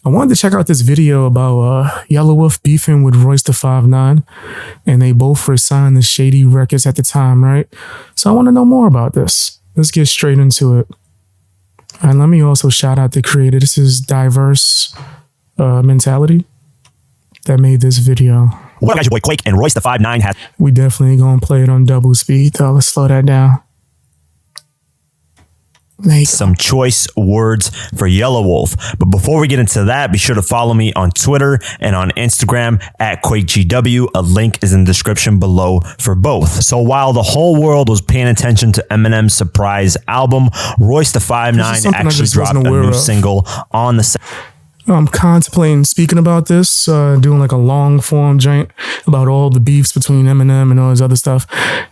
I wanted to check out this video about Yellow Wolf beefing with Royce the 5'9", and they both were signed to Shady Records at the time, right? So I want to know more about this. Let's get straight into it. And let me also shout out the creator. This is Diverse Mentality that made this video. What up, guys? Your boy Quake and Royce the 5'9" has... We definitely gonna play it on double speed, though. Let's slow that down. Some choice words for Yellow Wolf. But before we get into that, be sure to follow me on Twitter and on Instagram at QuakeGW. A link is in the description below for both. So while the whole world was paying attention to Eminem's surprise album, Royce the 5'9" actually dropped a new single on the... I'm contemplating speaking about this, doing like a long form joint about all the beefs between Eminem and all his other stuff.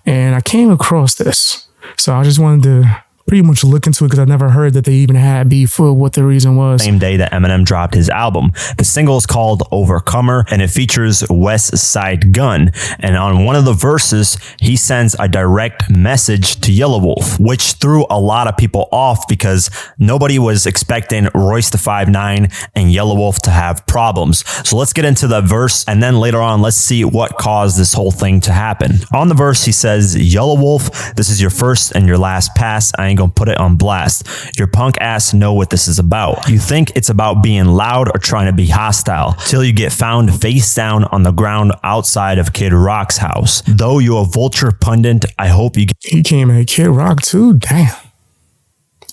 And I came across this. So I just wanted to pretty much look into it because I never heard that they even had beef for what the reason was. Same day that Eminem dropped his album. The single is called Overcomer and it features West Side Gun. And on one of the verses, he sends a direct message to Yellow Wolf, which threw a lot of people off because nobody was expecting Royce the 5'9" and Yellow Wolf to have problems. So let's get into the verse and then later on, let's see what caused this whole thing to happen. On the verse, he says, "Yellow Wolf, this is your first and your last pass. I ain't gonna put it on blast. Your punk ass know what this is about. You think it's about being loud or trying to be hostile till you get found face down on the ground outside of Kid Rock's house. Though you a vulture pundit, I hope you get..." He came at Kid Rock too? Damn.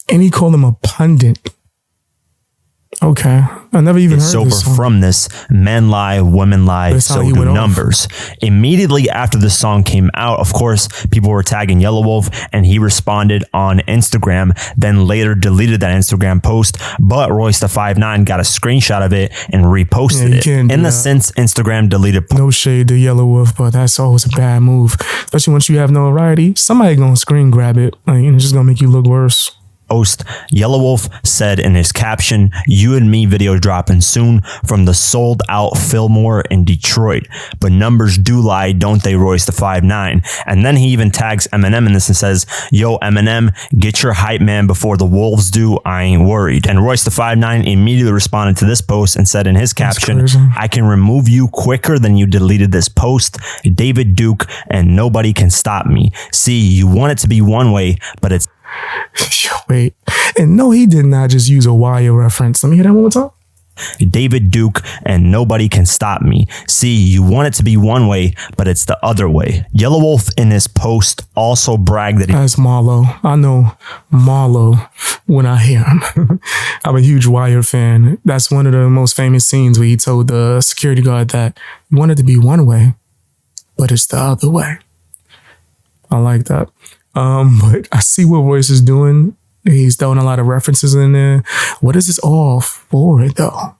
And he called him a pundit. Okay. I never even heard sober this song. From this, men lie, women lie, so do numbers. Immediately after the song came out, of course, people were tagging Yellow Wolf and he responded on Instagram, then later deleted that Instagram post, but Royce the 5'9" got a screenshot of it and reposted it. In the sense, Instagram deleted... No shade to Yellow Wolf, but that's always a bad move. Especially once you have notoriety, somebody gonna screen grab it. Like, it's just gonna make you look worse. Post. Yellow Wolf said in his caption, "You and me video dropping soon from the sold out Fillmore in Detroit. But numbers do lie, don't they, Royce the 5'9". And then he even tags Eminem in this and says, "Yo, Eminem, get your hype man before the Wolves do. I ain't worried." And Royce the 5'9" immediately responded to this post and said in his caption, "I can remove you quicker than you deleted this post. David Duke and nobody can stop me. See, you want it to be one way, but it's..." Wait, and no, he did not just use a wire reference. Let me hear that one more time. "David Duke and nobody can stop me. See, you want it to be one way, but it's the other way." Yellow Wolf in this post also bragged that that's Marlo. I know Marlo when I hear him. I'm a huge Wire fan. That's one of the most famous scenes where he told the security guard that you want it to be one way, but it's the other way. I like that. But I see what Royce is doing. He's throwing a lot of references in there. What is this all for, though?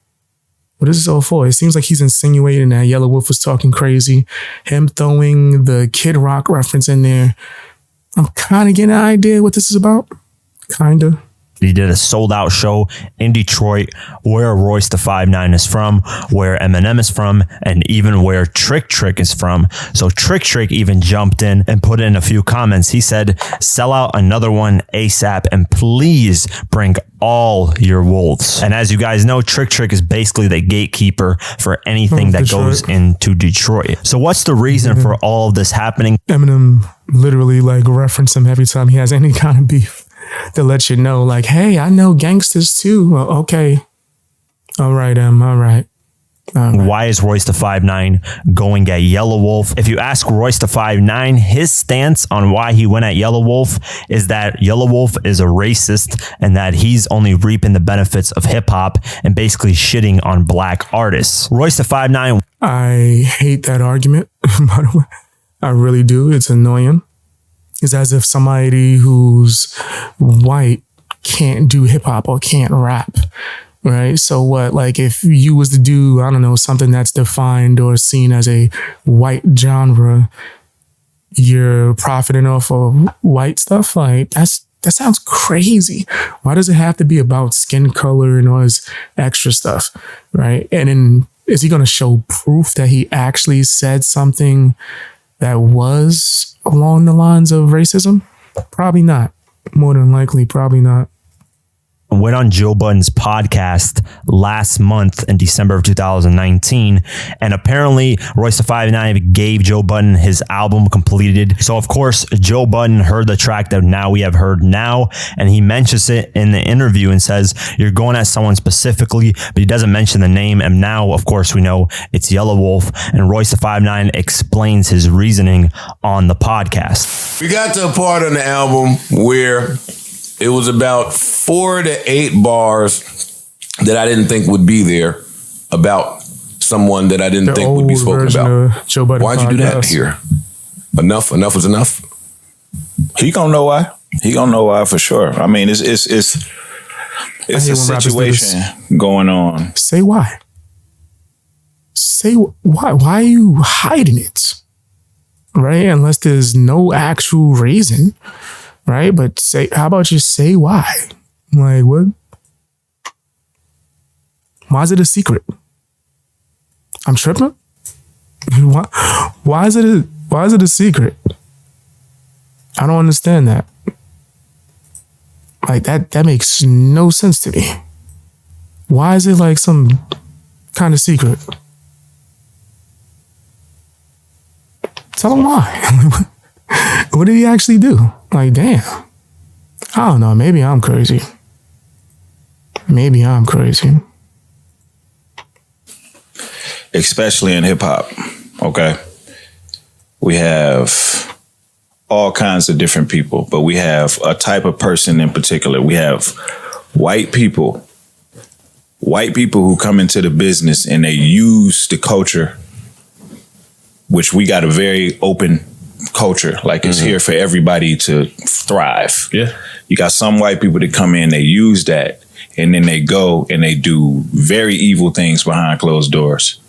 What is this all for? It seems like he's insinuating that Yellow Wolf was talking crazy. Him throwing the Kid Rock reference in there. I'm kind of getting an idea what this is about. Kind of. He did a sold out show in Detroit where Royce the 5'9" is from, where Eminem is from, and even where Trick Trick is from. So Trick Trick even jumped in and put in a few comments. He said, "Sell out another one ASAP and please bring all your wolves." And as you guys know, Trick Trick is basically the gatekeeper for anything that goes into Detroit. So what's the reason for all of this happening? Eminem literally like reference him every time he has any kind of beef. To let you know, like, hey, I know gangsters too. Okay. All right, all right. Why is Royce the 5'9" going at Yellow Wolf? If you ask Royce the 5'9", his stance on why he went at Yellow Wolf is that Yellow Wolf is a racist and that he's only reaping the benefits of hip hop and basically shitting on black artists. Royce the 5'9". I hate that argument, by the way. I really do. It's annoying. It's as if somebody who's white can't do hip hop or can't rap, right? So what, like if you was to do, I don't know, something that's defined or seen as a white genre, you're profiting off of white stuff? Like that sounds crazy. Why does it have to be about skin color and all this extra stuff, right? And then is he going to show proof that he actually said something that was along the lines of racism? Probably not. More than likely, probably not. went on Joe Budden's podcast last month in December of 2019. And apparently Royce da 5'9" gave Joe Budden his album completed. So of course, Joe Budden heard the track that now we have heard now. And he mentions it in the interview and says, you're going at someone specifically, but he doesn't mention the name. And now, of course, we know it's Yellow Wolf. And Royce da 5'9" explains his reasoning on the podcast. We got to a part on the album where it was about 4 to 8 bars that I didn't think would be there about someone that I didn't think would be spoken about. Joe Budden Why'd you do that here? Enough was enough. He gonna know why. He gonna know why for sure. I mean, it's a situation going on. Say why. Say why. Why are you hiding it? Right? Unless there's no actual reason. Right? But how about just say why? Like, what? Why is it a secret? I'm tripping? Why is it a secret? I don't understand that. Like, that makes no sense to me. Why is it like some kind of secret? Tell him why. What did he actually do? Like, damn. I don't know. Maybe I'm crazy. Especially in hip hop. Okay. We have all kinds of different people, but we have a type of person in particular. We have white people who come into the business and they use the culture, which we got a very open culture. Like, it's here for everybody to thrive. Yeah. You got some white people that come in, they use that, and then they go and they do very evil things behind closed doors.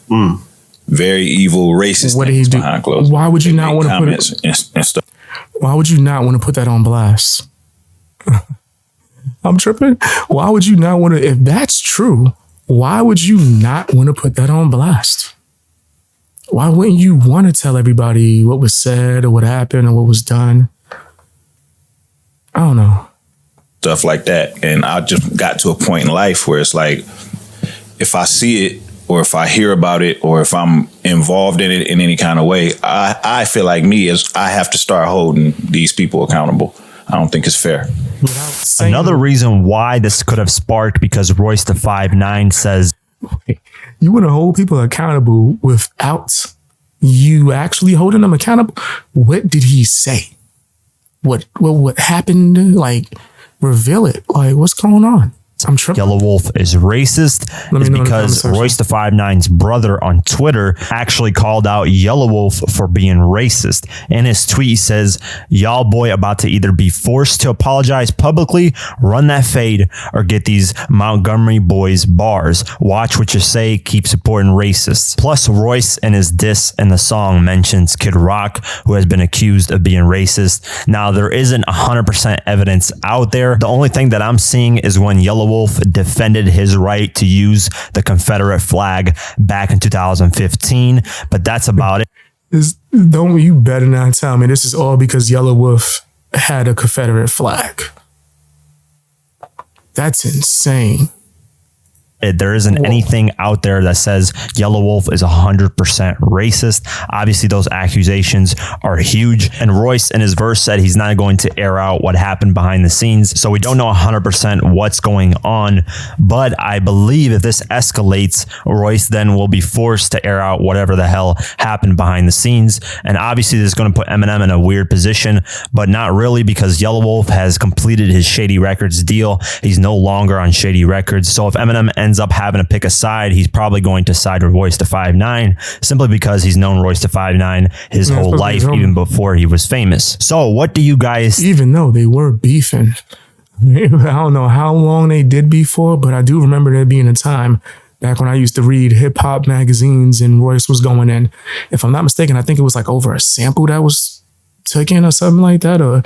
Very evil, racist things behind closed doors. Why would you not want to put it and stuff? Why would you not want to put that on blast? I'm tripping. Why would you not want to? If that's true, why would you not want to put that on blast? Why wouldn't you want to tell everybody what was said or what happened or what was done? I don't know. Stuff like that. And I just got to a point in life where it's like, if I see it or if I hear about it or if I'm involved in it in any kind of way, I feel like I have to start holding these people accountable. I don't think it's fair. Another reason why this could have sparked, because Royce da 5'9" says, you want to hold people accountable without you actually holding them accountable? What did he say? What happened? Like, reveal it. Like, what's going on? I'm tripping. Yellow Wolf is racist is because Royce da 5'9"'s brother on Twitter actually called out Yellow Wolf for being racist. In his tweet, he says, y'all boy about to either be forced to apologize publicly, run that fade, or get these Montgomery boys bars. Watch what you say, keep supporting racists. Plus, Royce in his diss in the song mentions Kid Rock, who has been accused of being racist. Now, there isn't 100% evidence out there. The only thing that I'm seeing is when Yellow Wolf defended his right to use the Confederate flag back in 2015, but that's about it. You better not tell me this is all because Yellow Wolf had a Confederate flag. That's insane. There isn't anything out there that says Yellow Wolf is 100% racist. Obviously, those accusations are huge. And Royce in his verse said he's not going to air out what happened behind the scenes. So we don't know 100% what's going on. But I believe if this escalates, Royce then will be forced to air out whatever the hell happened behind the scenes. And obviously, this is going to put Eminem in a weird position, but not really, because Yellow Wolf has completed his Shady Records deal. He's no longer on Shady Records. So if Eminem ends up having to pick a side, he's probably going to side with Royce da 5'9", simply because he's known Royce da 5'9" his whole life, even before he was famous. So what do you guys... Even though they were beefing, I don't know how long they did before, but I do remember there being a time back when I used to read hip hop magazines and Royce was going in. If I'm not mistaken, I think it was like over a sample that was taken or something like that, or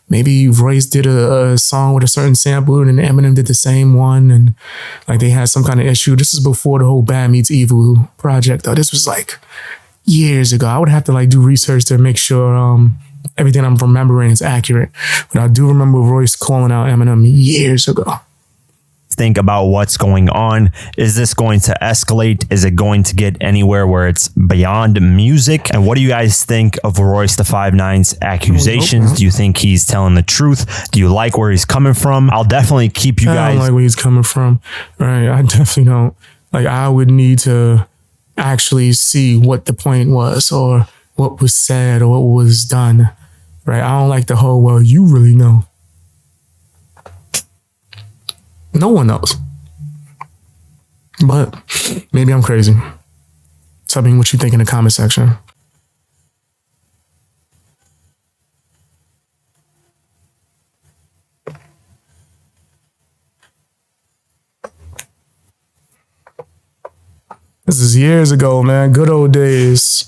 maybe Royce did a song with a certain sample and Eminem did the same one, and like they had some kind of issue. This is before the whole Bad Meets Evil project, though. This was like years ago. I would have to like do research to make sure everything I'm remembering is accurate. But I do remember Royce calling out Eminem years ago. think about what's going on? Is this going to escalate? Is it going to get anywhere where it's beyond music? And what do you guys think of Royce the 5'9's accusations? Do you think he's telling the truth? Do you like where he's coming from? I'll definitely keep you guys. I don't like where he's coming from. Right. I definitely don't. Like, I would need to actually see what the point was or what was said or what was done. Right. I don't like the whole, well, you really know. No one knows. But maybe I'm crazy. Tell me what you think in the comment section. This is years ago, man. Good old days.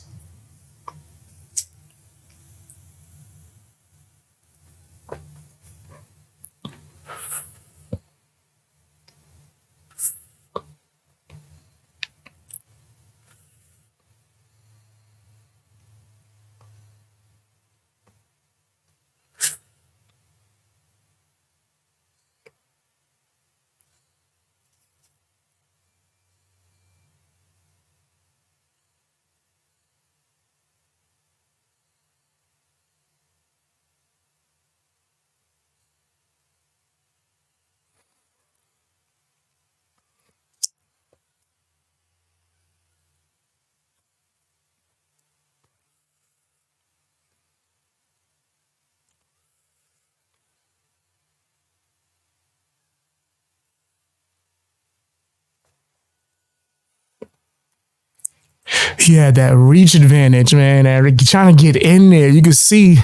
He had that reach advantage, man. Trying to get in there. You can see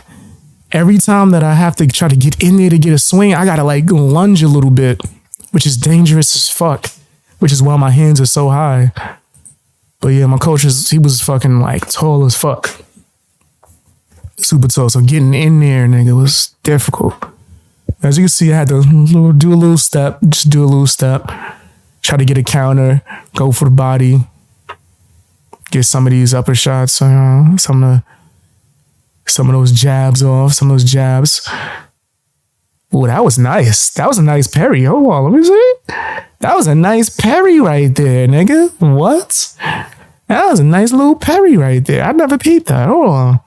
every time that I have to try to get in there to get a swing, I got to like lunge a little bit, which is dangerous as fuck, which is why my hands are so high. But yeah, my coach, he was fucking like tall as fuck. Super tall. So getting in there, nigga, was difficult. As you can see, I had to do a little step, just do a little step. Try to get a counter, go for the body. Get some of these upper shots, some of those jabs off, some of those jabs. Oh, that was nice. That was a nice parry. Hold on, let me see. That was a nice parry right there, nigga. What? That was a nice little parry right there. I never peeped that. Hold on.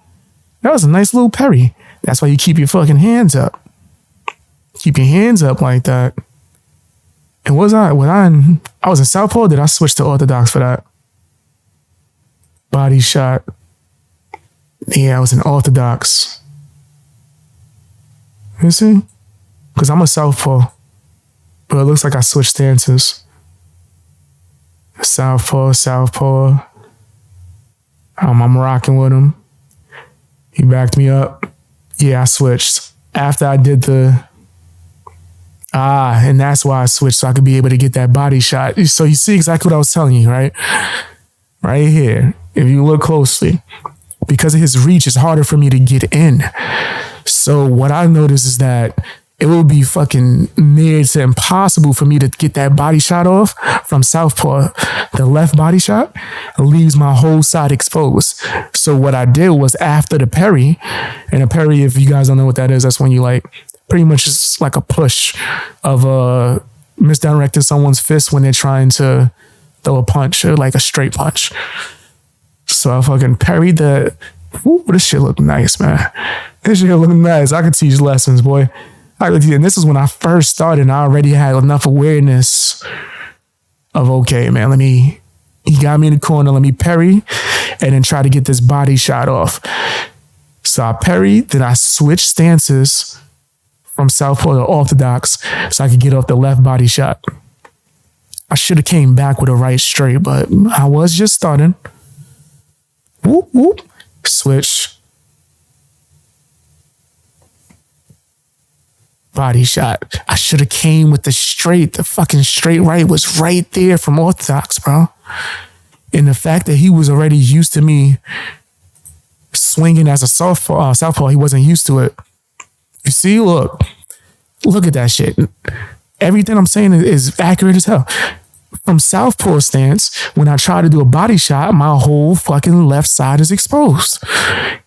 That was a nice little parry. That's why you keep your fucking hands up. Keep your hands up like that. And I was in Southpaw, did I switch to Orthodox for that? Body shot. Yeah, I was in Orthodox. You see? Because I'm a Southpaw. But it looks like I switched stances. Southpaw. I'm rocking with him. He backed me up. Yeah, I switched. After I did and that's why I switched, so I could be able to get that body shot. So you see exactly what I was telling you, right? Right here. If you look closely, because of his reach, it's harder for me to get in. So what I noticed is that it will be fucking near to impossible for me to get that body shot off from Southpaw. The left body shot leaves my whole side exposed. So what I did was after the parry, and a parry, if you guys don't know what that is, that's when you like pretty much just like a push of misdirecting someone's fist when they're trying to throw a punch or like a straight punch. So I fucking parried the. Ooh, this shit look nice, man. This shit look nice. I could teach lessons, boy. And this is when I first started, and I already had enough awareness of, okay, man, he got me in the corner, let me parry, and then try to get this body shot off. So I parried, then I switched stances from Southpaw to Orthodox so I could get off the left body shot. I should have came back with a right straight, but I was just starting. Whoop, whoop. Switch. Body shot. I should have came with the straight. The fucking straight right was right there from Orthodox, bro. And the fact that he was already used to me swinging as a southpaw, he wasn't used to it. You see, look at that shit. Everything I'm saying is accurate as hell. From southpaw stance, when I try to do a body shot, my whole fucking left side is exposed.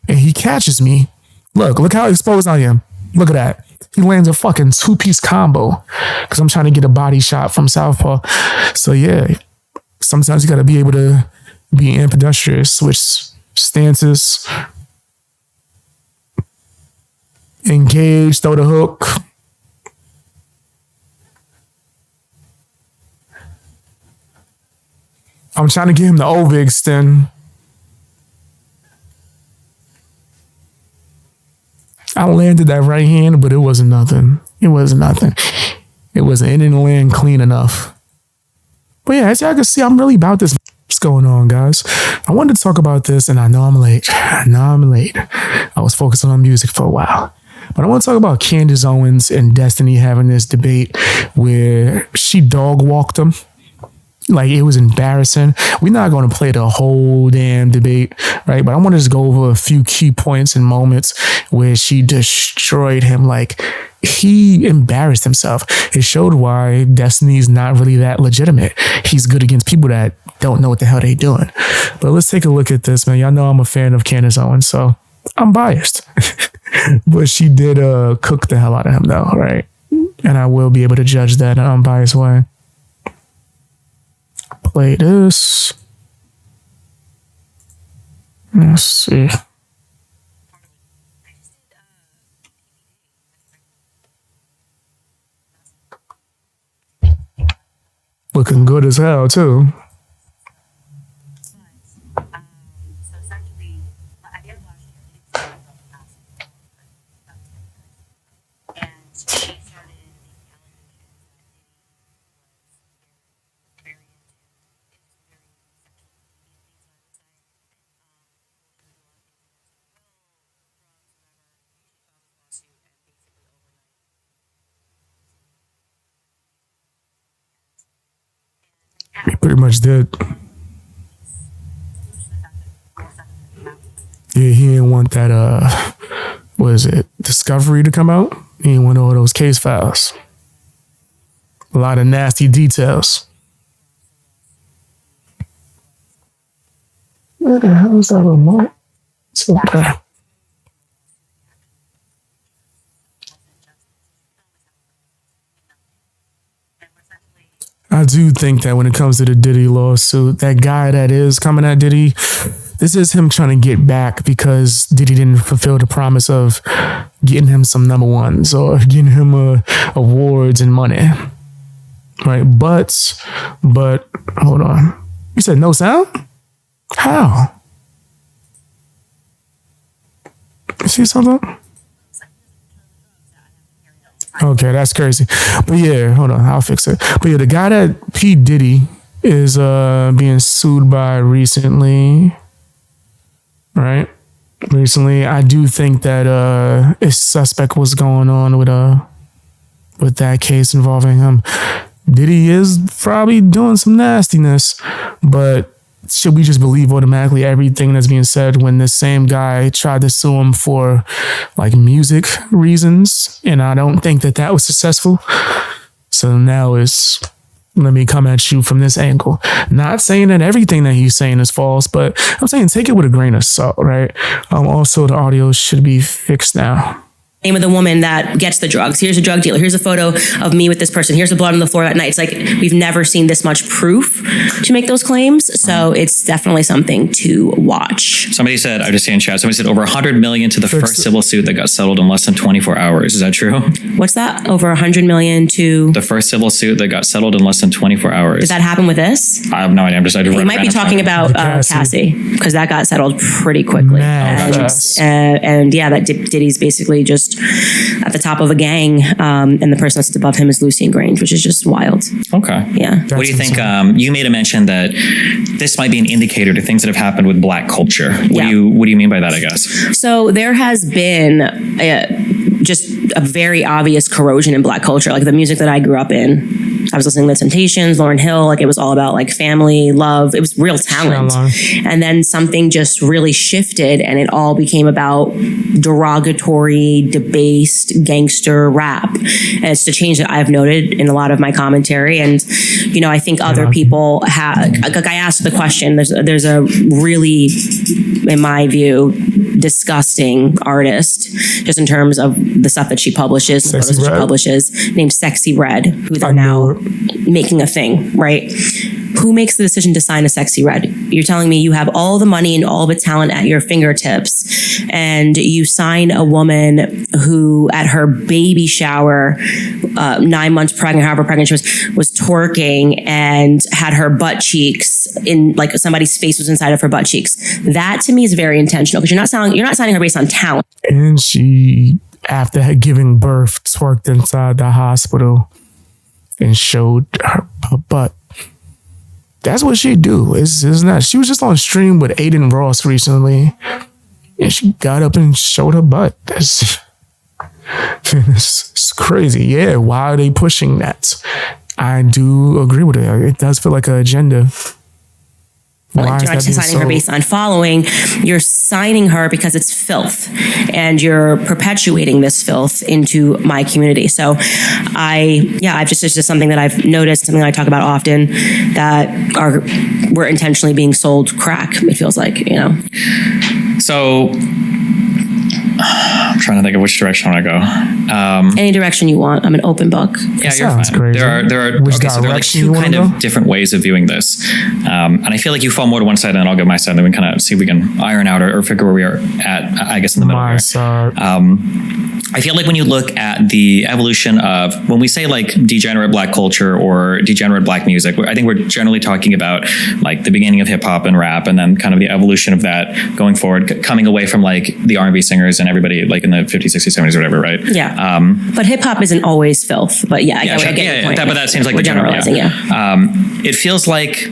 And he catches me. Look how exposed I am. Look at that. He lands a fucking 2-piece combo because I'm trying to get a body shot from Southpaw. So yeah, sometimes you got to be able to be ambidextrous, switch stances, engage, throw the hook. I'm trying to get him the over extend. I landed that right hand, but it wasn't nothing. It didn't land clean enough. But yeah, as y'all can see, I'm really about this. What's going on, guys? I wanted to talk about this, and I know I'm late. I was focusing on music for a while. But I want to talk about Candace Owens and Destiny having this debate where she dog walked him. Like, it was embarrassing. We're not going to play the whole damn debate, right? But I want to just go over a few key points and moments where she destroyed him. Like, he embarrassed himself. It showed why Destiny's not really that legitimate. He's good against people that don't know what the hell they doing. But let's take a look at this, man. Y'all know I'm a fan of Candace Owens, so I'm biased. But she did cook the hell out of him, though, right? And I will be able to judge that in an unbiased way. Play this. Let's see. Looking good as hell, too. He pretty much did. Yeah, he didn't want that, what is it, Discovery to come out? He didn't want all those case files. A lot of nasty details. Where the hell is that remote? It's okay. I do think that when it comes to the Diddy lawsuit, that guy that is coming at Diddy, this is him trying to get back because Diddy didn't fulfill the promise of getting him some number ones or getting him awards and money. Right? But, hold on. You said no sound? How? You see something? Okay, that's crazy. But yeah, hold on, I'll fix it. But yeah, the guy that P. Diddy is being sued by recently, right? Recently, I do think that a suspect was going on with that case involving him. Diddy is probably doing some nastiness, but should we just believe automatically everything that's being said when the same guy tried to sue him for like music reasons? And I don't think that was successful. So now let me come at you from this angle. Not saying that everything that he's saying is false, but I'm saying take it with a grain of salt, right? Also, the audio should be fixed now. Name of the woman that gets the drugs. Here's a drug dealer. Here's a photo of me with this person. Here's the blood on the floor at night. It's like we've never seen this much proof to make those claims. So it's definitely something to watch. Somebody said, I just see in chat, somebody said over 100 million to the first civil suit that got settled in less than 24 hours. Is that true? What's that? Over 100 million to the first civil suit that got settled in less than 24 hours. Did that happen with this? I have no idea. I'm just He might be talking about Cassie because that got settled pretty quickly. And yeah, that Diddy's basically just at the top of a gang, and the person that's above him is Lucian Grange, which is just wild. Okay. Yeah. What do you think? You made a mention that this might be an indicator to things that have happened with Black culture. What do you mean by that, I guess? So there has been just a very obvious corrosion in Black culture. Like the music that I grew up in, I was listening to The Temptations, Lauryn Hill, like it was all about like family, love. It was real talent. And then something just really shifted and it all became about derogatory, debased, gangster rap. And it's the change that I've noted in a lot of my commentary. And, you know, I think other people have, like I asked the question, there's a really, in my view, disgusting artist, just in terms of the stuff that she publishes, the photos that she publishes, named Sexy Red, who they're now making a thing, right? Who makes the decision to sign a Sexy Red? You're telling me you have all the money and all the talent at your fingertips, and you sign a woman who, at her baby shower, 9 months pregnant, however pregnant she was twerking and had her butt cheeks in, like, somebody's face was inside of her butt cheeks. That to me is very intentional, because you're not signing her based on talent. And she, after giving birth, twerked inside the hospital and showed her butt. That's what she do. It's not. She was just on stream with Aiden Ross recently, and she got up and showed her butt. It's crazy. Yeah, why are they pushing that? I do agree with it. It does feel like an agenda. You're not just signing her based on following. You're signing her because it's filth, and you're perpetuating this filth into my community. So it's just something that I've noticed, something that I talk about often, that we're intentionally being sold crack. It feels like, So I'm trying to think of which direction I want to go. Any direction you want. I'm an open book. Yeah, you're fine. Crazy. There are like two kind of different ways of viewing this. And I feel like you fall more to one side, and then I'll go my side, and then we can kind of see if we can iron out or figure where we are at, I guess, in the middle my here. Side. I feel like when you look at the evolution of, when we say like degenerate black culture or degenerate black music, I think we're generally talking about like the beginning of hip hop and rap, and then kind of the evolution of that going forward, coming away from like the R&B singers and everybody like in the 50s, 60s, 70s, or whatever, right? Yeah. But hip hop isn't always filth. But I get your point. But that seems like we're the general. generalizing. It feels like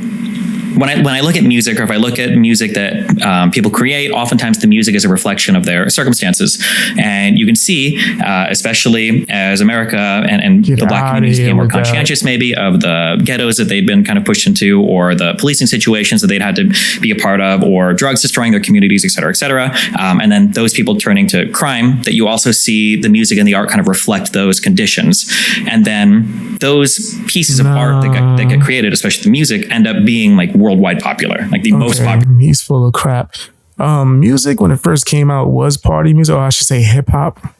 when I look at music, or if I look at music that people create, oftentimes the music is a reflection of their circumstances. And you can see, especially as America and the black communities became more conscientious maybe of the ghettos that they'd been kind of pushed into, or the policing situations that they'd had to be a part of, or drugs destroying their communities, et cetera, et cetera. And then those people turning to crime, that you also see the music and the art kind of reflect those conditions. And then those pieces of art that get created, especially the music, end up being like worldwide popular, like the most popular. He's full of crap. Music, when it first came out, was party music, or I should say hip hop.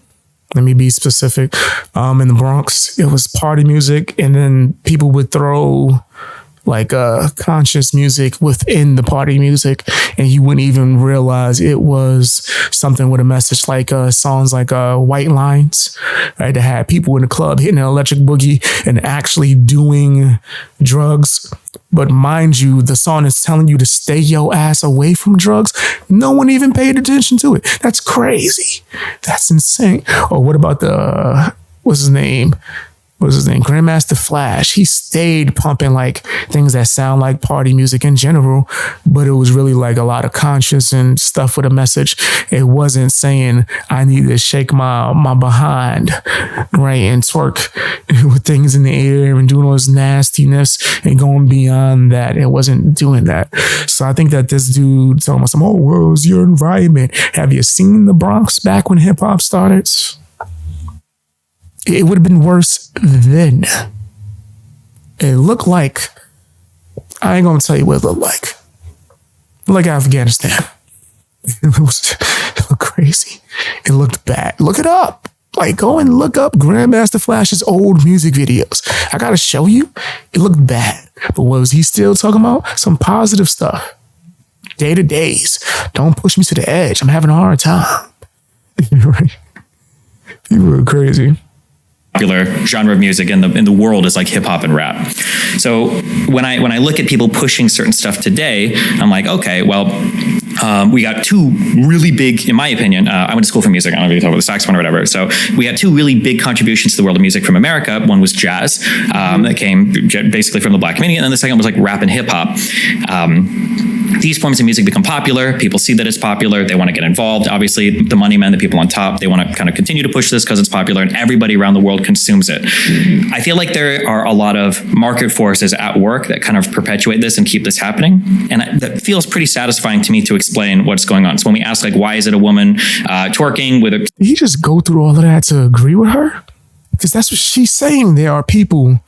Let me be specific. In the Bronx, it was party music, and then people would throw like conscious music within the party music, and you wouldn't even realize it was something with a message, like songs like White Lines, right? That had people in the club hitting an electric boogie and actually doing drugs. But mind you, the song is telling you to stay your ass away from drugs. No one even paid attention to it. That's crazy. That's insane. Or what about what's his name? Grandmaster Flash. He stayed pumping like things that sound like party music in general, but it was really like a lot of conscious and stuff with a message. It wasn't saying I need to shake my behind, right, and twerk with things in the air and doing all this nastiness and going beyond that. It wasn't doing that. So I think that this dude telling us, "Oh, well, it's your environment." Have you seen the Bronx back when hip hop started? It would have been worse then. It looked like, I ain't gonna tell you what it looked like. Like Afghanistan. It looked crazy. It looked bad. Look it up. Like, go and look up Grandmaster Flash's old music videos. I gotta show you. It looked bad. But what was he still talking about? Some positive stuff. Day to days. Don't push me to the edge. I'm having a hard time. Right? People are crazy. Popular genre of music in the world is like hip hop and rap. So when I look at people pushing certain stuff today, I'm like, okay, well, we got two really big, in my opinion, I went to school for music. I don't know if you talk about the saxophone or whatever. So we had two really big contributions to the world of music from America. One was jazz, that came basically from the black community, and then the second was like rap and hip hop. These forms of music become popular. People see that it's popular. They want to get involved. Obviously, the money men, the people on top, they want to kind of continue to push this because it's popular, and everybody around the world consumes it. I feel like there are a lot of market forces at work that kind of perpetuate this and keep this happening. And that feels pretty satisfying to me to explain what's going on. So when we ask, like, why is it a woman twerking with a... Did he just go through all of that to agree with her? Because that's what she's saying. There are people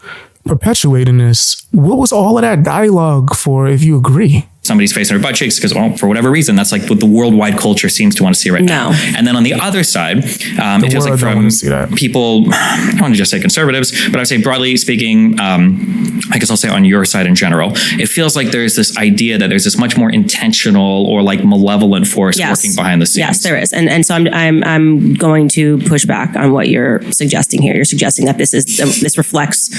perpetuating this. What was all of that dialogue for if you agree? somebody's face in her butt cheeks because, well, for whatever reason, that's like what the worldwide culture seems to want to see right now. And then on the other side, it feels like from people, I don't want to just say conservatives, but I would say broadly speaking, I guess I'll say on your side in general, it feels like there's this idea that there's this much more intentional or like malevolent force working behind the scenes. Yes, there is. And so I'm going to push back on what you're suggesting here. You're suggesting that this reflects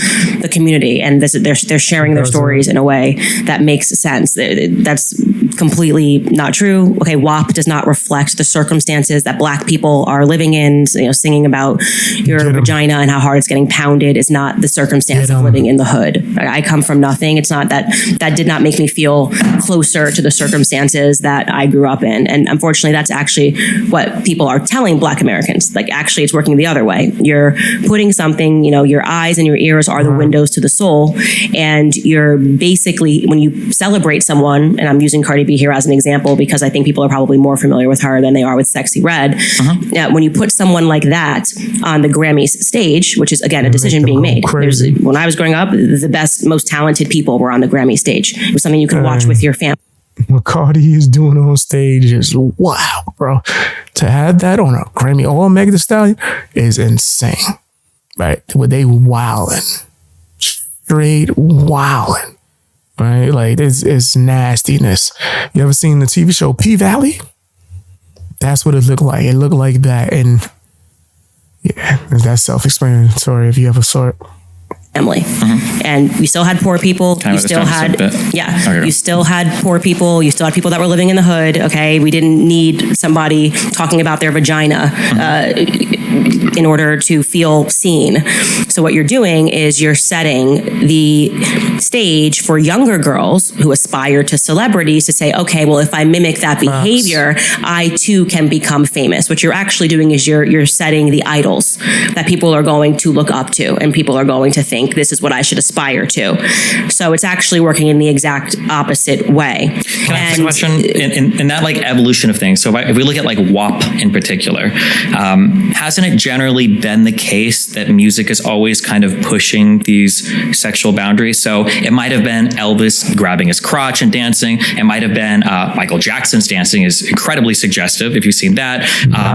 the community and they're sharing their stories in a way that makes sense. That's completely not true. Okay, WAP does not reflect the circumstances that Black people are living in. Singing about your vagina and how hard it's getting pounded is not the circumstance of living in the hood. I come from nothing. It's not that did not make me feel closer to the circumstances that I grew up in. And unfortunately, that's actually what people are telling Black Americans. Like, actually, it's working the other way. You're putting something, your eyes and your ears are the windows to the soul. And you're basically, when you celebrate someone, and I'm using Cardi B here as an example because I think people are probably more familiar with her than they are with Sexy Red. When you put someone like that on the Grammys stage, which is, again, a decision being made. When I was growing up, the best, most talented people were on the Grammy stage. It was something you could watch with your family. What Cardi is doing on stage is wow, bro. To have that on a Grammy or Meg Thee Stallion is insane, right? Where they wildin', straight wildin', right? Like it's nastiness. You ever seen the TV show P-Valley? That's what it looked like. It looked like that, and yeah, that's self-explanatory if you ever saw it. Family. And we still had poor people. You still had poor people. You still had people that were living in the hood. Okay. We didn't need somebody talking about their vagina in order to feel seen. So what you're doing is you're setting the stage for younger girls who aspire to celebrities to say, okay, well, if I mimic that behavior, I too can become famous. What you're actually doing is you're setting the idols that people are going to look up to and people are going to think this is what I should aspire to. So it's actually working in the exact opposite way. Can I ask a question? In that like evolution of things, so if we look at like WAP in particular, hasn't it generally been the case that music is always kind of pushing these sexual boundaries? So it might have been Elvis grabbing his crotch and dancing. It might have been Michael Jackson's dancing is incredibly suggestive, if you've seen that.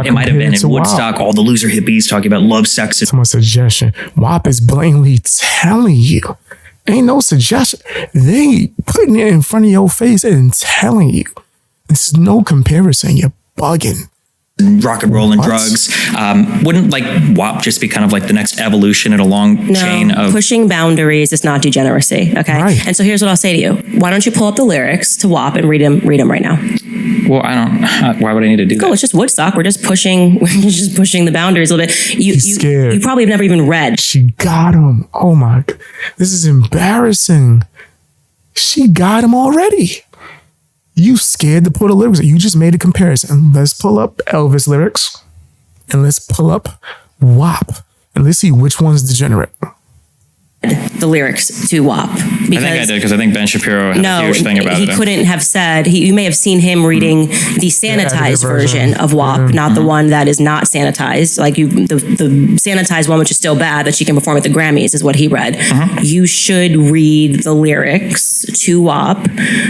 It might have been in Woodstock, all the loser hippies talking about love, sex. Someone's suggestion. WAP is blatantly telling you. Ain't no suggestion. They putting it in front of your face and telling you. There's no comparison. You're bugging. Rock and roll and drugs. Wouldn't like WAP just be kind of like the next evolution in a long chain of pushing boundaries is not degeneracy. Okay. Right. And so here's what I'll say to you. Why don't you pull up the lyrics to WAP and read them right now? Well, I don't. Why would I need to do that? It's just Woodstock. We're just pushing the boundaries a little bit. You probably have never even read. She got him. Oh my God. This is embarrassing. She got him already. You scared to pull the lyrics. You just made a comparison. Let's pull up Elvis lyrics and let's pull up WAP and let's see which one's degenerate. The lyrics to WAP. I think I did because I think Ben Shapiro had a huge thing about it. He couldn't have said, you may have seen him reading the sanitized version of WAP, not the one that is not sanitized. Like the sanitized one, which is still bad, that she can perform at the Grammys is what he read. You should read the lyrics to WAP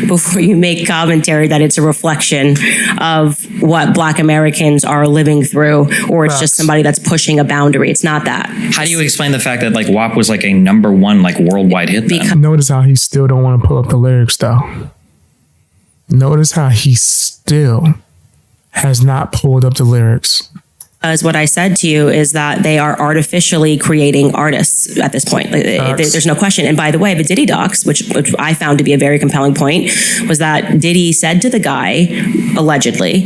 before you make commentary that it's a reflection of what Black Americans are living through, or it's just somebody that's pushing a boundary. It's not that. How do you explain the fact that like WAP was like a number one like worldwide hit then? Notice how he still don't want to pull up the lyrics though. Notice how he still has not pulled up the lyrics. As what I said to you is that they are artificially creating artists at this point. There's no question. And by the way, the Diddy docs, which I found to be a very compelling point, was that Diddy said to the guy, allegedly,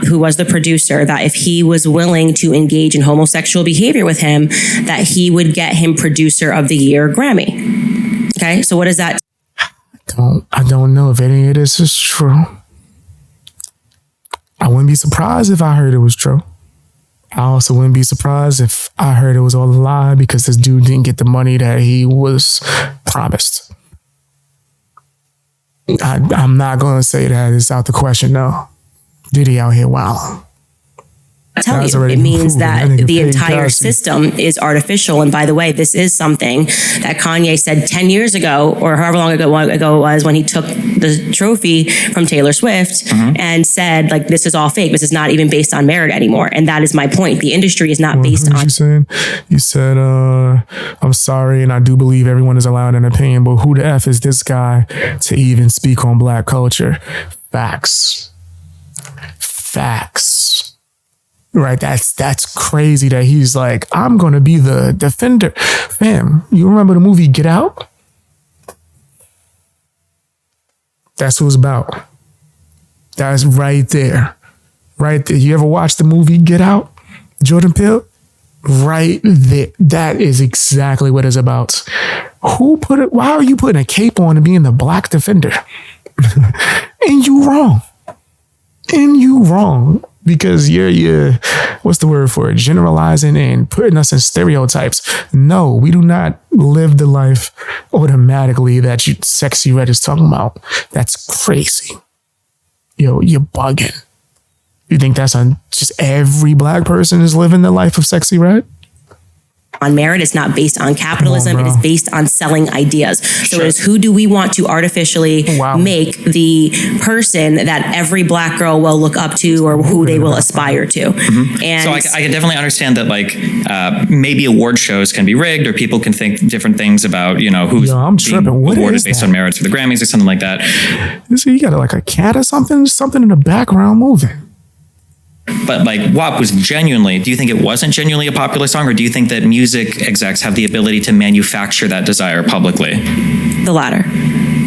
who was the producer, that if he was willing to engage in homosexual behavior with him, that he would get him Producer of the Year Grammy. Okay, so what is that? I don't know if any of this is true. I wouldn't be surprised if I heard it was true. I also wouldn't be surprised if I heard it was all a lie because this dude didn't get the money that he was promised. I'm not going to say that it's out the question, no. Diddy out here, wow. I tell you, it means that the entire system is artificial. And by the way, this is something that Kanye said 10 years ago, or however long ago it was, when he took the trophy from Taylor Swift and said, like, this is all fake. This is not even based on merit anymore. And that is my point. The industry is not based on. You said, I'm sorry, and I do believe everyone is allowed an opinion, but who the F is this guy to even speak on Black culture? Facts. Right, that's crazy that he's like, I'm gonna be the defender. Fam, you remember the movie Get Out? That's what it's about. That's right there. Right there. You ever watch the movie Get Out? Jordan Peele? Right there. That is exactly what it's about. Why are you putting a cape on and being the Black defender? And you wrong. Because you're what's the word for it? Generalizing and putting us in stereotypes. No, we do not live the life automatically that Sexy Red is talking about. That's crazy. Yo, you're bugging. You think that's just every Black person is living the life of Sexy Red? On merit. It's not based on capitalism. It is based on selling ideas. So it is, who do we want to artificially make the person that every Black girl will look up to or who they will aspire to? And so I can definitely understand that, like, maybe award shows can be rigged, or people can think different things about, you know, who's being awarded based on merits for the Grammys or something like that. So you got like a cat or something in the background moving. But like, WAP was genuinely, do you think it wasn't genuinely a popular song, or do you think that music execs have the ability to manufacture that desire publicly? The latter.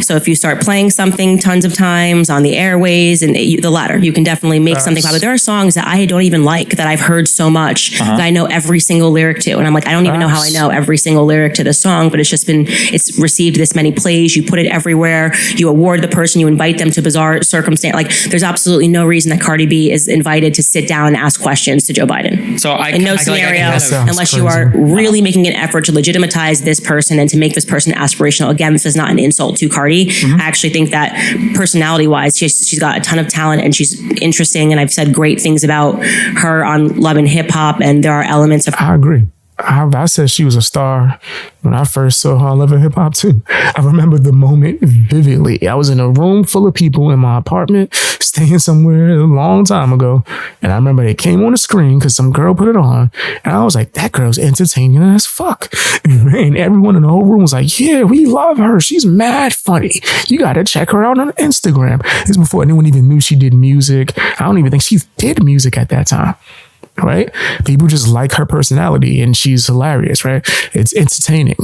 So if you start playing something tons of times on the airways, and the latter, you can definitely make something popular. There are songs that I don't even like that I've heard so much that I know every single lyric to. And I'm like, I don't even know how I know every single lyric to the song, but it's received this many plays. You put it everywhere. You award the person, you invite them to bizarre circumstance. Like, there's absolutely no reason that Cardi B is invited to sit down and ask questions to Joe Biden. So in no scenario, unless you are really making an effort to legitimize this person and to make this person aspirational. Again, this is not an insult to Cardi. I actually think that personality-wise, she's got a ton of talent and she's interesting. And I've said great things about her on Love and Hip Hop, and there are elements of. I agree. I said she was a star when I first saw her on Love and Hip Hop too. I remember the moment vividly. I was in a room full of people in my apartment, staying somewhere a long time ago. And I remember it came on the screen because some girl put it on. And I was like, that girl's entertaining as fuck. And everyone in the whole room was like, yeah, we love her. She's mad funny. You got to check her out on Instagram. This is before anyone even knew she did music. I don't even think she did music at that time. Right? People just like her personality and she's hilarious, right? It's entertaining.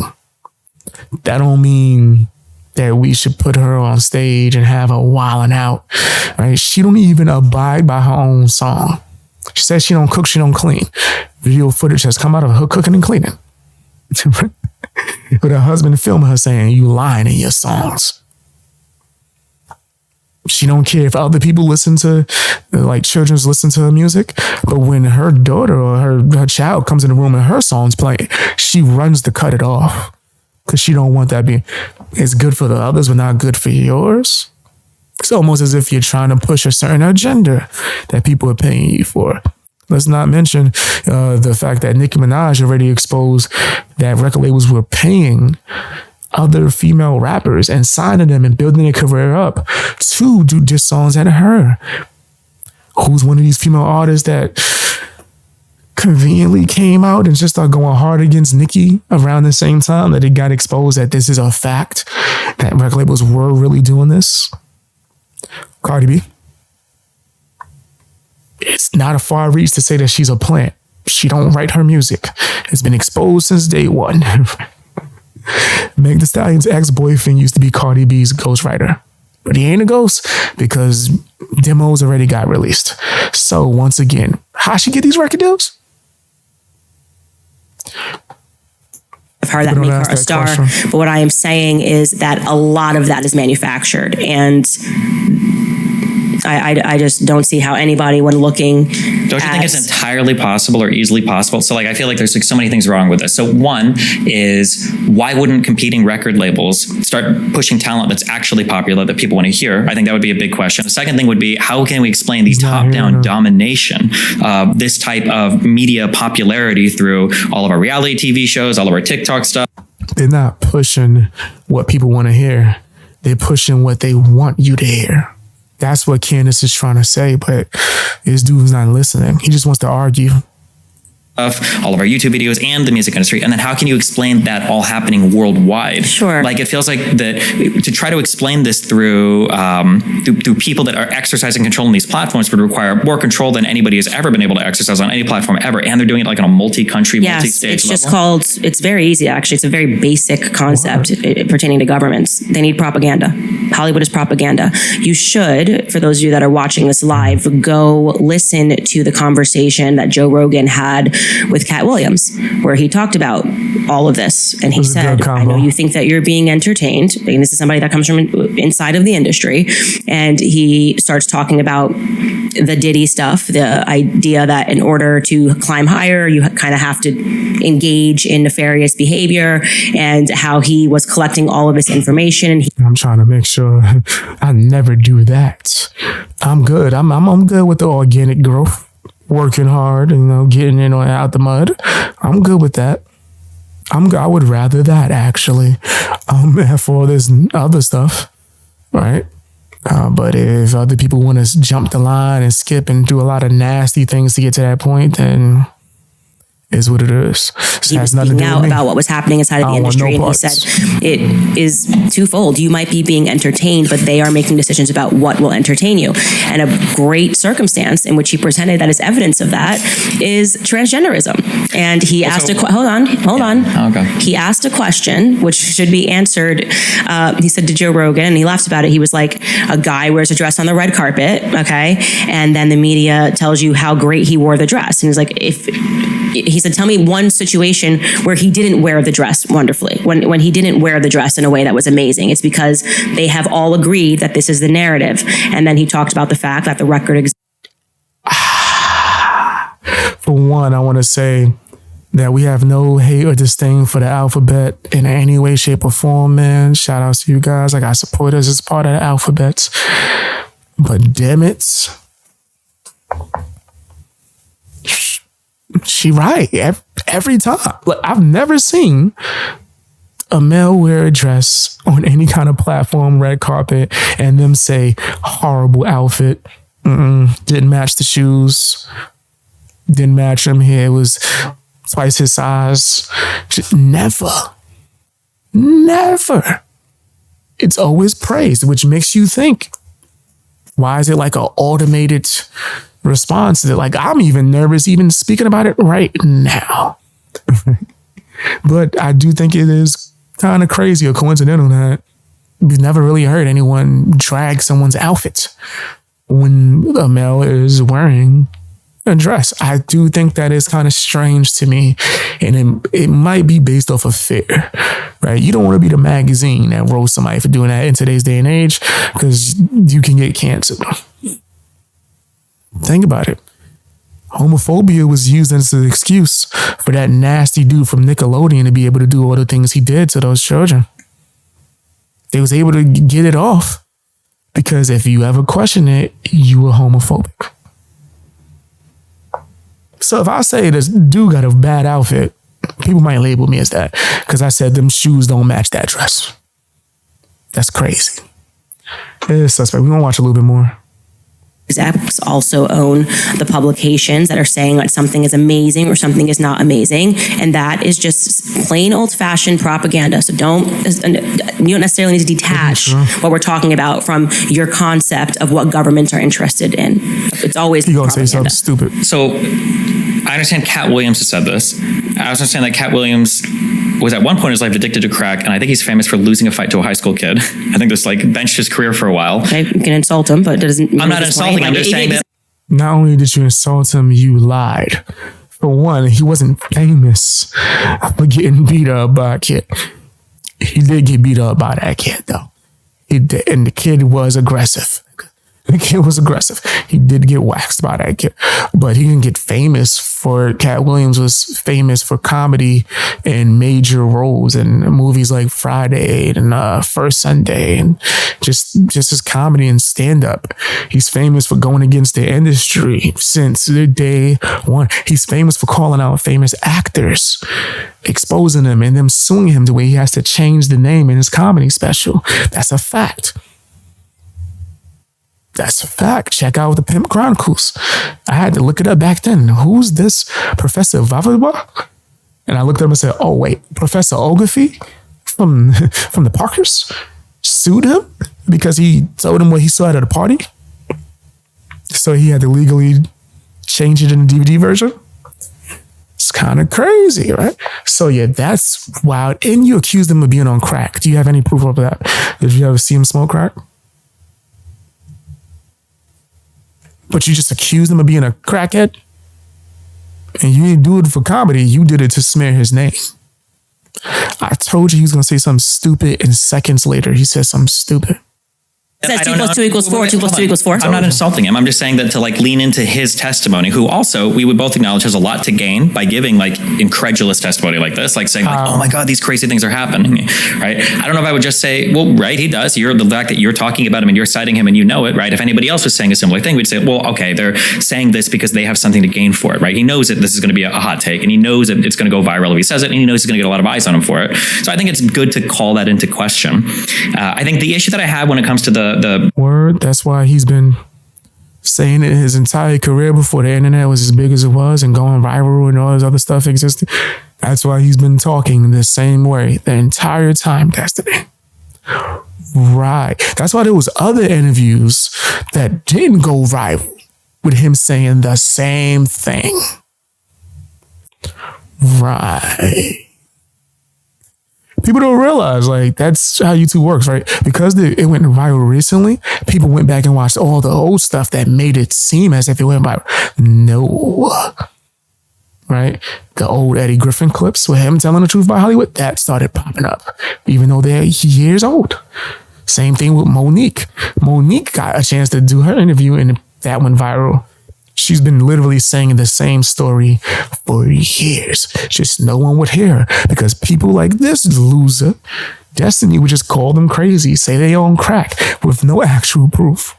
That don't mean that we should put her on stage and have her wilding out, right? She don't even abide by her own song. She says she don't cook, she don't clean. Video footage has come out of her cooking and cleaning. With her husband filming her saying, you lying in your songs. She don't care if other people listen to, like, children's listen to her music. But when her daughter or her child comes in the room and her song's playing, she runs to cut it off. Because she don't want that being, it's good for the others, but not good for yours. It's almost as if you're trying to push a certain agenda that people are paying you for. Let's not mention the fact that Nicki Minaj already exposed that record labels were paying other female rappers and signing them and building their career up to do diss songs at her. Who's one of these female artists that conveniently came out and just started going hard against Nicki around the same time that it got exposed that this is a fact, that record labels were really doing this? Cardi B. It's not a far reach to say that she's a plant. She don't write her music. It's been exposed since day one. Meg Thee Stallion's ex-boyfriend used to be Cardi B's ghostwriter. But he ain't a ghost because demos already got released. So once again, how she get these record deals? Of her that make her a star. But what I am saying is that a lot of that is manufactured. And I just don't see how anybody, when looking. Don't you think it's entirely possible or easily possible? So, like, I feel like there's like so many things wrong with this. So one is, why wouldn't competing record labels start pushing talent that's actually popular that people want to hear? I think that would be a big question. The second thing would be, how can we explain these top-down domination, this type of media popularity through all of our reality TV shows, all of our TikTok stuff? They're not pushing what people want to hear. They're pushing what they want you to hear. That's what Candace is trying to say, but this dude's not listening. He just wants to argue. Of all of our YouTube videos and the music industry, and then how can you explain that all happening worldwide? Sure. Like, it feels like that to try to explain this through people that are exercising control in these platforms would require more control than anybody has ever been able to exercise on any platform ever, and they're doing it like on a multi-country, multi-stage it's just level. called, it's very easy actually. It's a very basic concept pertaining to governments. They need propaganda. Hollywood is propaganda. You should, for those of you that are watching this live, go listen to the conversation that Joe Rogan had with Cat Williams, where he talked about all of this. And he said, I know you think that you're being entertained. And this is somebody that comes from inside of the industry. And he starts talking about the Diddy stuff, the idea that in order to climb higher, you kind of have to engage in nefarious behavior, and how he was collecting all of this information. And I'm trying to make sure I never do that. I'm good. I'm good with the organic growth. Working hard, getting in or out the mud. I'm good with that. I would rather that, actually, for this other stuff, right? But if other people want to jump the line and skip and do a lot of nasty things to get to that point, then is what it is. He was speaking out about what was happening inside of the industry, and he said it is twofold. You might be being entertained, but they are making decisions about what will entertain you. And a great circumstance in which he presented that as evidence of that is transgenderism. And he asked hold on. Okay. He asked a question which should be answered. He said to Joe Rogan, and he laughed about it. He was like, a guy wears a dress on the red carpet, okay, and then the media tells you how great he wore the dress, and he's like, he said, tell me one situation where he didn't wear the dress wonderfully, when he didn't wear the dress in a way that was amazing. It's because they have all agreed that this is the narrative. And then he talked about the fact that the record For one, I want to say that we have no hate or disdain for the alphabet in any way, shape, or form, man. Shout out to you guys. I got supporters as part of the alphabets. But damn it, she right every time. Like, I've never seen a male wear a dress on any kind of platform, red carpet, and them say horrible outfit. Didn't match the shoes. Didn't match him. Hair was twice his size. Just never. It's always praised, which makes you think, why is it like an automated response that, like, I'm even nervous even speaking about it right now. But I do think it is kind of crazy or coincidental that we've never really heard anyone drag someone's outfit when a male is wearing a dress. I do think that is kind of strange to me, and it might be based off of fear, right? You don't want to be the magazine that roasts somebody for doing that in today's day and age, because you can get canceled. Think about it. Homophobia was used as an excuse for that nasty dude from Nickelodeon to be able to do all the things he did to those children. They was able to get it off because if you ever question it, you were homophobic. So if I say this dude got a bad outfit, people might label me as that because I said them shoes don't match that dress. That's crazy. It's suspect. We're going to watch a little bit more. Execs also own the publications that are saying that something is amazing or something is not amazing, and that is just plain old-fashioned propaganda. So you don't necessarily need to detach what we're talking about from your concept of what governments are interested in. It's always you're gonna say something stupid. So I understand Cat Williams has said this. I also understand that Cat Williams was at one point in his life addicted to crack, and I think he's famous for losing a fight to a high school kid. I think this benched his career for a while. I can insult him, but it doesn't mean I'm not insulting. I'm just saying that. Not only did you insult him, you lied. For one, he wasn't famous for getting beat up by a kid. He did get beat up by that kid, though. He did, and the kid was aggressive. The kid was aggressive. He did get waxed by that kid, but he didn't get famous for. Cat Williams was famous for comedy and major roles in movies like Friday and First Sunday, and just his comedy and stand up. He's famous for going against the industry since the day one. He's famous for calling out famous actors, exposing them, and them suing him to where he has to change the name in his comedy special. That's a fact. That's a fact. Check out the Pimp Chronicles. I had to look it up back then. Who's this Professor Vavaba? And I looked up and said, oh, wait, Professor Ogilvy from the Parkers sued him because he told him what he saw at a party. So he had to legally change it in the DVD version. It's kind of crazy, right? So yeah, that's wild. And you accused him of being on crack. Do you have any proof of that? Did you ever see him smoke crack? But you just accused him of being a crackhead? And you didn't do it for comedy. You did it to smear his name. I told you he was going to say something stupid, and seconds later, he said something stupid. It says 2 + 2 = 4, 2 + 2 = 4. I'm not insulting him. I'm just saying that to like lean into his testimony, who also we would both acknowledge has a lot to gain by giving like incredulous testimony like this, like saying like, oh my God, these crazy things are happening, right? I don't know if I would just say, well, right, he does. You're the fact that you're talking about him and you're citing him and you know it, right? If anybody else was saying a similar thing, we'd say, well, okay, they're saying this because they have something to gain for it, right? He knows that this is going to be a hot take, and he knows that it's going to go viral if he says it, and he knows he's going to get a lot of eyes on him for it. So I think it's good to call that into question. I think the issue that I have when it comes to the word. That's why he's been saying it his entire career before the internet was as big as it was and going viral and all this other stuff existed. That's why he's been talking the same way the entire time, Destiny. Right. That's why there was other interviews that didn't go viral with him saying the same thing. Right. People don't realize, like, that's how YouTube works, right? Because it went viral recently, people went back and watched all the old stuff that made it seem as if it went viral. No. Right? The old Eddie Griffin clips with him telling the truth about Hollywood, that started popping up, even though they're years old. Same thing with Monique. Monique got a chance to do her interview, and that went viral. She's been literally saying the same story for years. Just no one would hear her because people like this loser, Destiny, would just call them crazy, say they on crack with no actual proof.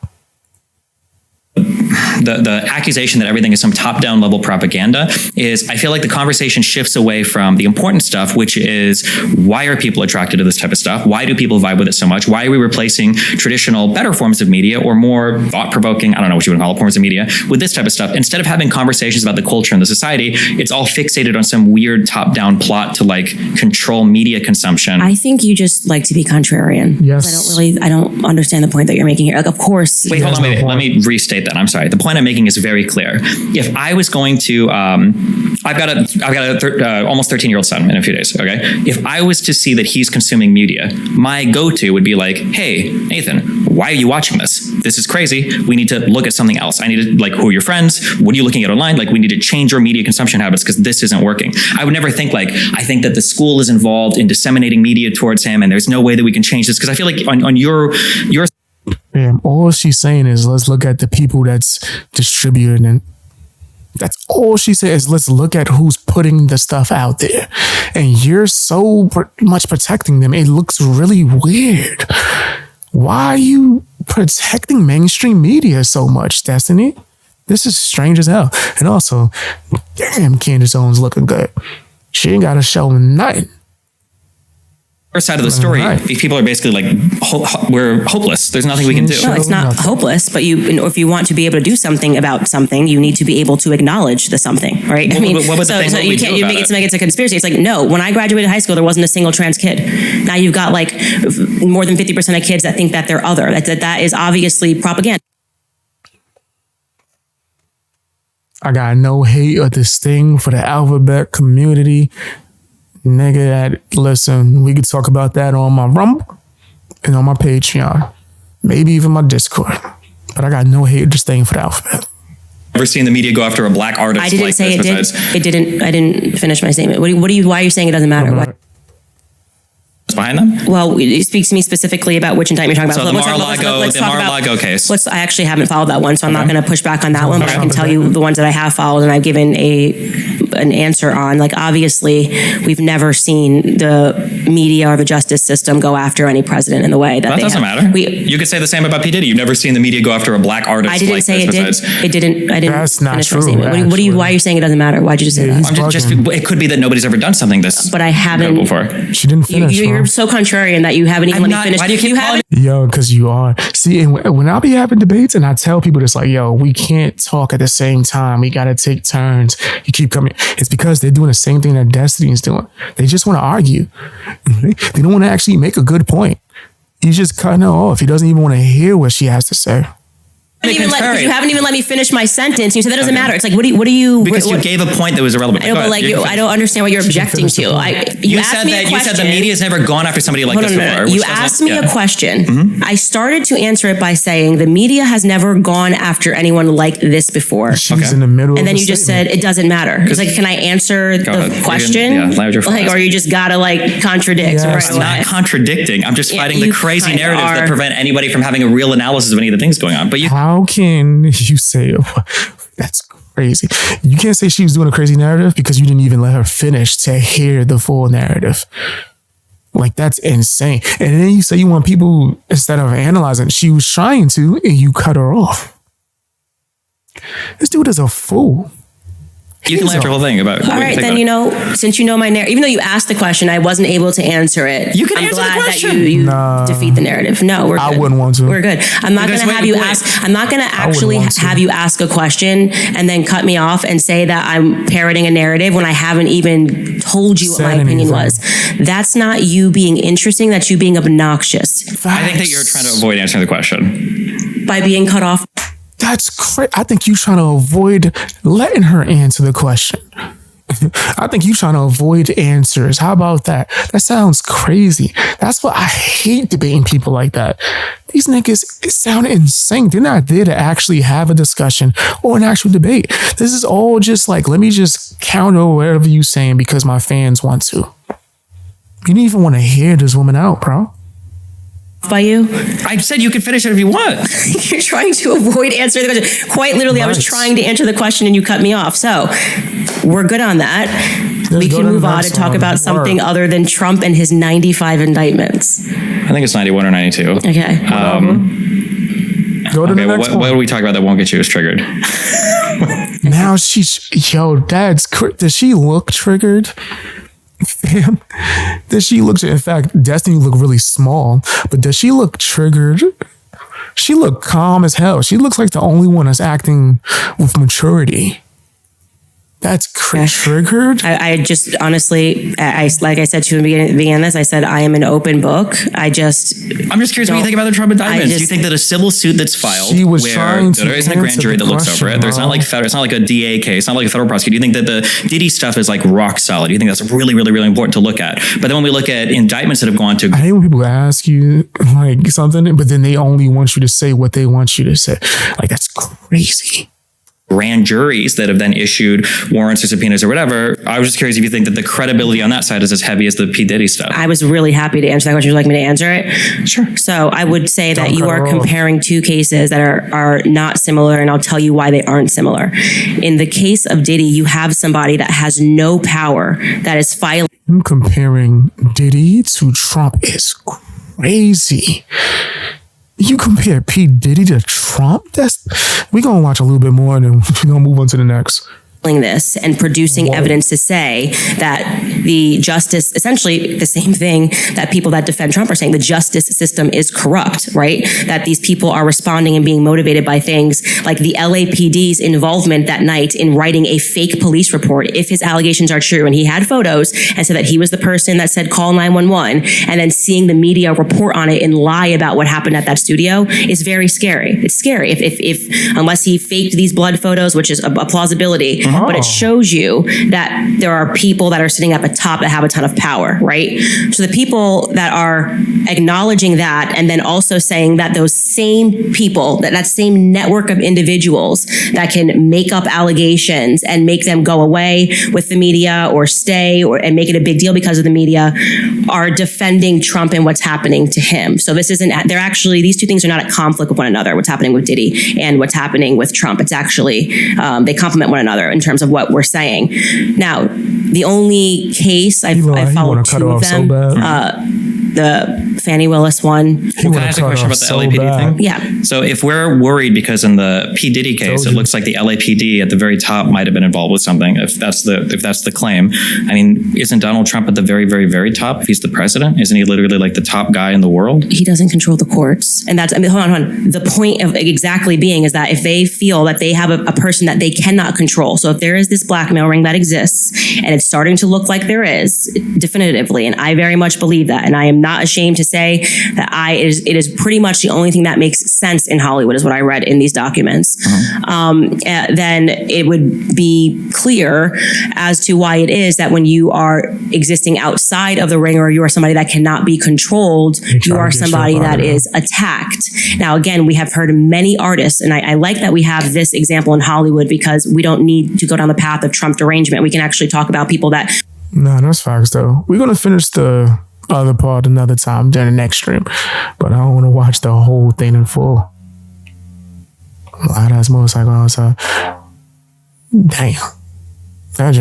The accusation that everything is some top-down level propaganda is, I feel like the conversation shifts away from the important stuff, which is why are people attracted to this type of stuff? Why do people vibe with it so much? Why are we replacing traditional, better forms of media or more thought-provoking, I don't know what you would call it, forms of media with this type of stuff? Instead of having conversations about the culture and the society, it's all fixated on some weird top-down plot to like control media consumption. I think you just like to be contrarian. Yes. I don't understand the point that you're making here. Like, of course. Wait, hold on, wait. Let me restate that. I'm sorry. The point I'm making is very clear. If I was going to, I've got a almost 13-year-old son in a few days. Okay. If I was to see that he's consuming media, my go-to would be like, hey, Nathan, why are you watching this? This is crazy. We need to look at something else. I need to, like, who are your friends? What are you looking at online? Like, we need to change your media consumption habits because this isn't working. I would never think like, I think that the school is involved in disseminating media towards him and there's no way that we can change this. Because I feel like on your all she's saying is let's look at the people that's distributing, and that's all she says. Let's look at who's putting the stuff out there, and you're so much protecting them. It looks really weird. Why are you protecting mainstream media so much, Destiny? This is strange as hell. And also, damn, Candace Owens looking good. She ain't got to show nothing. First side of the story, these people are basically like, we're hopeless. There's nothing we can do. No, it's not hopeless, but if you want to be able to do something about something, you need to be able to acknowledge the something, right? I mean, what was the thing? So you can't make it to make it a conspiracy. It's like, no, when I graduated high school, there wasn't a single trans kid. Now you've got like more than 50% of kids that think that they're other. That is obviously propaganda. I got no hate or disdain for the alphabet community. Nigga, listen, we could talk about that on my Rumble and on my Patreon, maybe even my Discord. But I got no hate or disdain for the alphabet. Ever seen the media go after a black artist? I didn't like say this it did. I didn't finish my statement. Why are you saying it doesn't matter? Why? Behind them? Well, speak to me specifically about which indictment you're talking about. So the Mar-a-Lago case. I actually haven't followed that one, so I'm not going to push back on that one, but I can tell you the ones that I have followed and I've given an answer on. Like, obviously, we've never seen the media or the justice system go after any president in the way that doesn't matter. You could say the same about P. Diddy. You've never seen the media go after a black artist. I didn't say it did. It didn't. I didn't. That's not true. Why are you saying it doesn't matter? Why'd you just say that? It could be that nobody's ever done something this. But I haven't. Before. She didn't finish. You're so contrarian that you haven't even let me finish. Why do you keep calling? Yo, because you are. See, and when I be having debates and I tell people this, like, yo, we can't talk at the same time. We got to take turns. You keep coming. It's because they're doing the same thing that Destiny's doing. They just want to argue. They don't want to actually make a good point. He's just cutting her off. He doesn't even want to hear what she has to say. You haven't even let me finish my sentence. You said that doesn't matter. It's like, what do you? Because you gave a point that was irrelevant. I know, but I don't understand what you're objecting to. You said the media has never gone after somebody like this before. You asked me a question. Mm-hmm. I started to answer it by saying the media has never gone after anyone like this before. She's in the middle. And then you just said it doesn't matter. It's like, can I answer the question? Or you just gotta contradict? Yes. I'm not contradicting. I'm just fighting the crazy narratives that prevent anybody from having a real analysis of any of the things going on. But how can you say that's crazy? You can't say she was doing a crazy narrative because you didn't even let her finish to hear the full narrative. Like, that's insane. And then you say you want people, instead of analyzing, she was trying to, and you cut her off. This dude is a fool. You can laugh the whole thing about. All right, then since you know my narrative, even though you asked the question, I wasn't able to answer it. You can answer the question. I'm glad that you defeat the narrative. No, we're good. I wouldn't want to. We're good. I'm not going to have you ask. I'm not going to actually have you ask a question and then cut me off and say that I'm parroting a narrative when I haven't even told you what my opinion was. That's not you being interesting. That's you being obnoxious. I think that you're trying to avoid answering the question by being cut off. That's crazy. I think you're trying to avoid letting her answer the question. I think you're trying to avoid answers. How about that? That sounds crazy. That's why I hate debating people like that. These niggas sound insane. They're not there to actually have a discussion or an actual debate. This is all just like, let me just counter whatever you're saying because my fans want to. You didn't even want to hear this woman out, bro. By you? I said you can finish it if you want. You're trying to avoid answering the question. Quite literally, I was trying to answer the question and you cut me off. So we're good on that. We can move on and talk about something other than Trump and his 95 indictments. I think it's 91 or 92. Okay. Go to the next one. What do we talk about that won't get you as triggered? Now does she look triggered? Fam, does she look? In fact, Destiny look really small, but does she look triggered? She look calm as hell. She looks like the only one that's acting with maturity. That's triggered. I just honestly, like I said to you in the beginning of this, I said I am an open book. I'm just curious what you think about the Trump indictments. Do you think that a civil suit that's filed, where there isn't a grand jury that looks over it, there's not like it's not like a DA case, it's not like a federal prosecutor. Do you think that the Diddy stuff is like rock solid? Do you think that's really, really, really important to look at? But then when we look at indictments that have gone to, I hate when people ask you like something, but then they only want you to say what they want you to say. Like, that's crazy. Grand juries that have then issued warrants or subpoenas or whatever. I was just curious if you think that the credibility on that side is as heavy as the P. Diddy stuff. I was really happy to answer that question. Would you like me to answer it? Sure. So I would say that you are comparing two cases that are not similar, and I'll tell you why they aren't similar. In the case of Diddy, you have somebody that has no power, that is filing. Comparing Diddy to Trump is crazy. You compare P. Diddy to Trump? We're going to watch a little bit more and then we're going to move on to the next. This and producing evidence to say that the justice, essentially the same thing that people that defend Trump are saying, the justice system is corrupt, right? That these people are responding and being motivated by things like the LAPD's involvement that night in writing a fake police report, if his allegations are true, and he had photos and said that he was the person that said call 911, and then seeing the media report on it and lie about what happened at that studio is very scary. It's scary if unless he faked these blood photos, which is a plausibility, but it shows you that there are people that are sitting at the top that have a ton of power, right? So the people that are acknowledging that, and then also saying that those same people, that same network of individuals that can make up allegations and make them go away with the media or stay and make it a big deal because of the media, are defending Trump and what's happening to him. So this isn't, these two things are not at conflict with one another, what's happening with Diddy and what's happening with Trump. It's actually, they complement one another in terms of what we're saying. Now, the only case I followed two of them, the Fannie Willis one. Can I ask a question about the LAPD thing? Yeah. So if we're worried because in the P. Diddy case, it looks like the LAPD at the very top might have been involved with something, if that's the claim. I mean, isn't Donald Trump at the very, very, very top? If he's the president, isn't he literally like the top guy in the world? He doesn't control the courts. And that's, hold on. The point of exactly being is that if they feel that they have a person that they cannot control, so if there is this blackmail ring that exists, and it's starting to look like there is, definitively, and I very much believe that, and I am not ashamed to say that it is pretty much the only thing that makes sense in Hollywood, is what I read in these documents. Then it would be clear as to why it is that when you are existing outside of the ring, or you are somebody that cannot be controlled, you are somebody that is attacked. Now, again, we have heard many artists, and I like that we have this example in Hollywood, because we don't need to go down the path of Trump derangement. We can actually talk about people that... No, that's facts, though. We're going to finish the other part another time during the next stream, but I don't want to watch the whole thing in full. Loud ass motorcycle outside. Damn. I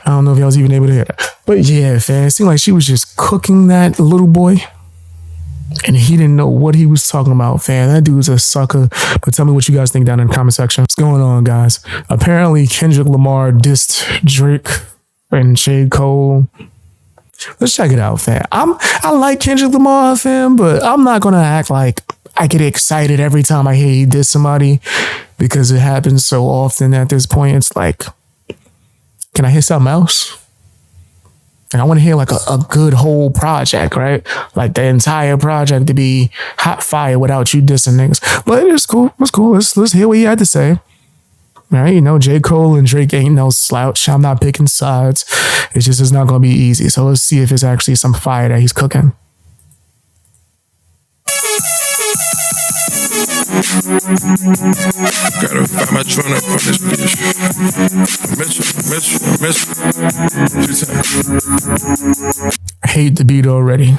don't know if y'all was even able to hear that. But yeah, fam, it seemed like she was just cooking that little boy, and he didn't know what he was talking about, fam. That dude's a sucker. But tell me what you guys think down in the comment section. What's going on, guys? Apparently, Kendrick Lamar dissed Drake and J. Cole. Let's check it out, fam. I like Kendrick Lamar, fam, but I'm not gonna act like I get excited every time I hear he diss somebody, because it happens so often at this point. It's like, can I hear something else? And I want to hear like a good whole project, right? Like the entire project to be hot fire without you dissing niggas. But it's cool. It's cool. Let's hear what he had to say. Right? You know, J. Cole and Drake ain't no slouch. I'm not picking sides. It's not going to be easy. So let's see if it's actually some fire that he's cooking. Gotta find my joint up on this bitch. I hate the beat already.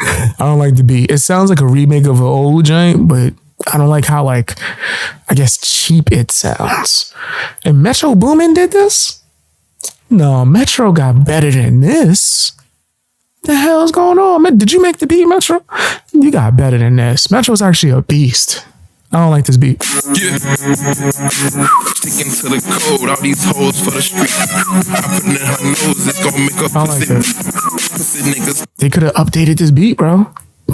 I don't like the beat. It sounds like a remake of an old joint, but I don't like how, like, I guess cheap it sounds. And Metro Boomin did this? No, Metro got better than this. The hell's going on, man? Did you make the beat, Metro? You got better than this. Metro's actually a beast. I don't like this beat. Yeah. Sticking to the code, all these hoes for the street. I put it in her nose, it's gonna make up. I don't like that. They could have updated this beat, bro.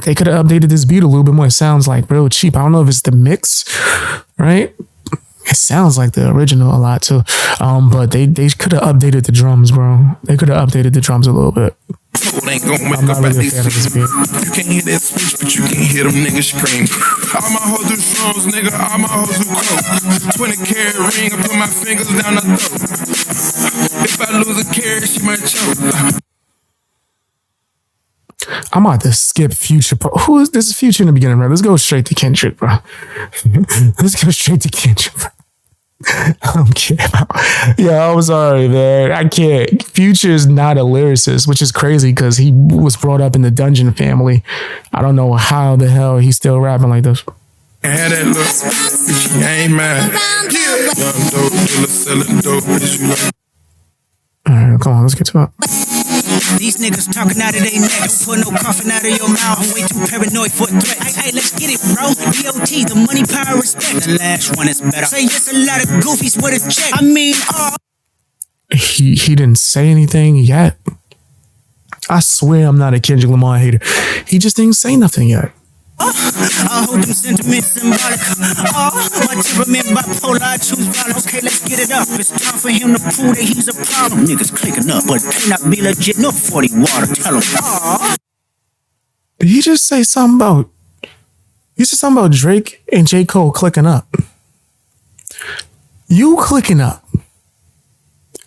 They could have updated this beat a little bit more. It sounds like real cheap. I don't know if it's the mix, right? It sounds like the original a lot too. But they could have updated the drums, bro. They could have updated the drums a little bit. I'm not really a fan of this beat. You can't hear that switch, but you can hear them niggas scream. All my hoes do shrooms, nigga. All my hoes do coke. 20-carat ring, I put my fingers down her throat. If I lose a carat, she might choke. I'm about to skip Future. Who is this? Is Future in the beginning, bro? Let's go straight to Kendrick, bro. Let's go straight to Kendrick, bro. I don't care about. Yeah, I'm sorry, man. I can't. Future is not a lyricist, which is crazy because he was brought up in the Dungeon family. I don't know how the hell he's still rapping like this. I had that look, bitch, you ain't mad. Young dope dealer selling dope, bitch, you like. All right, come on, let's get to it. These niggas talking out of their neck. Don't put no coffin out of your mouth. I'm way too paranoid for a threat. Hey, let's get it, bro. DOT, the money, power, respect. The last one is better. Say yes, a lot of goofies with a check. I mean, He didn't say anything yet. I swear I'm not a Kendrick Lamar hater. He just didn't say nothing yet. I hold them sentiments symbolic. My temperament bipolar, I choose violence. Okay, let's get it up. It's time for him to prove that he's a problem. Niggas clicking up, but cannot be legit. No 40 water, tell him. Did he just say something about... He said something about Drake and J. Cole clicking up. You clicking up.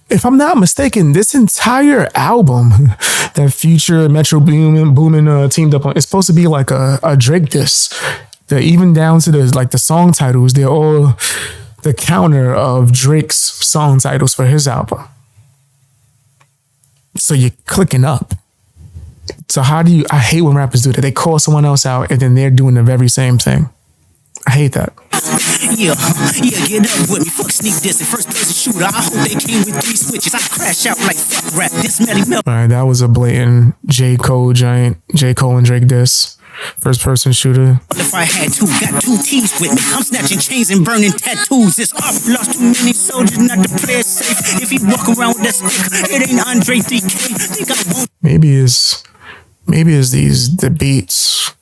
If I'm not mistaken, this entire album that Future and Metro Boomin teamed up on is supposed to be like a Drake diss. That even down to the song titles, they're all the counter of Drake's song titles for his album. So you're clicking up. So how do you? I hate when rappers do that. They call someone else out and then they're doing the very same thing. I hate that. Yeah, get up with me. Fuck sneak this and first person shooter. I hope they came with 3 switches. I crash out like fuck rap. This Melly Mel. All right, that was a blatant J. Cole giant. J. Cole and Drake diss. First person shooter. If I had to, got 2 T's with me. I'm snatching chains and burning tattoos. It's up. Lost too many soldiers, not to play it safe. If he walk around with that stick, it ain't Andre 3K. Think I won't. Maybe it's the beats.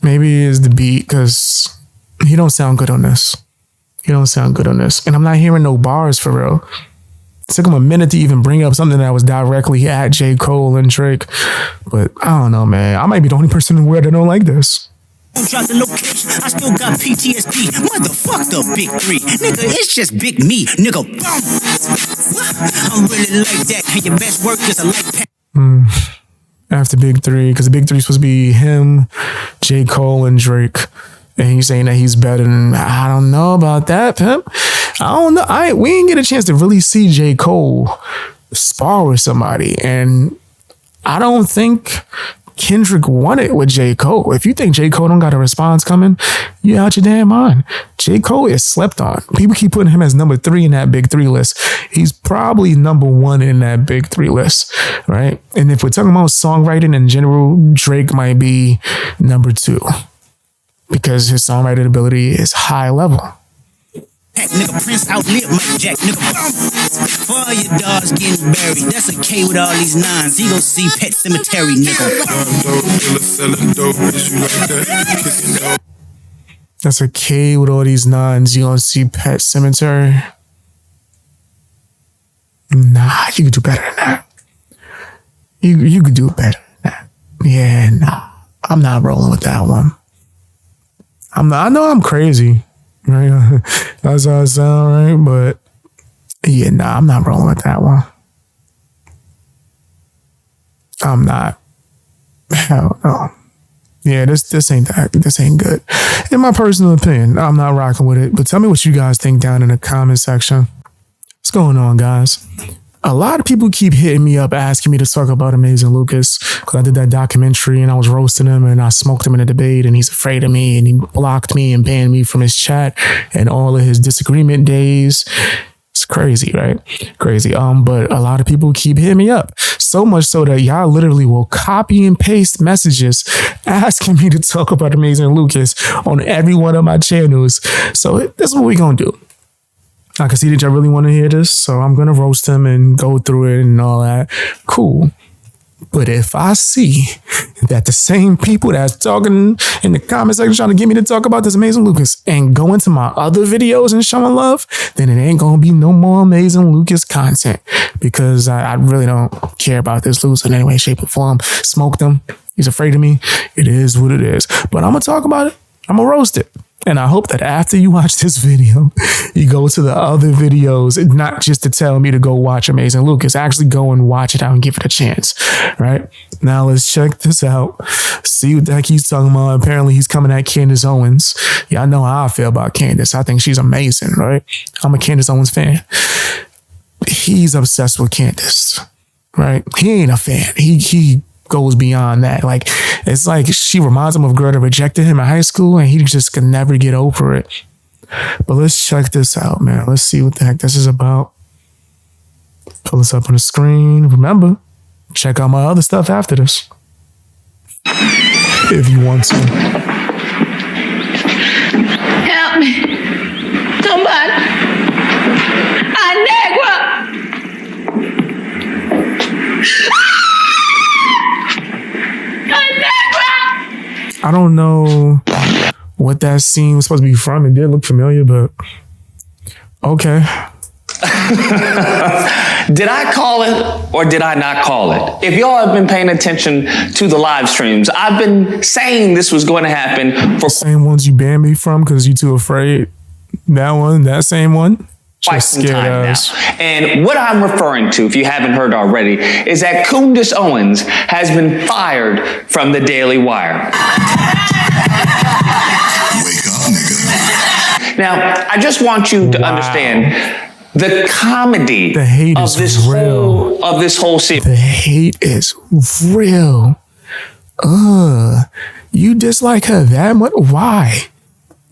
Maybe it's the beat because he don't sound good on this. And I'm not hearing no bars for real. It took him a minute to even bring up something that was directly at J. Cole and Drake. But I don't know, man. I might be the only person in the world that don't like this. Drop the location, I still got PTSD. Motherfuck the big 3. Nigga, it's just big me. Nigga, boom. I'm really like that. And your best work is a light pack. After Big 3, because the Big 3 is supposed to be him, J. Cole, and Drake. And he's saying that he's better than, I don't know about that, pimp. I don't know. We didn't get a chance to really see J. Cole spar with somebody. And I don't think Kendrick won it with J. Cole. If you think J. Cole don't got a response coming, you out your damn mind. J. Cole is slept on. People keep putting him as number 3 in that Big 3 list. He's probably number 1 in that Big 3 list, right? And if we're talking about songwriting in general, Drake might be number 2 because his songwriting ability is high level. Nigga, Prince outlived Mike Jack. Nigga, for all your dogs getting buried. That's a K with all these 9s. He gon' see Pet Cemetery, nigga. That's a K with all these 9s. You gonna see Pet Cemetery? Nah, you could do better than that. You could do better than that. Yeah, nah. I'm not rolling with that one. I know I'm crazy. Right? That's how I sound, right? But yeah, nah, I'm not rolling with that one. I'm not. Hell no. Yeah, this ain't good. In my personal opinion, I'm not rocking with it. But tell me what you guys think down in the comment section. What's going on, guys? A lot of people keep hitting me up asking me to talk about Amazing Lucas because I did that documentary and I was roasting him and I smoked him in a debate and he's afraid of me and he blocked me and banned me from his chat and all of his disagreement days. It's crazy, right? Crazy. But a lot of people keep hitting me up. So much so that y'all literally will copy and paste messages asking me to talk about Amazing Lucas on every one of my channels. So this is what we're going to do. I can see that y'all really want to hear this, so I'm going to roast him and go through it and all that. Cool. But if I see that the same people that's talking in the comment section trying to get me to talk about this Amazing Lucas and go into my other videos and showing love, then it ain't going to be no more Amazing Lucas content because I really don't care about this loser in any way, shape, or form. Smoked him. He's afraid of me. It is what it is. But I'm going to talk about it. I'm going to roast it. And I hope that after you watch this video, you go to the other videos, not just to tell me to go watch Amazing Lucas, actually go and watch it out and give it a chance, right? Now let's check this out. See what the heck he's talking about. Apparently he's coming at Candace Owens. Y'all know how I feel about Candace. I think she's amazing, right? I'm a Candace Owens fan. He's obsessed with Candace, right? He ain't a fan. He goes beyond that. Like, it's like she reminds him of a girl that rejected him in high school and he just could never get over it. But let's check this out, man. Let's see what the heck this is about. Pull this up on the screen. Remember, check out my other stuff after this. If you want to. Help me. Somebody. A negro. I don't know what that scene was supposed to be from. It did look familiar, but okay. Did I call it or did I not call it? If y'all have been paying attention to the live streams, I've been saying this was going to happen for the same ones you banned me from because you too afraid. That same one. Quite some time now. And what I'm referring to, if you haven't heard already, is that Candace Owens has been fired from the Daily Wire. Wake up, nigga. Now, I just want you to understand the comedy The hate of is this real. whole series. The hate is real. You dislike her that much? Why?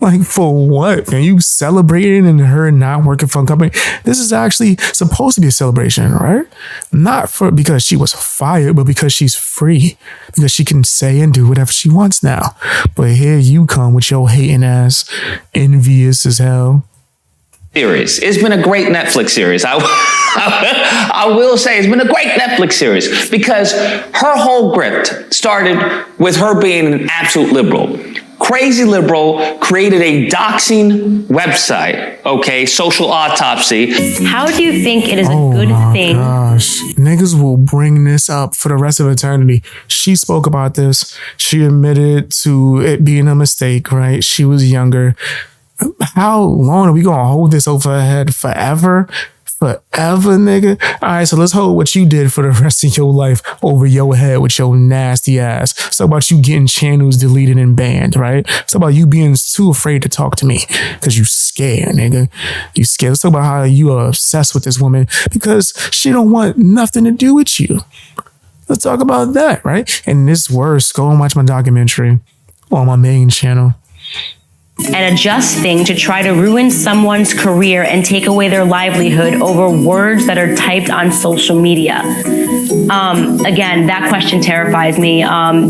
Like, for what? Can you celebrating and her not working for a company? This is actually supposed to be a celebration, right? Not for because she was fired, but because she's free. Because she can say and do whatever she wants now. But here you come with your hating ass, envious as hell. Series. It's been a great Netflix series. I will say it's been a great Netflix series because her whole grift started with her being an absolute liberal. Crazy liberal, created a doxing website, okay, social autopsy. How do you think it is a good thing? Gosh, niggas will bring this up for the rest of eternity. She spoke about this. She admitted to it being a mistake, right? She was younger. How long are we gonna hold this over her head? Forever? Forever, nigga? All right, so let's hold what you did for the rest of your life over your head with your nasty ass. It's about you getting channels deleted and banned, right? It's about you being too afraid to talk to me because you scared, nigga. You scared. Let's talk about how you are obsessed with this woman because she don't want nothing to do with you. Let's talk about that, right? And this worse, go and watch my documentary on my main channel. And a just thing to try to ruin someone's career and take away their livelihood over words that are typed on social media. Again, that question terrifies me.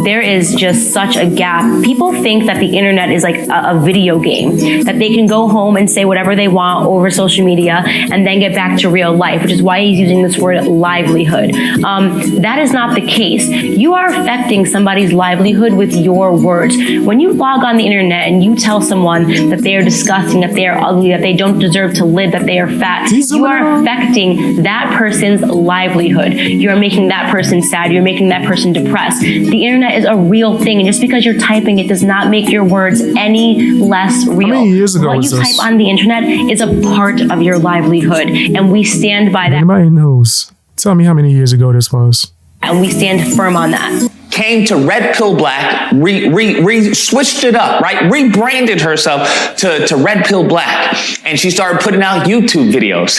There is just such a gap. People think that the internet is like a video game, that they can go home and say whatever they want over social media and then get back to real life, which is why he's using this word livelihood. That is not the case. You are affecting somebody's livelihood with your words. When you log on the internet and you tell someone that they are disgusting, that they are ugly, that they don't deserve to live, that they are fat, you are affecting that person's livelihood. You are making that person sad. You're making that person depressed. The internet is a real thing, and just because you're typing it does not make your words any less real. How many years ago what was you this? type on the internet is a part of your livelihood, and we stand by that. Anybody knows? Tell me how many years ago this was. And we stand firm on that. Came to Red Pill Black, switched it up, right? Rebranded herself to Red Pill Black. And she started putting out YouTube videos.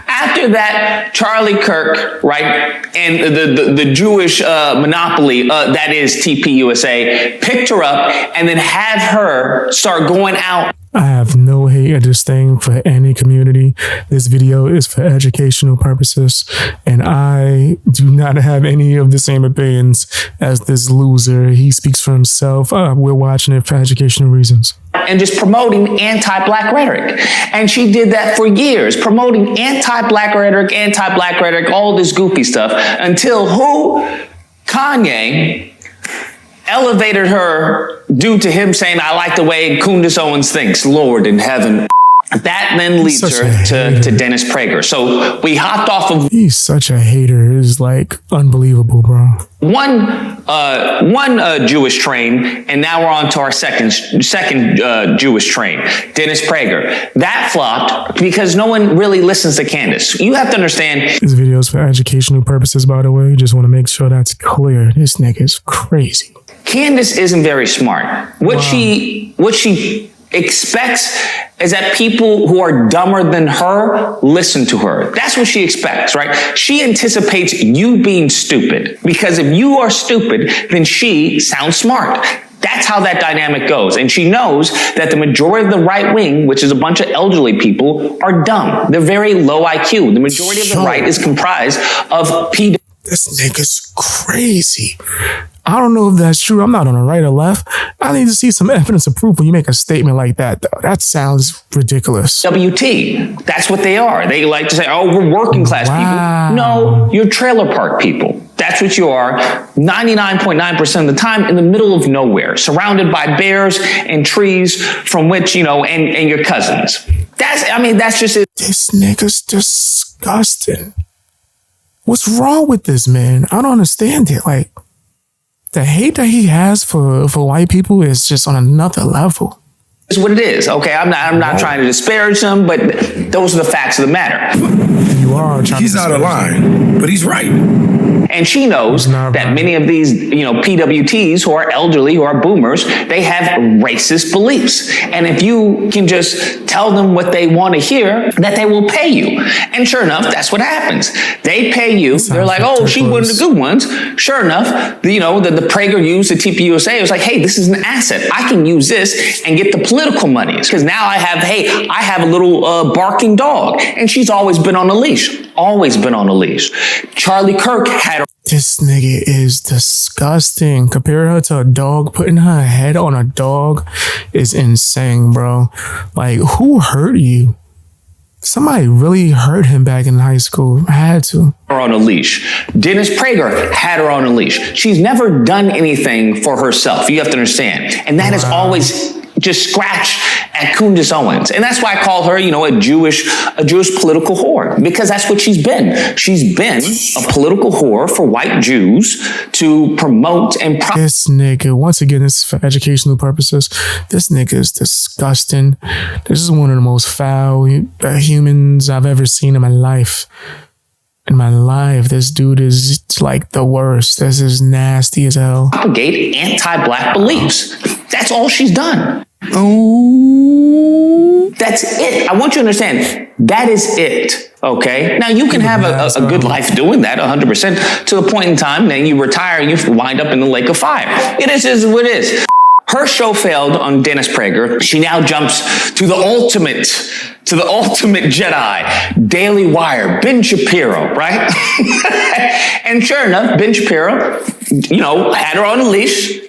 After that, Charlie Kirk, right, and the Jewish monopoly, that is TPUSA, picked her up and then have her start going out. I have no hate or disdain for any community. This video is for educational purposes, and I do not have any of the same opinions as this loser. He speaks for himself. We're watching it for educational reasons. And just promoting anti-black rhetoric. And she did that for years, promoting anti-black rhetoric, all this goofy stuff, until who? Kanye elevated her due to him saying, I like the way Candace Owens thinks, Lord in heaven. That then leads her to Dennis Prager. So we hopped off of... He's such a hater. It's like unbelievable, bro. One Jewish train, and now we're on to our second Jewish train, Dennis Prager. That flopped because no one really listens to Candace. You have to understand... This video is for educational purposes, by the way. Just want to make sure that's clear. This nigga is crazy. Candace isn't very smart. What she expects is that people who are dumber than her listen to her. That's what she expects, right? She anticipates you being stupid because if you are stupid, then she sounds smart. That's how that dynamic goes. And she knows that the majority of the right wing, which is a bunch of elderly people, are dumb. They're very low IQ. The majority of the right is comprised of This nigga's crazy. I don't know if that's true. I'm not on the right or left. I need to see some evidence of proof when you make a statement like that, though. That sounds ridiculous. WT. That's what they are. They like to say, oh, we're working class people. No, you're trailer park people. That's what you are 99.9% of the time in the middle of nowhere, surrounded by bears and trees from which, and your cousins. That's just it. This nigga's disgusting. What's wrong with this man? I don't understand it. Like, the hate that he has for white people is just on another level. is what it is. Okay, I'm not trying to disparage them, but those are the facts of the matter. You are. He's out of line, but he's right. And she knows that many of these, PWTs who are elderly, who are boomers, they have racist beliefs. And if you can just tell them what they want to hear, that they will pay you. And sure enough, that's what happens. They pay you. They're like, oh, she one of the good ones. Sure enough, the Prager used the TPUSA. It was like, hey, this is an asset. I can use this and get the political monies. Because now I have a little barking dog. And she's always been on a leash. Always been on a leash. Charlie Kirk had This nigga is disgusting. Compare her to a dog. Putting her head on a dog is insane, bro. Like, who hurt you? Somebody really hurt him back in high school. I had to. Her on a leash. Dennis Prager had her on a leash. She's never done anything for herself. You have to understand. And that is always just scratch at Candace Owens. And that's why I call her, a Jewish political whore, because that's what she's been. She's been a political whore for white Jews to promote and this nigga, once again, this is for educational purposes. This nigga is disgusting. This is one of the most foul humans I've ever seen in my life. In my life, this dude is like the worst. This is nasty as hell. Propagate anti-black beliefs. That's all she's done. Oh, that's it. I want you to understand, that is it. Okay. Now you can have a good life doing that 100% to the point in time, then you retire and you wind up in the lake of fire. It is what it is. Her show failed on Dennis Prager. She now jumps to the ultimate Jedi, Daily Wire, Ben Shapiro, right? And sure enough, Ben Shapiro, had her on a leash.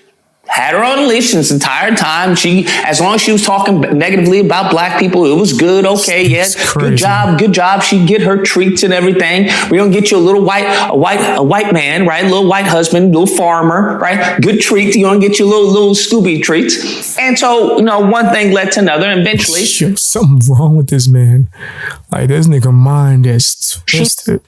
Had her on a leash this entire time. As long as she was talking negatively about black people, it was good. Okay, yes, good job. She'd get her treats and everything. We're gonna get you a little white man, right? A little white husband, little farmer, right? Good treats. You're gonna get you little Scooby treats. And so, one thing led to another. And eventually, something wrong with this man. Like, this nigga mind is twisted.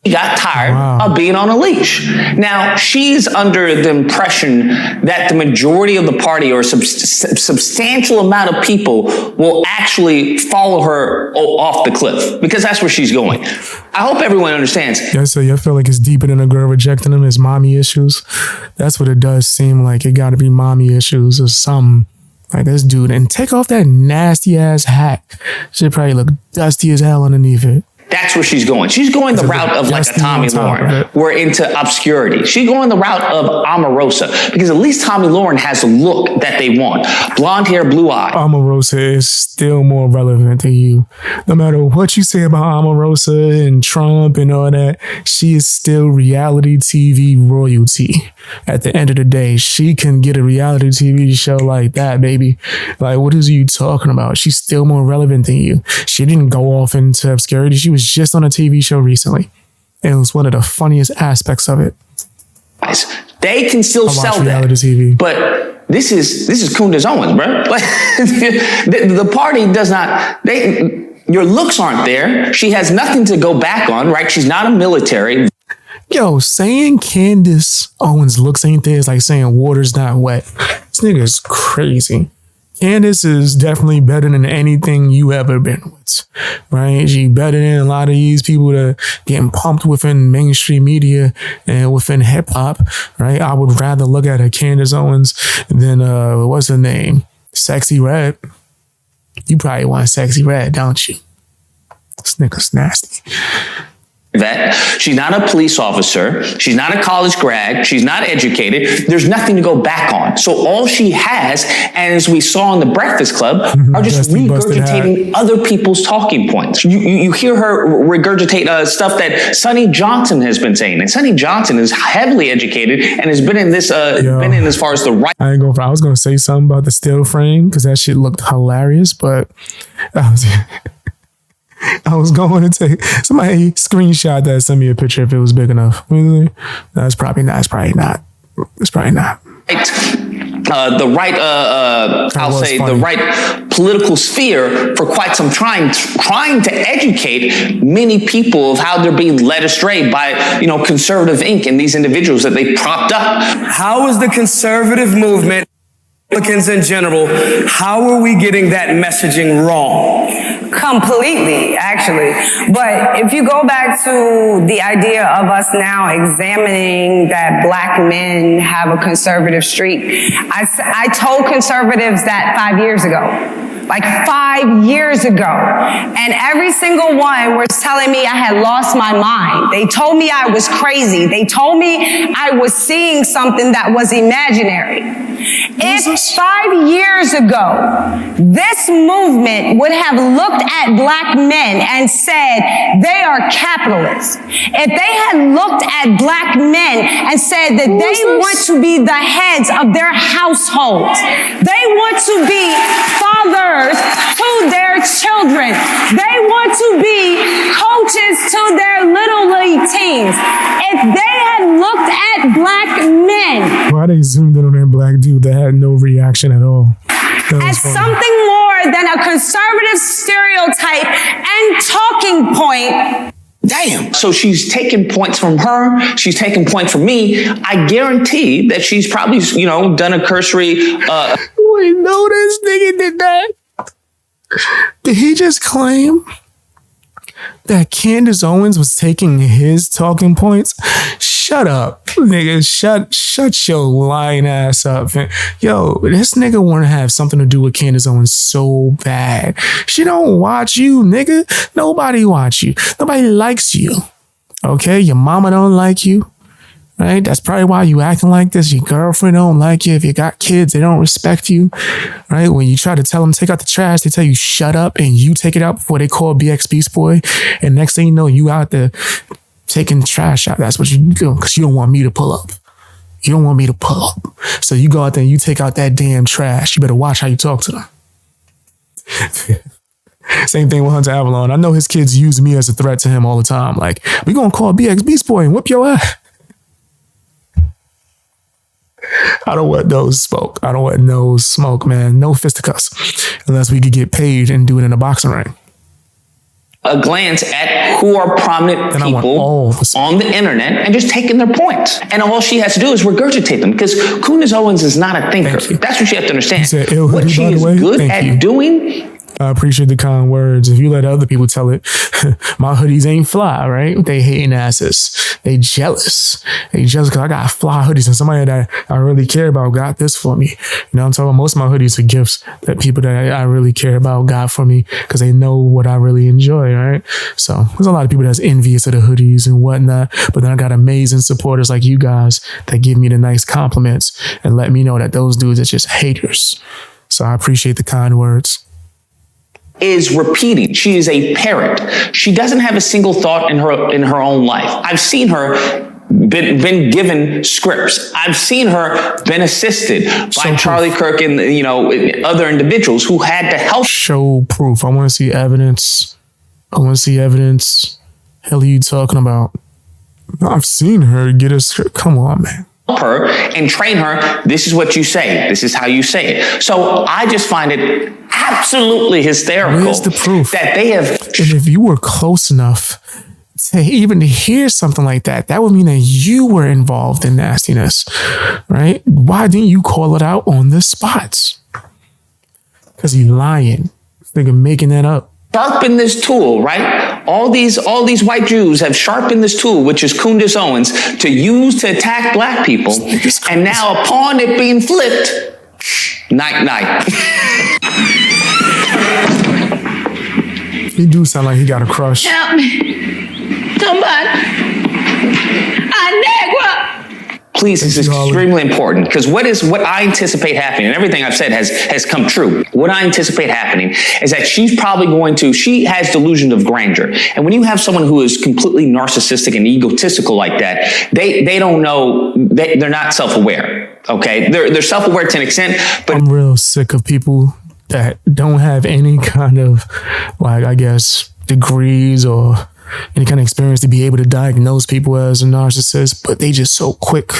She got tired of being on a leash. Now, she's under the impression that the majority of the party or a substantial amount of people will actually follow her off the cliff, because that's where she's going. I hope everyone understands. Yeah, so you feel like it's deeper than a girl rejecting him, it's mommy issues. That's what it does seem like. It got to be mommy issues or something. Like this dude. And take off that nasty ass hat. Should probably look dusty as hell underneath it. That's where she's going. She's going the route of like a Tommy Lauren. We're into obscurity. She's going the route of Omarosa, because at least Tommy Lauren has the look that they want. Blonde hair, blue eye. Omarosa is still more relevant to you. No matter what you say about Omarosa and Trump and all that, she is still reality TV royalty. At the end of the day, she can get a reality TV show like that, baby. Like, what is you talking about? She's still more relevant than you. She didn't go off into obscurity. She was just on a TV show recently. It was one of the funniest aspects of it. They can still sell that. TV. But this is Candace Owens, bro. The party does not. Your looks aren't there. She has nothing to go back on, right? She's not a military. Yo, saying Candace Owens looks ain't there is like saying water's not wet. This nigga is crazy. Candace is definitely better than anything you ever been with, right? She better than a lot of these people that getting pumped within mainstream media and within hip hop, right? I would rather look at a Candace Owens than what's her name? Sexy Red. You probably want Sexy Red, don't you? This nigga's nasty. Vet. She's not a police officer. She's not a college grad. She's not educated. There's nothing to go back on. So all she has, and as we saw in the Breakfast Club, are just regurgitating other people's talking points. You hear her regurgitate stuff that Sonny Johnson has been saying, and Sonny Johnson is heavily educated and has been in this, been in as far as the right. I was gonna say something about the still frame because that shit looked hilarious, but I was going to take somebody screenshot that, send me a picture if it was big enough. Really? No, it's probably not. It's probably not. The right political sphere for quite some time, trying to educate many people of how they're being led astray by, Conservative Inc. and these individuals that they propped up. How is the conservative movement? Republicans in general, how are we getting that messaging wrong? Completely, actually. But if you go back to the idea of us now examining that black men have a conservative streak, I told conservatives that 5 years ago. Like 5 years ago. And every single one was telling me I had lost my mind. They told me I was crazy. They told me I was seeing something that was imaginary. If 5 years ago, this movement would have looked at black men and said they are capitalists, if they had looked at black men and said that they want to be the heads of their households, they want to be fathers to their children, they want to be coaches to their little league teams, if they had looked at black men, why they zoomed in on that black dude that had no reaction at all? as something more than a conservative stereotype and talking point. Damn. So she's taking points from her. She's taking points from me. I guarantee that she's probably, done a cursory. Wait, no, this nigga did that. Did he just claim that Candace Owens was taking his talking points? Shut up, nigga. Shut your lying ass up. Yo, this nigga want to have something to do with Candace Owens so bad. She don't watch you, nigga. Nobody watch you. Nobody likes you. Okay? Your mama don't like you. Right? That's probably why you acting like this. Your girlfriend don't like you. If you got kids, they don't respect you. Right? When you try to tell them take out the trash, they tell you shut up and you take it out before they call BX Beast Boy. And next thing you know, you out there taking the trash out. That's what you do because you don't want me to pull up. You don't want me to pull up. So you go out there and you take out that damn trash. You better watch how you talk to them. Same thing with Hunter Avalon. I know his kids use me as a threat to him all the time. Like, we gonna call BX Beast Boy and whip your ass. I don't want no smoke. I don't want no smoke, man. No fisticuffs. Unless we could get paid and do it in a boxing ring. A glance at who are prominent people on the internet and just taking their points. And all she has to do is regurgitate them because Candace Owens is not a thinker. That's what you have to understand. What she is good at doing. I appreciate the kind words. If you let other people tell it, my hoodies ain't fly, right? They hating asses. They jealous. They jealous because I got fly hoodies and somebody that I really care about got this for me. You know what I'm talking about? Most of my hoodies are gifts that people that I really care about got for me because they know what I really enjoy, right? So there's a lot of people that's envious of the hoodies and whatnot, but then I got amazing supporters like you guys that give me the nice compliments and let me know that those dudes are just haters. So I appreciate the kind words. Is repeating. She is a parrot. She doesn't have a single thought in her own life. I've seen her been given scripts. I've seen her been assisted by Charlie Kirk and other individuals who had to help. Show proof. I want to see evidence. Hell are you talking about? I've seen her get a script. Come on, man. Her and train her. This is what you say. This is how you say it. So I just find it absolutely hysterical. Where's the proof that they have? And if you were close enough to even hear something like that, that would mean that you were involved in nastiness, right? Why didn't you call it out on the spot? Because you lying. Nigga making that up. Sharpen this tool, right? All these white Jews have sharpened this tool, which is Candace Owens, to use to attack black people. And now upon it being flipped, night. He do sound like he got a crush. Help me. Somebody. A negro. Please, this is extremely important because what I anticipate happening, and everything I've said has come true. What I anticipate happening is that she has delusion of grandeur. And when you have someone who is completely narcissistic and egotistical like that, they don't know, they're not self-aware. Okay. They're self-aware to an extent, but I'm real sick of people that don't have any kind of, like, I guess, degrees or any kind of experience to be able to diagnose people as a narcissist, but they just so quick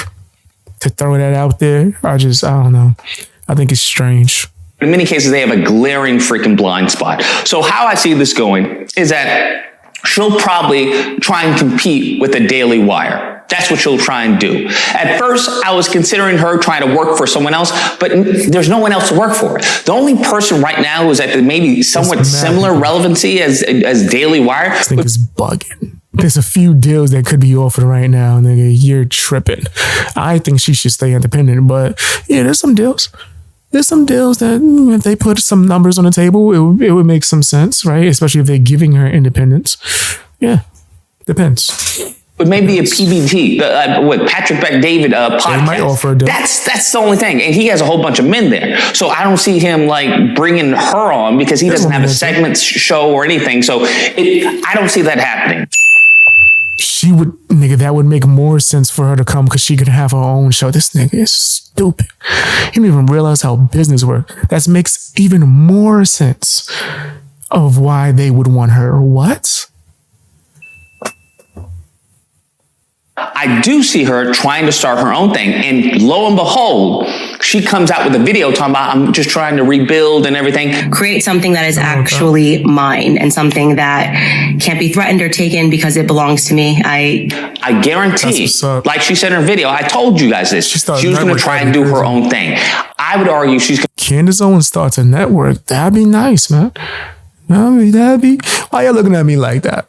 to throw that out there. I don't know. I think it's strange. In many cases, they have a glaring freaking blind spot. So how I see this going is that she'll probably try and compete with the Daily Wire. That's what she'll try and do. At first, I was considering her trying to work for someone else, but there's no one else to work for. The only person right now who's at maybe somewhat similar relevancy as Daily Wire. This nigga's bugging. There's a few deals that could be offered right now, nigga. You're tripping. I think she should stay independent, but yeah, there's some deals. There's some deals that if they put some numbers on the table, it would make some sense, right? Especially if they're giving her independence. Yeah, depends. But maybe a PBT, what Patrick Bet-David podcast. They might offer a deal. That's the only thing, and he has a whole bunch of men there. So I don't see him like bringing her on because he doesn't have a segment show or anything. So I don't see that happening. She would, nigga, that would make more sense for her to come because she could have her own show. This nigga is stupid. He didn't even realize how business works. That makes even more sense of why they would want her. What? I do see her trying to start her own thing. And lo and behold, she comes out with a video talking about, I'm just trying to rebuild and everything. Create something that is actually mine and something that can't be threatened or taken because it belongs to me. I guarantee, like she said in her video, I told you guys this. She was going to try and do her own thing. I would argue she's going to. Candace Owens starts a network. That'd be nice, man. That'd be. Why y'all looking at me like that?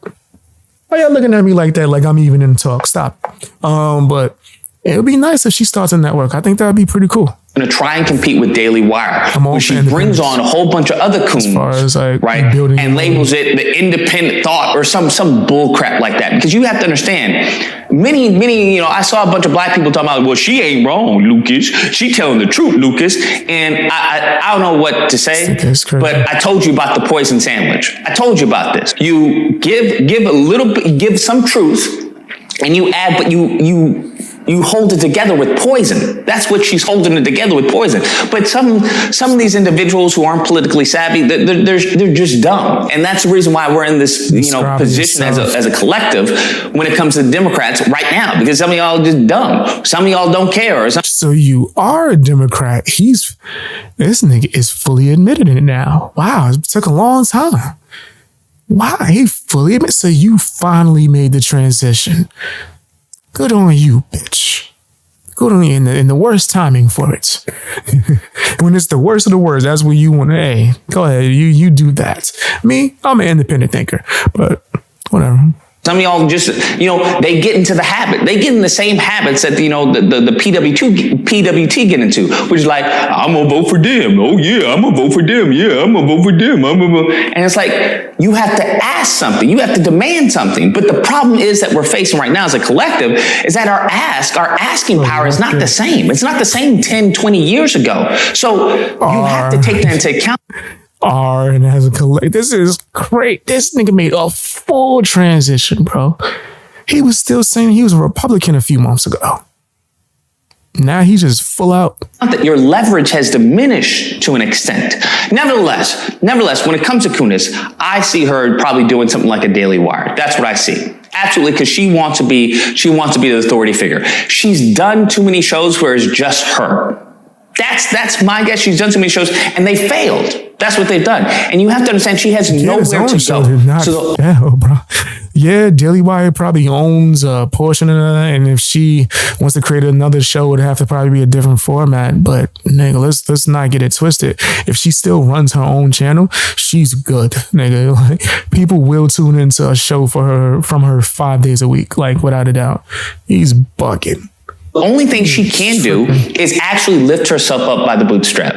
Why y'all looking at me like that? Like I'm even in talk. Stop. But it would be nice if she starts a network. I think that'd be pretty cool. Going to try and compete with Daily Wire, where she brings on a whole bunch of other coons, right? And labels it the independent thought or some bull crap like that. Because you have to understand, many, I saw a bunch of black people talking about, well, she ain't wrong, Lucas. She telling the truth, Lucas. And I don't know what to say, but I told you about the poison sandwich. I told you about this. You give a little bit, give some truth, and you add, but you hold it together with poison. That's what she's holding it together with, poison. But some of these individuals who aren't politically savvy, they're just dumb, and that's the reason why we're in this position as a collective when it comes to the Democrats right now. Because some of y'all are just dumb. Some of y'all don't care. So you are a Democrat. This nigga is fully admitted in it now. Wow, it took a long time. Wow, he fully admitted. So you finally made the transition. Good on you, bitch. Good on you in the worst timing for it. When it's the worst of the worst, that's what you want to, hey, go ahead, you do that. Me, I'm an independent thinker, but whatever. Some of y'all just, they get into the habit. They get in the same habits that, the PWT get into, which is like, I'm going to vote for them. Oh, yeah, I'm going to vote for them. Yeah, I'm going to vote for them. And it's like, you have to ask something. You have to demand something. But the problem is that we're facing right now as a collective is that our asking power is not the same. It's not the same 10, 20 years ago. So you have to take that into account. And as a collective, this is great. This nigga made a full transition, bro. He was still saying he was a Republican a few months ago. Now he's just full out. That your leverage has diminished to an extent. Nevertheless, when it comes to Candace, I see her probably doing something like a Daily Wire. That's what I see. Absolutely, because she wants to be the authority figure. She's done too many shows where it's just her. That's my guess. She's done so many shows and they failed. That's what they've done. And you have to understand she has nowhere to go. Bro. Yeah, Daily Wire probably owns a portion of that. And if she wants to create another show, it would have to probably be a different format. But nigga, let's not get it twisted. If she still runs her own channel, she's good, nigga. Like, people will tune into a show from her 5 days a week, like without a doubt. He's bugging. The only thing she can do is actually lift herself up by the bootstrap.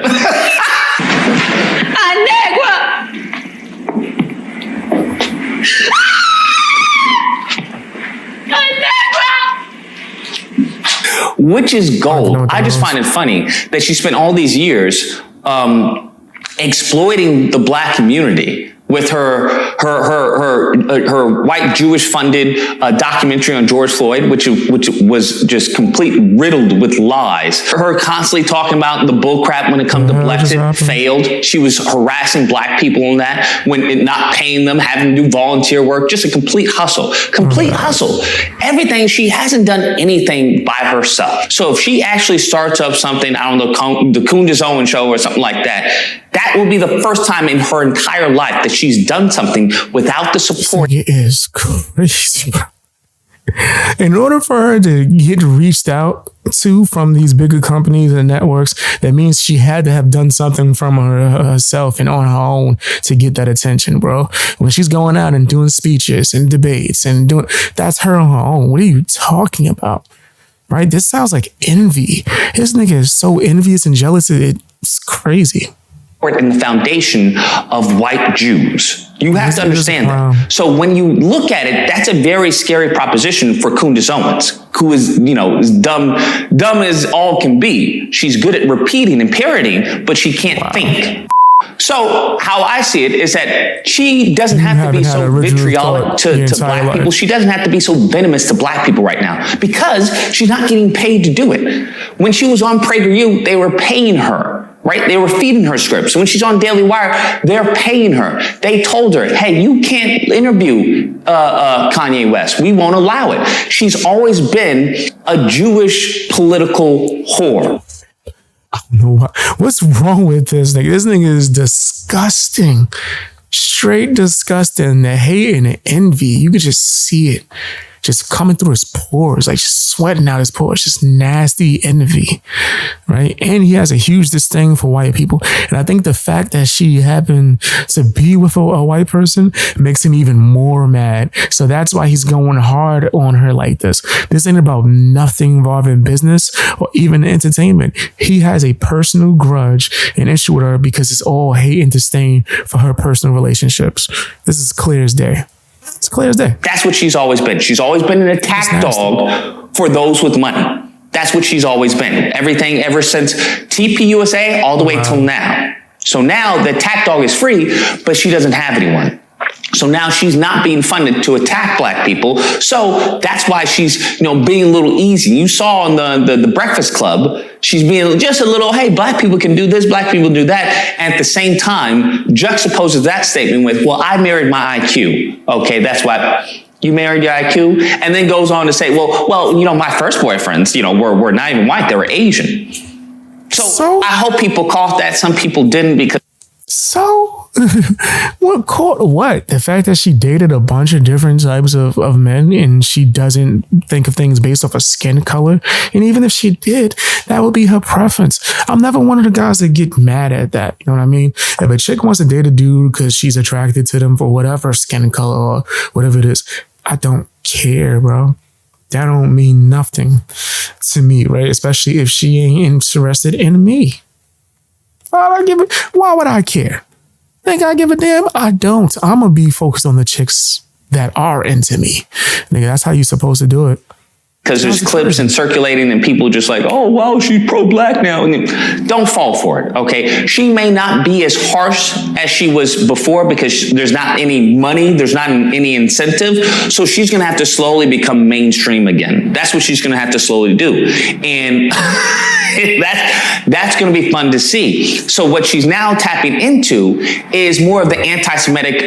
Which is gold. I just find it funny that she spent all these years exploiting the black community with her white Jewish funded documentary on George Floyd, which was just completely riddled with lies. Her constantly talking about the bullcrap when it comes to Brexit failed. She was harassing black people on that, not paying them, having to do volunteer work, just a complete hustle. Hustle. Everything, she hasn't done anything by herself. So if she actually starts up something, I don't know, the Candace Owens show or something like that, that will be the first time in her entire life that she's done something without the support. It is crazy. In order for her to get reached out to from these bigger companies and networks, that means she had to have done something from herself and on her own to get that attention, bro. When she's going out and doing speeches and debates and doing, that's her on her own. What are you talking about? Right? This sounds like envy. This nigga is so envious and jealous. It's crazy. In the foundation of white Jews. You have to understand that. So when you look at it, that's a very scary proposition for Candace Owens, who is, is dumb as all can be. She's good at repeating and parroting, but she can't think. So how I see it is that she doesn't have to be so vitriolic to black people. She doesn't have to be so venomous to black people right now because she's not getting paid to do it. When she was on PragerU, they were paying her. Right? They were feeding her scripts. When she's on Daily Wire, they're paying her. They told her, hey, you can't interview Kanye West. We won't allow it. She's always been a Jewish political whore. I don't know what's wrong with this nigga. This nigga is disgusting. Straight disgusting. The hate and the envy. You could just see it. Just coming through his pores, like just sweating out his pores, just nasty envy, right? And he has a huge disdain for white people. And I think the fact that she happened to be with a white person makes him even more mad. So that's why he's going hard on her like this. This ain't about nothing involving business or even entertainment. He has a personal grudge and issue with her because it's all hate and disdain for her personal relationships. This is clear as day. It's clear as day. That's what she's always been. She's always been an attack dog for those with money. That's what she's always been. Everything ever since TPUSA all the way till now. So now the attack dog is free, but she doesn't have anyone. So now she's not being funded to attack black people. So that's why she's, being a little easy. You saw on the Breakfast Club, she's being just a little, hey, black people can do this, black people do that. And at the same time, juxtaposes that statement with, well, I married my IQ. Okay, that's why you married your IQ. And then goes on to say, well, my first boyfriends, were not even white, they were Asian. So I hope people caught that. Some people didn't because. What caught what? The fact that she dated a bunch of different types of men and she doesn't think of things based off of skin color. And even if she did, that would be her preference. I'm never one of the guys that get mad at that. You know what I mean? If a chick wants to date a dude because she's attracted to them for whatever skin color or whatever it is, I don't care, bro. That don't mean nothing to me, right? Especially if she ain't interested in me. Why would I care? Think I give a damn? I don't. I'm going to be focused on the chicks that are into me. Nigga, that's how you're supposed to do it. Because there's clips and circulating and people just like, oh, wow, she's pro-black now. And don't fall for it, okay? She may not be as harsh as she was before because there's not any money, there's not any incentive. So she's going to have to slowly become mainstream again. That's what she's going to have to slowly do. And that's going to be fun to see. So what she's now tapping into is more of the anti-Semitic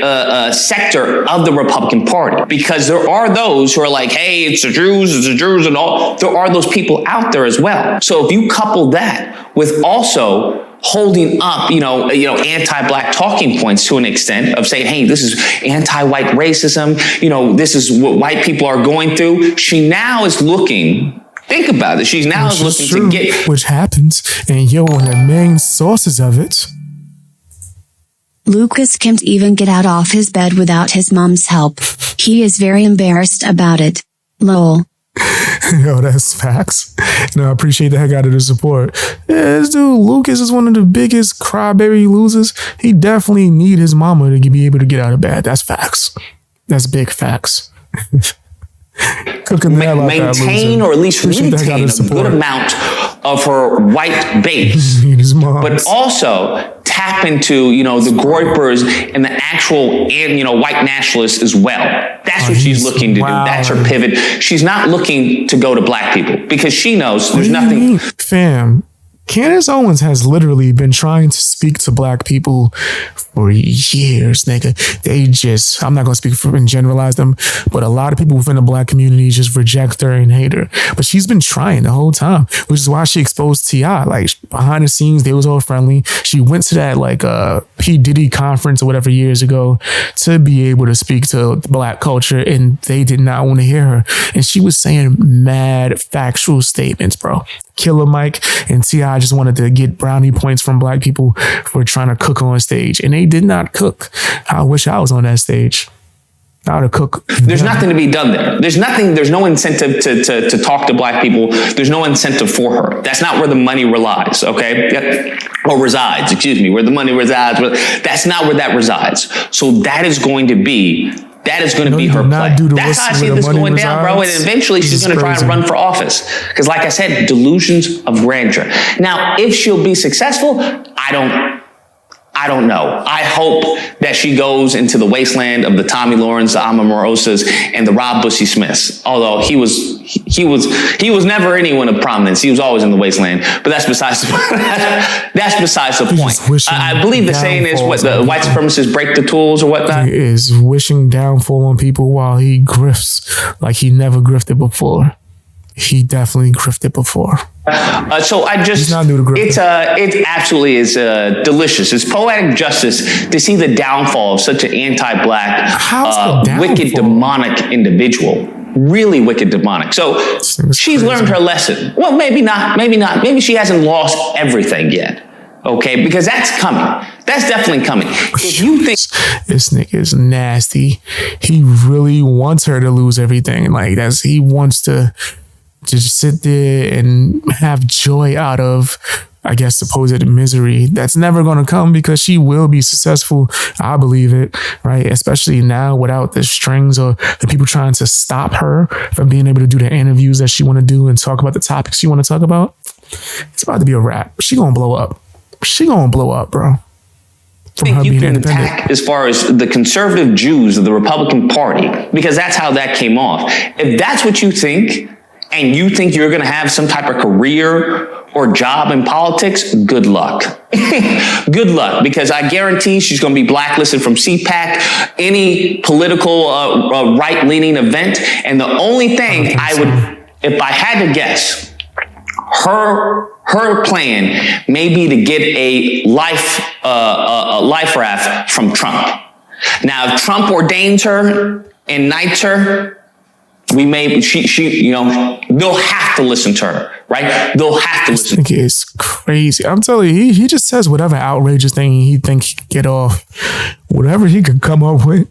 sector of the Republican Party. Because there are those who are like, hey, it's the Jews, and all. There are those people out there as well. So if you couple that with also holding up, anti-black talking points to an extent of saying, hey, this is anti-white racism, this is what white people are going through. She now is looking, think about it, she's now is looking to get. Which happens, and one of the main sources of it. Lucas can't even get out of his bed without his mom's help. He is very embarrassed about it. Lol. That's facts. I appreciate the heck out of the support. Yeah, this dude, Lucas, is one of the biggest crybaby losers. He definitely need his mama to be able to get out of bed. That's facts. That's big facts. Maintain or at least retain a good amount of her white base, but also tap into the Groypers and the actual white nationalists as well. That's what she's looking to do. That's her pivot. She's not looking to go to black people because she knows there's nothing. Fam, Candace Owens has literally been trying to speak to black people for years, nigga. They just, I'm not going to speak for and generalize them, but a lot of people within the black community just reject her and hate her. But she's been trying the whole time, which is why she exposed T.I. Like, behind the scenes, they was all friendly. She went to that, like, P. Diddy conference or whatever years ago to be able to speak to black culture, and they did not want to hear her. And she was saying mad factual statements, bro. Killer Mike and T.I. just wanted to get brownie points from black people for trying to cook on stage, and they did not cook. I wish I was on that stage. How to cook. There's nothing to be done there. There's no incentive to talk to black people. There's no incentive for her. That's not where the money relies, okay? Or resides, excuse me, where the money resides. That's not where that resides. So that is going to be her play. That's how I see this going down, bro. And eventually she's going to try and run for office. Because like I said, delusions of grandeur. Now, if she'll be successful, I don't know. I hope that she goes into the wasteland of the Tommy Laurens, the Omarosas, and the Rob Bussy Smiths. Although he was never anyone of prominence. He was always in the wasteland. But that's besides the point. I believe the saying is what the white supremacists break the tools or whatnot. He is wishing downfall on people while he grifts like he never grifted before. He definitely grifted before. So I just, it absolutely is delicious. It's poetic justice to see the downfall of such an anti-black, wicked, demonic individual. Really wicked, demonic. So she's learned her lesson. Well, maybe not. Maybe she hasn't lost everything yet. Okay, because that's coming. That's definitely coming. If you think this nigga is nasty, he really wants her to lose everything. Like he wants to just sit there and have joy out of, I guess, supposed misery. That's never going to come because she will be successful. I believe it, right? Especially now without the strings or the people trying to stop her from being able to do the interviews that she want to do and talk about the topics she want to talk about. It's about to be a wrap. She going to blow up. She going to blow up, bro. I think you can attack as far as the conservative Jews of the Republican Party, because that's how that came off. If that's what you think, and you think you're going to have some type of career or job in politics, good luck. Good luck, because I guarantee she's going to be blacklisted from CPAC, any political right-leaning event. And the only thing I would, if I had to guess, her plan may be to get a life raft from Trump. Now, if Trump ordains her and knights her, they'll have to listen to her, right? They'll have to listen. This nigga is crazy. I'm telling you, he just says whatever outrageous thing he thinks he could get off. Whatever he could come up with,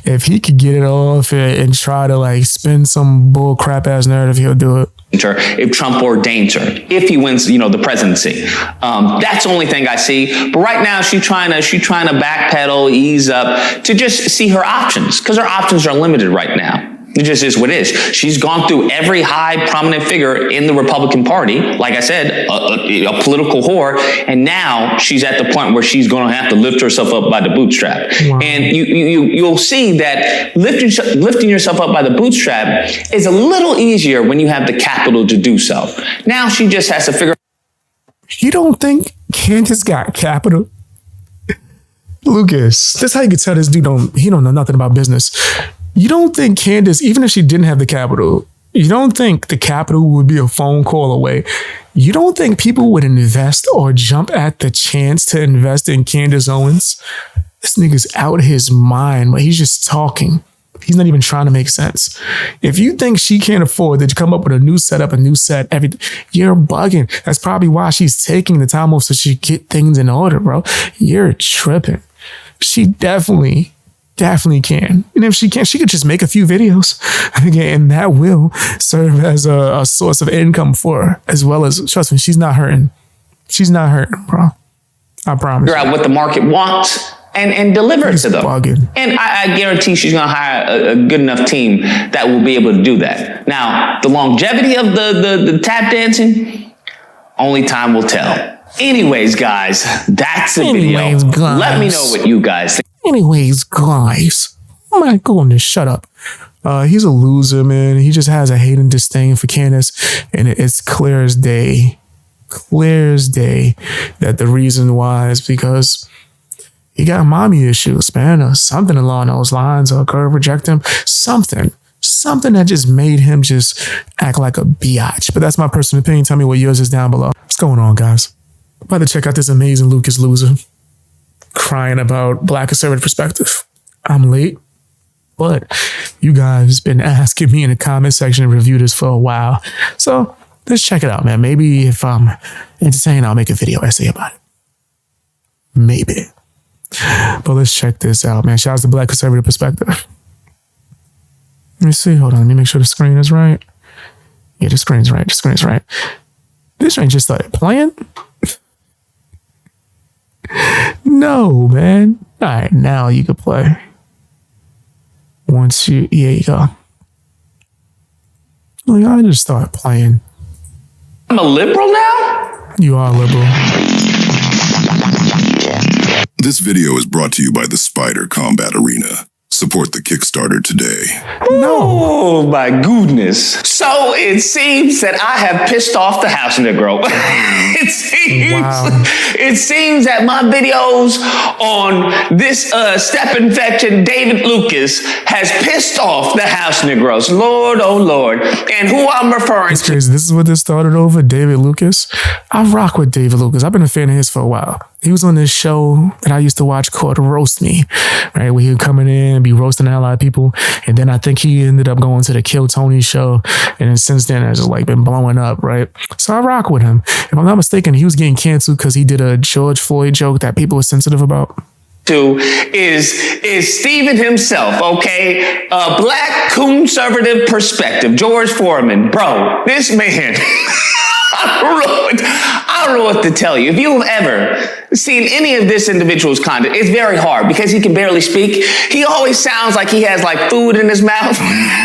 if he could get it off and try to like spin some bull crap ass narrative, he'll do it. If Trump ordains her, if he wins, the presidency, that's the only thing I see. But right now, she's trying to backpedal, ease up to just see her options, because her options are limited right now. It just is what it is. She's gone through every high prominent figure in the Republican Party. Like I said, a political whore. And now she's at the point where she's going to have to lift herself up by the bootstrap. Wow. And you'll see that lifting yourself up by the bootstrap is a little easier when you have the capital to do so. Now she just has to figure. You don't think Candace got capital? Lucas, that's how you can tell this dude don't know nothing about business. You don't think Candace, even if she didn't have the capital, you don't think the capital would be a phone call away? You don't think people would invest or jump at the chance to invest in Candace Owens? This nigga's out of his mind, but he's just talking. He's not even trying to make sense. If you think she can't afford to come up with a new setup, a new set, everything, you're bugging. That's probably why she's taking the time off so she get things in order, bro. You're tripping. She definitely can. And if she can't, she could just make a few videos. And that will serve as a source of income for her, as well as, trust me, she's not hurting. She's not hurting, bro. I promise. Figure out what the market wants and deliver it to them. Bugging. And I guarantee she's going to hire a good enough team that will be able to do that. Now, the longevity of the tap dancing, only time will tell. Anyways, guys, that's the video. Guys. Let me know what you guys think. Anyways, guys. Oh my goodness, shut up. He's a loser, man. He just has a hate and disdain for Candace, and it's clear as day. clear as day that the reason why is because he got mommy issues, man, or something along those lines, or could reject him, something that just made him just act like a biatch. But that's my personal opinion. Tell me what yours is down below. What's going on, guys? About to check out this amazing Lucas loser crying about Black conservative perspective. I'm late, but you guys been asking me in the comment section to review this for a while. So let's check it out, man. Maybe if I'm entertained, I'll make a video essay about it. Maybe. But let's check this out, man. Shout out to Black conservative perspective. Let me see. Hold on. Let me make sure the screen is right. Yeah, the screen's right. The screen's right. This ain't just started playing. No, man. All right, now you can play. Once you, here you go. Like, I just start playing. I'm a liberal now? You are a liberal. This video is brought to you by the Spider Combat Arena. Support the Kickstarter today. No. Oh, my goodness. So it seems that I have pissed off the house Negro. It seems that my videos on this step infection David Lucas has pissed off the house Negroes. Lord, oh Lord. And who I'm referring to. Crazy. This is what this started over, David Lucas. I rock with David Lucas. I've been a fan of his for a while. He was on this show that I used to watch called Roast Me, right? Where he would come in and be roasting a lot of people. And then I think he ended up going to the Kill Tony show. And then since then, it's just like been blowing up, right? So I rock with him. If I'm not mistaken, he was getting canceled because he did a George Floyd joke that people were sensitive about. Is Stephen himself, okay? A Black conservative perspective. George Foreman. Bro, this man... I don't know what to tell you. If you've ever seen any of this individual's content, it's very hard because he can barely speak. He always sounds like he has like food in his mouth.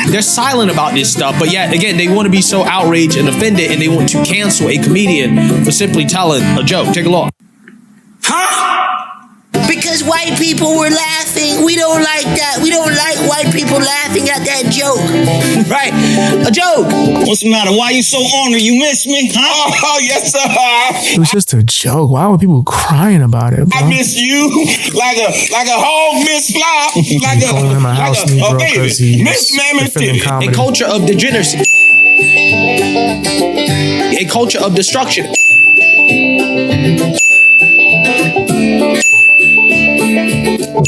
They're silent about this stuff, but yet again, they want to be so outraged and offended, and they want to cancel a comedian for simply telling a joke. Take a look. Huh? Because white people were laughing. We don't like that. We don't like white people laughing at that joke. Right? A joke. What's the matter? Why you so honored? You miss me? Huh? Oh, yes, sir. It was just a joke. Why were people crying about it, bro? I miss you like a hog miss fly. Like a baby. Miss Mammy Titty. A culture of degeneracy. A culture of destruction.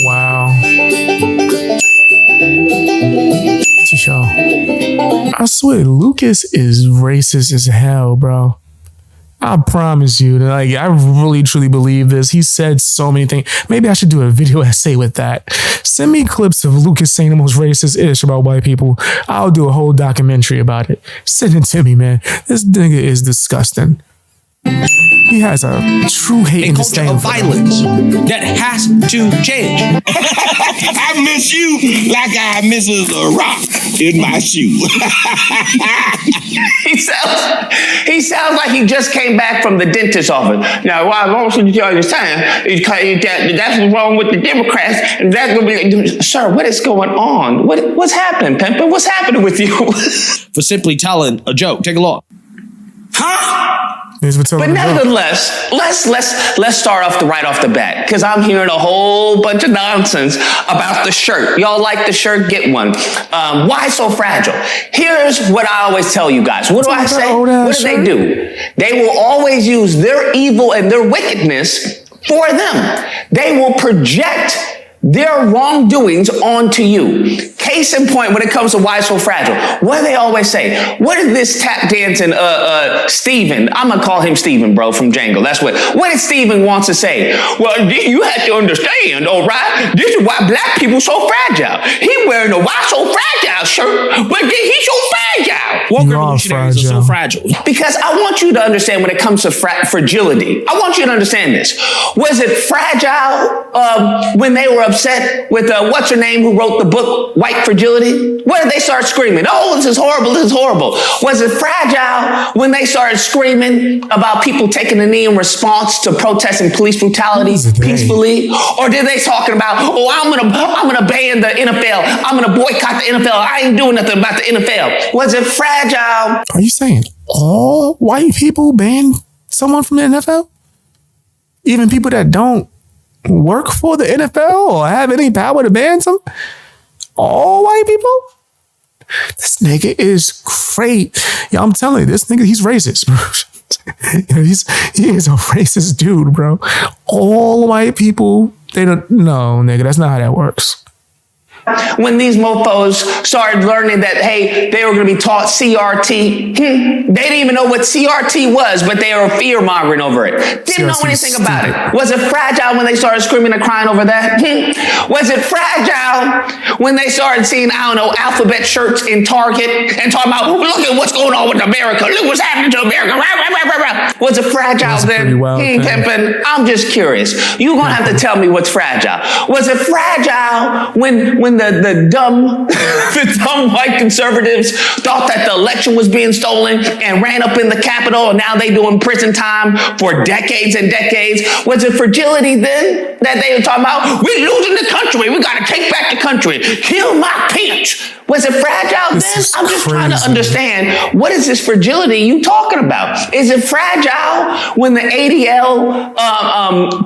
Wow. Yo, I swear, Lucas is racist as hell, bro. I promise you, like, I really truly believe this. He said so many things. Maybe I should do a video essay with that. Send me clips of Lucas saying the most racist ish about white people. I'll do a whole documentary about it. Send it to me, man. This nigga is disgusting. He has a true hate and disdain of violence that has to change. I miss you like I miss a rock in my shoe. He sounds like he just came back from the dentist's office. Now, what I want you to understand is that's what's wrong with the Democrats, and that's gonna be, sir, what is going on? What's happening, Pimpin'? What's happening with you? For simply telling a joke. Take a look. Huh? But nevertheless, let's start off right off the bat, because I'm hearing a whole bunch of nonsense about the shirt. Y'all like the shirt? Get one. Why so fragile? Here's what I always tell you guys. What do I say? What do they do? They will always use their evil and their wickedness for them. They will project their wrongdoings onto you. Case in point, when it comes to why so fragile, what do they always say? What did this tap dancing Steven, I'm gonna call him Steven, bro, from Django. That's what did Steven wants to say? Well, you have to understand, all right? This is why black people so fragile. He wearing a why so fragile shirt, but he's so fragile. What revolutionaries are so fragile? Because I want you to understand when it comes to fragility. I want you to understand this. Was it fragile when they were upset with what's her name who wrote the book White Fragility? What did they start screaming? Oh, this is horrible, this is horrible. Was it fragile when they started screaming about people taking a knee in response to protesting police brutality peacefully? Or did they talking about, oh, I'm gonna ban the NFL, I'm gonna boycott the NFL, I ain't doing nothing about the NFL? Was it fragile? Are you saying all white people ban someone from the NFL? Even people that don't work for the NFL or have any power to ban some? All white people? This nigga is great. Yeah, I'm telling you, this nigga, he's racist, bro. He is a racist dude, bro. All white people, they don't, no, nigga, that's not how that works. When these mofos started learning that, hey, they were going to be taught CRT, they didn't even know what CRT was, but they were fear-mongering over it. Didn't know anything about it. Was it fragile when they started screaming and crying over that? Was it fragile when they started seeing, I don't know, alphabet shirts in Target and talking about, look at what's going on with America. Look what's happening to America. Was it fragile then? Pimpin', I'm just curious. You're going to have to tell me what's fragile. Was it fragile when the dumb white conservatives thought that the election was being stolen and ran up in the Capitol, and now they doing prison time for decades and decades? Was it fragility then that they were talking about? We're losing the country. We got to take back the country. Kill my pinch. Was it fragile then? I'm just trying to understand, what is this fragility you talking about? Is it fragile when the ADL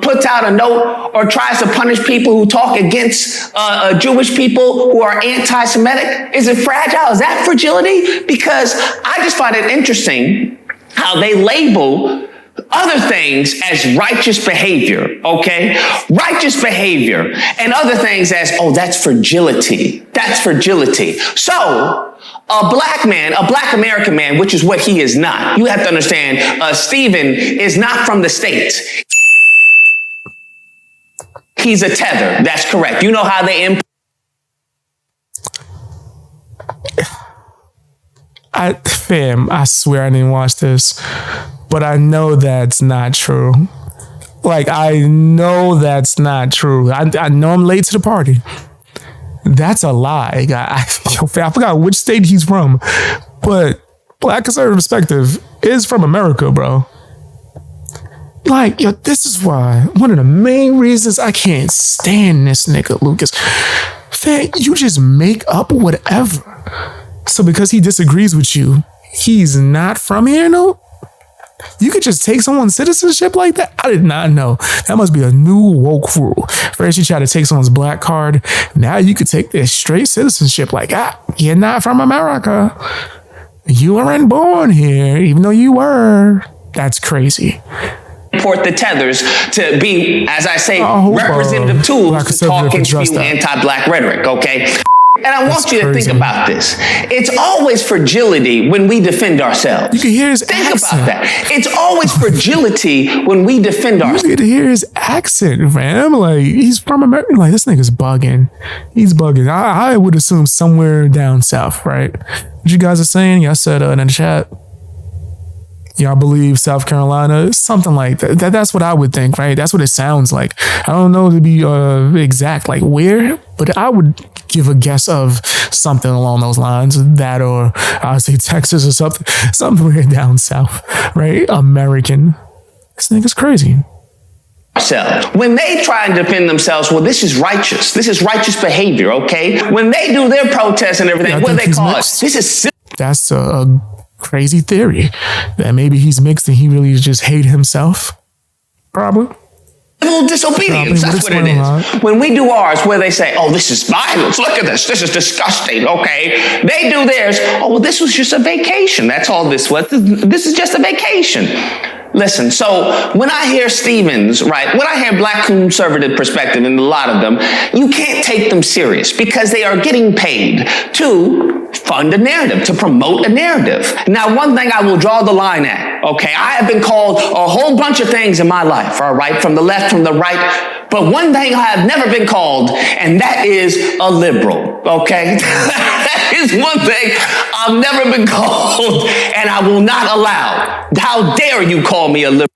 puts out a note or tries to punish people who talk against Jewish people who are anti-Semitic? Is it fragile? Is that fragility? Because I just find it interesting how they label other things as righteous behavior, okay? Righteous behavior, and other things as, oh, that's fragility. That's fragility. So, a black man, a black American man, which is what he is not. You have to understand, Stephen is not from the States. He's a tether. That's correct. You know how they I swear I didn't watch this, but I know that's not true. Like, I know that's not true. I know I'm late to the party. That's a lie. I forgot which state he's from, but Black Conservative Perspective is from America, bro. Like, yo, this is why, one of the main reasons I can't stand this nigga, Lucas. Fam, you just make up whatever. So because he disagrees with you, he's not from here, no? You could just take someone's citizenship like that? I did not know. That must be a new woke rule. First you try to take someone's black card. Now you could take their straight citizenship like, you're not from America. You weren't born here, even though you were. That's crazy. Import the tethers to be, as I say, representative tools to talk and spew anti-black rhetoric, okay? And I want you to think about this. It's always fragility when we defend ourselves. You can hear his accent. Think about that. It's always fragility when we defend ourselves. You can hear his accent, fam. Like, he's from America. Like, this nigga's bugging. He's bugging. I would assume somewhere down south, right? What you guys are saying? Y'all said in the chat, y'all believe South Carolina, something like that. That's what I would think, right? That's what it sounds like. I don't know to be exact, like where, but I would give a guess of something along those lines. That, or I would say Texas or something, somewhere down south, right? American. This nigga's crazy. When they try and defend themselves, well, this is righteous. This is righteous behavior, okay? When they do their protests and everything, what do they call it? This is... That's a crazy theory that maybe he's mixed and he really just hate himself. Probably. Civil disobedience, that's what it is. When we do ours, where they say, oh, this is violence, look at this is disgusting, okay? They do theirs, oh, well, this was just a vacation. That's all this was. This is just a vacation. Listen, so when I hear Stevens, right, when I hear Black Conservative Perspective, and a lot of them, you can't take them serious because they are getting paid to fund a narrative, to promote a narrative. Now, one thing I will draw the line at, okay, I have been called a whole bunch of things in my life, all right, from the left, from the right, but one thing I have never been called, and that is a liberal, okay? That is one thing I've never been called, and I will not allow. How dare you call me a liberal?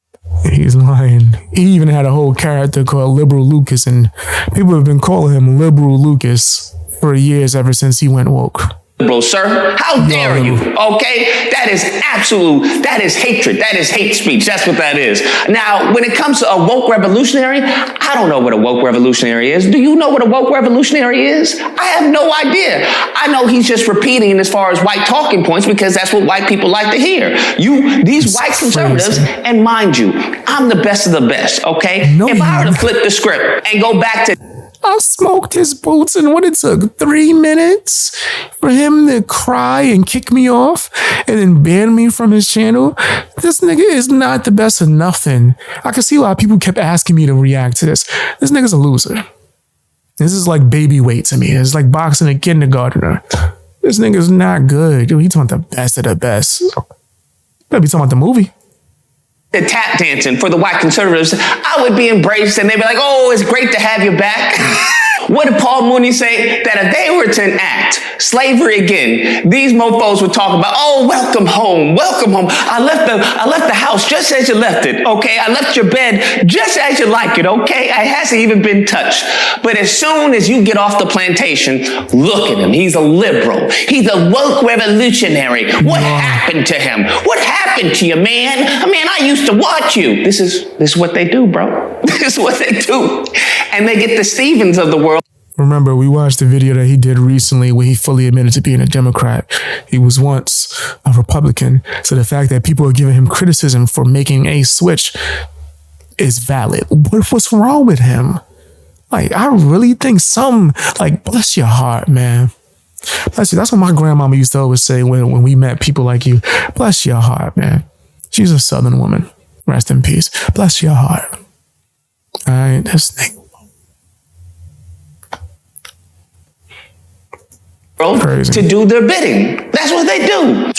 He's lying. He even had a whole character called Liberal Lucas, and people have been calling him Liberal Lucas for years ever since he went woke. Bro, sir, how dare you? Okay, that is hatred. That is hate speech. That's what that is. Now, when it comes to a woke revolutionary, I don't know what a woke revolutionary is. Do you know what a woke revolutionary is? I have no idea. I know he's just repeating as far as white talking points because that's what white people like to hear. These white conservatives, and mind you, I'm the best of the best. Okay, if I were to flip the script and go back to I smoked his boots in what it took 3 minutes for him to cry and kick me off and then ban me from his channel. This nigga is not the best of nothing. I can see why people kept asking me to react to this. This nigga's a loser. This is like baby weight to me. It's like boxing a kindergartner. This nigga's not good. Dude, he's talking the best of the best. Better be talking about the movie. The tap dancing for the white conservatives, I would be embraced and they'd be like, oh, it's great to have you back. What did Paul Mooney say? That if they were to enact slavery again, these mofos would talk about, oh, welcome home, welcome home. I left the house just as you left it, okay? I left your bed just as you like it, okay? It hasn't even been touched. But as soon as you get off the plantation, look at him. He's a liberal. He's a woke revolutionary. What happened to him? What happened to you, man? Man, I used to watch you. This is what they do, bro. This is what they do. And they get the Stevens of the world. Remember, we watched the video that he did recently where he fully admitted to being a Democrat. He was once a Republican. So the fact that people are giving him criticism for making a switch is valid. What's wrong with him? Like, I really think bless your heart, man. Bless you. That's what my grandmama used to always say when we met people like you. Bless your heart, man. She's a Southern woman. Rest in peace. Bless your heart. All right, this nigga. To do their bidding. That's what they do.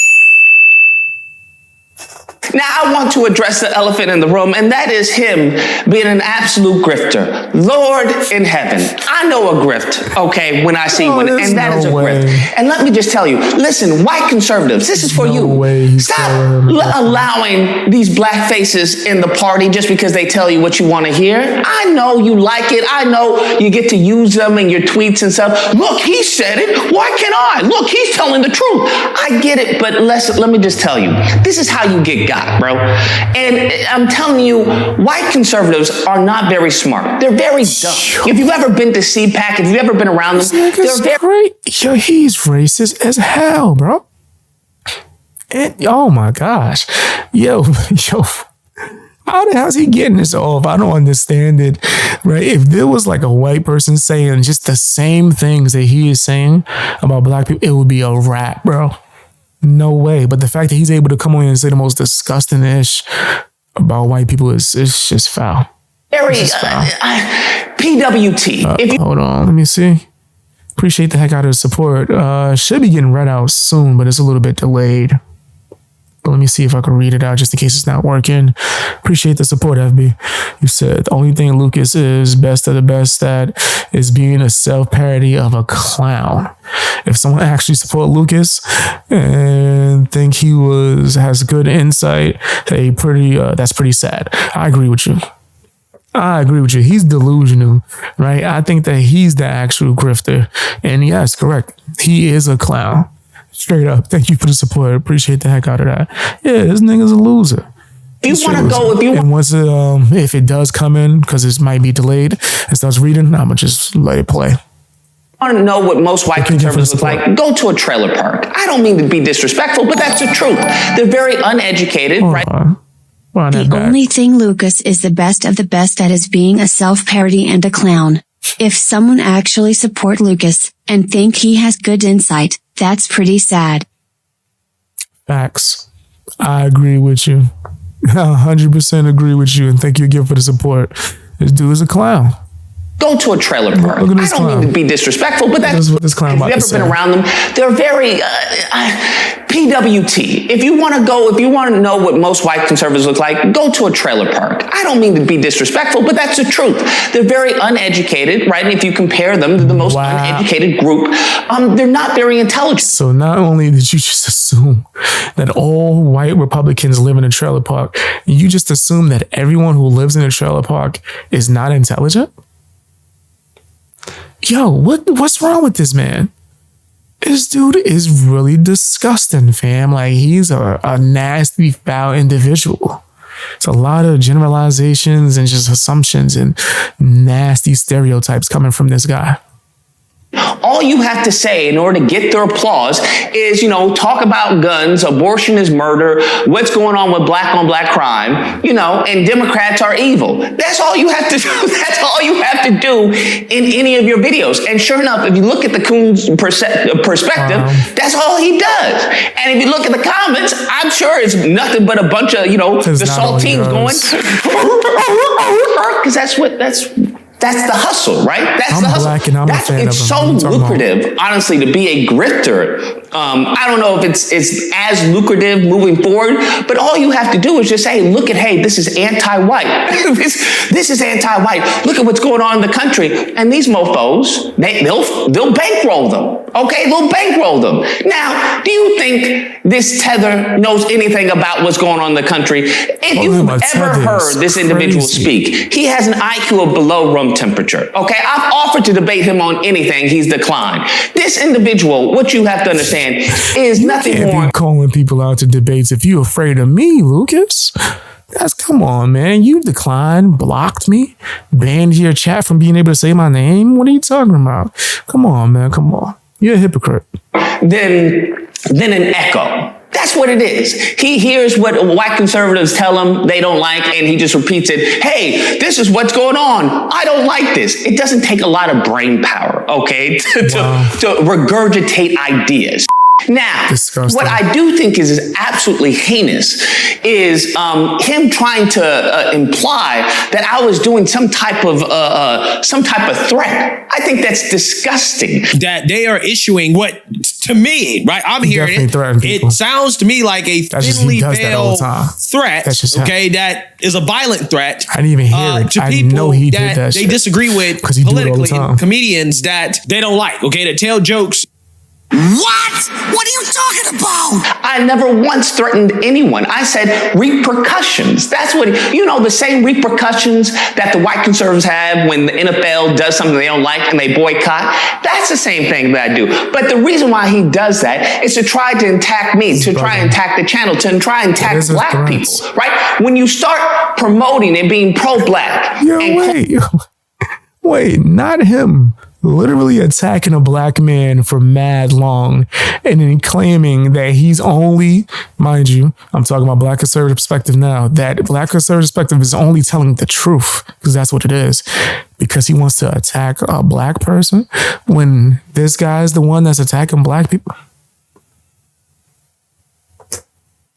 Now, I want to address the elephant in the room, and that is him being an absolute grifter. Lord in heaven, I know a grift, okay, when I see one, and that is a grift. And let me just tell you, listen, white conservatives, this is for you. Stop allowing these black faces in the party just because they tell you what you want to hear. I know you like it. I know you get to use them in your tweets and stuff. Look, he said it. Why can't I? Look, he's telling the truth. I get it, but let me just tell you, this is how you get got, bro. And I'm telling you, white conservatives are not very smart. They're very dumb. If you've ever been to CPAC, if you've ever been around them, they're very great. Yo, he's racist as hell, bro. And oh my gosh. Yo, how the hell's he getting this off? I don't understand it. Right? If there was like a white person saying just the same things that he is saying about black people, it would be a rap, bro. No way. But the fact that he's able to come on and say the most disgusting-ish about white people is just foul. Very PWT. Hold on. Let me see. Appreciate the heck out of the support. Should be getting read out soon, but it's a little bit delayed. But let me see if I can read it out just in case it's not working. Appreciate the support, FB. You said the only thing Lucas is best of the best at is being a self-parody of a clown. If someone actually support Lucas and think he has good insight, that's pretty sad. I agree with you. He's delusional, right? I think that he's the actual grifter. And yes, correct. He is a clown. Straight up. Thank you for the support. Appreciate the heck out of that. Yeah, this nigga's a loser. You want to go and once if it does come in, because it might be delayed, and starts reading, I'm gonna just let it play. Want to know what most white conservatives look like? Go to a trailer park. I don't mean to be disrespectful, but that's the truth. They're very uneducated, right? The only thing Lucas is the best of the best at is being a self-parody and a clown. If someone actually support Lucas and think he has good insight, that's pretty sad. Facts. I agree with you. 100% agree with you, and thank you again for the support. This dude is a clown. Go to a trailer park. I don't mean to be disrespectful, but that's what this clown. If you've ever been around them, they're very PWT. If you want to know what most white conservatives look like, go to a trailer park. I don't mean to be disrespectful, but that's the truth. They're very uneducated, right? And if you compare them to the most uneducated group, they're not very intelligent. So not only did you just assume that all white Republicans live in a trailer park, you just assume that everyone who lives in a trailer park is not intelligent? Yo, what's wrong with this man? This dude is really disgusting, fam. Like, he's a nasty, foul individual. It's a lot of generalizations and just assumptions and nasty stereotypes coming from this guy. All you have to say in order to get their applause is, talk about guns, abortion is murder, what's going on with black on black crime, and Democrats are evil. That's all you have to do. That's all you have to do in any of your videos. And sure enough, if you look at the Coon's perspective, that's all he does. And if you look at the comments, I'm sure it's nothing but a bunch of, the saltines going, because that's the hustle, right? That's the hustle. Black and I'm a fan it's of him. so lucrative, honestly, to be a grifter. I don't know if it's as lucrative moving forward, but all you have to do is just say, hey, this is anti-white. this is anti-white. Look at what's going on in the country. And these mofos, they'll bankroll them. Okay, they'll bankroll them. Now, do you think this tether knows anything about what's going on in the country? If you've ever heard this individual speak, he has an IQ of below room temperature. Okay, I've offered to debate him on anything. He's declined. This individual, what you have to understand, is nothing more. You can't be calling people out to debates if you're afraid of me, Lucas. Come on, man. You declined, blocked me, banned your chat from being able to say my name. What are you talking about? Come on, man. Come on. You're a hypocrite. Then an echo. That's what it is. He hears what white conservatives tell him they don't like, and he just repeats it. Hey, this is what's going on. I don't like this. It doesn't take a lot of brain power, okay, to regurgitate ideas. Now, what I do think is absolutely heinous is him trying to imply that I was doing some type of threat. I think that's disgusting. That they are issuing what, to me, right? I'm hearing it. It sounds to me like a thinly veiled threat. Okay, that is a violent threat. I didn't even hear it. To people know he did that they disagree with politically, and comedians that they don't like. Okay, that tell jokes. What? What are you talking about? I never once threatened anyone. I said repercussions. That's what, the same repercussions that the white conservatives have when the NFL does something they don't like and they boycott. That's the same thing that I do. But the reason why he does that is to try to attack me, to try and attack the channel, to try and attack black people, right? When you start promoting and being pro-black. Wait, not him. Literally attacking a black man for mad long and then claiming that he's only, mind you, I'm talking about black conservative perspective now, that black conservative perspective is only telling the truth, because that's what it is, because he wants to attack a black person when this guy's the one that's attacking black people.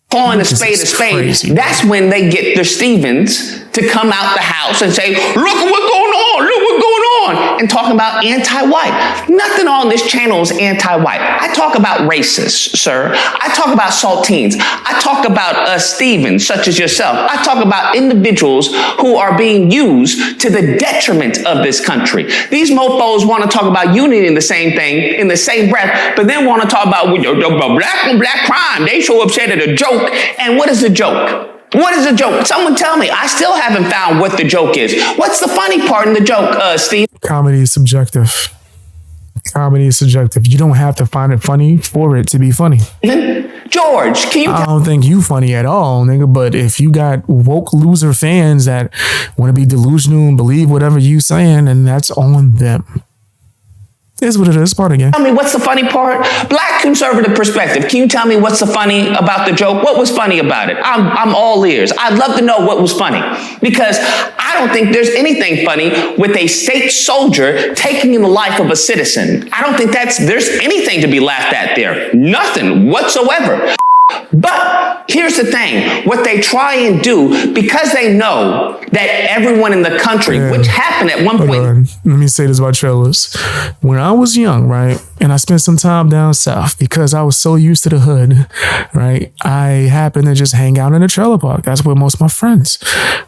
Calling a spade, that's when they get their Stevens to come out the house and say, look at what's going on, look what's going on, and talking about anti-white. Nothing on this channel is anti-white. I talk about racists, sir. I talk about saltines. I talk about Stevens, such as yourself. I talk about individuals who are being used to the detriment of this country. These mofos want to talk about unity in the same thing, in the same breath, but then want to talk about black on black crime. They so upset at a joke. And what is the joke? What is the joke? Someone tell me. I still haven't found what the joke is. What's the funny part in the joke, Steve? Comedy is subjective. Comedy is subjective. You don't have to find it funny for it to be funny. George, can you? I don't think you funny at all, nigga. But if you got woke loser fans that want to be delusional and believe whatever you saying, then that's on them. It's what it is. Part again. Tell me what's the funny part? Black conservative perspective. Can you tell me what's the funny about the joke? What was funny about it? I'm all ears. I'd love to know what was funny, because I don't think there's anything funny with a state soldier taking the life of a citizen. I don't think there's anything to be laughed at there. Nothing whatsoever. But here's the thing, what they try and do, because they know that everyone in the country, which happened at one point. Let me say this about trailers. When I was young, right, and I spent some time down south because I was so used to the hood, right, I happened to just hang out in a trailer park. That's where most of my friends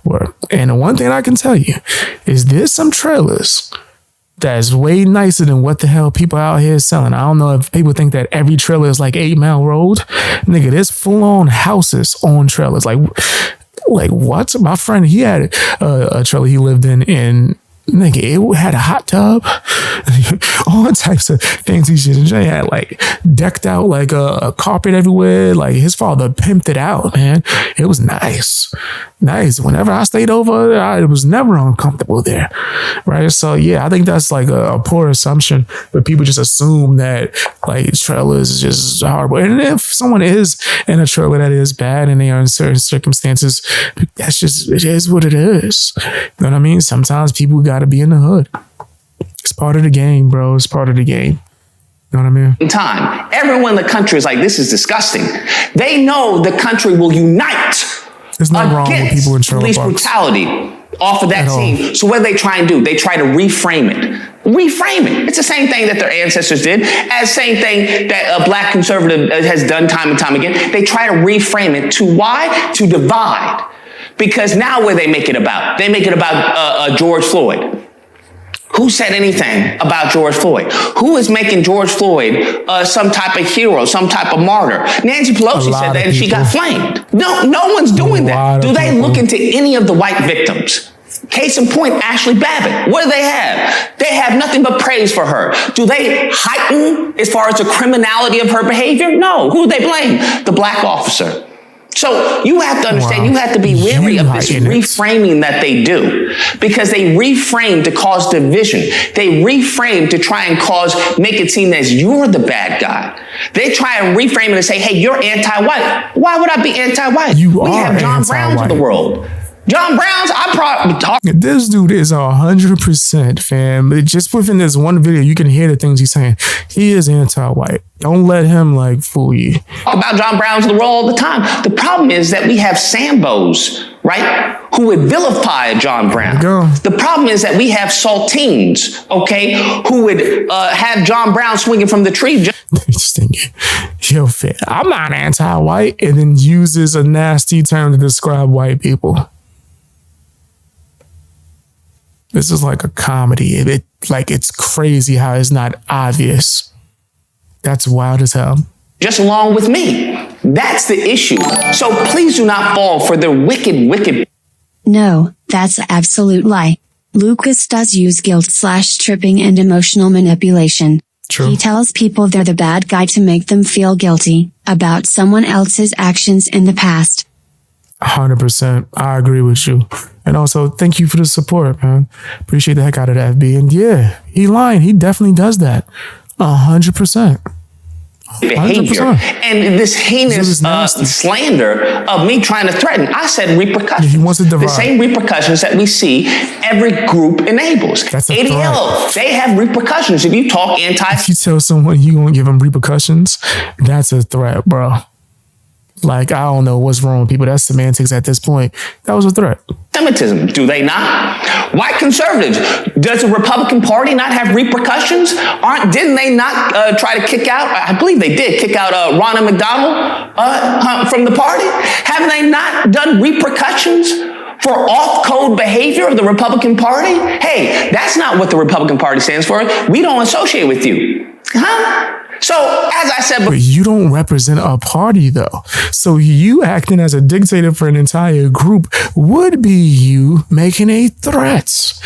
were. And the one thing I can tell you is there's some trailers that's way nicer than what the hell people out here is selling. I don't know if people think that every trailer is like 8 Mile Road. Nigga, there's full-on houses on trailers. Like what? My friend, he had a trailer he lived in nigga, it had a hot tub. all types of fancy shit. And Jay had like decked out like a carpet everywhere. Like his father pimped it out, man. It was nice. Whenever I stayed over, it was never uncomfortable there, right? So yeah, I think that's like a poor assumption, but people just assume that like trailers is just horrible. And if someone is in a trailer that is bad and they are in certain circumstances, that's just, it is what it is. You know what I mean? Sometimes people got to be in the hood. It's part of the game, bro. It's part of the game. You know what I mean? Time. Everyone in the country is like, this is disgusting. They know the country will unite. There's nothing wrong with people in trailer police parks. brutality off of that scene. So what do they try and do? They try to reframe it. It's the same thing that their ancestors did, as same thing that a black conservative has done time and time again. They try to reframe it to why? To divide. Because now what do they make it about? They make it about George Floyd. Who said anything about George Floyd? Who is making George Floyd some type of hero, some type of martyr? Nancy Pelosi said that and she got flamed. No one's doing that. Do they look into any of the white victims? Case in point, Ashley Babbitt. What do they have? They have nothing but praise for her. Do they heighten as far as the criminality of her behavior? No. Who do they blame? The black officer. So you have to understand, you have to be wary of this reframing that they do, because they reframe to cause division. They reframe to try and make it seem as you're the bad guy. They try and reframe it and say, hey, you're anti-white. Why would I be anti-white? We have John Browns of the world. John Brown's, I probably talk. This dude is 100%, fam. Just within this one video, you can hear the things he's saying. He is anti-white. Don't let him like fool you. Talk about John Brown's of the world all the time. The problem is that we have Sambos, right, who would vilify John Brown. The problem is that we have saltines, okay, who would have John Brown swinging from the tree. Yo, fam, I'm not anti-white, and then uses a nasty term to describe white people. This is like a comedy. It's crazy how it's not obvious. That's wild as hell. Just along with me. That's the issue. So please do not fall for the wicked. No, that's an absolute lie. Lucas does use guilt/tripping and emotional manipulation. True. He tells people they're the bad guy to make them feel guilty about someone else's actions in the past. 100%. I agree with you. And also, thank you for the support, man. Appreciate the heck out of that, FB. And yeah, he lying. He definitely does that. 100%. Behavior. And this heinous slander of me trying to threaten. I said repercussions. He wants to divide. The same repercussions that we see every group enables. That's a ADL, they have repercussions. If you talk If you tell someone you gonna give them repercussions, that's a threat, bro. Like, I don't know what's wrong with people. That's semantics at this point. That was a threat. Anti-Semitism, do they not? White conservatives, does the Republican Party not have repercussions? Didn't they not try to kick out, I believe they did, kick out Ron MacDonald from the party? Haven't they not done repercussions for off-code behavior of the Republican Party? Hey, that's not what the Republican Party stands for. We don't associate with you. Huh? So, as I said, but you don't represent a party, though. So you acting as a dictator for an entire group would be you making a threat.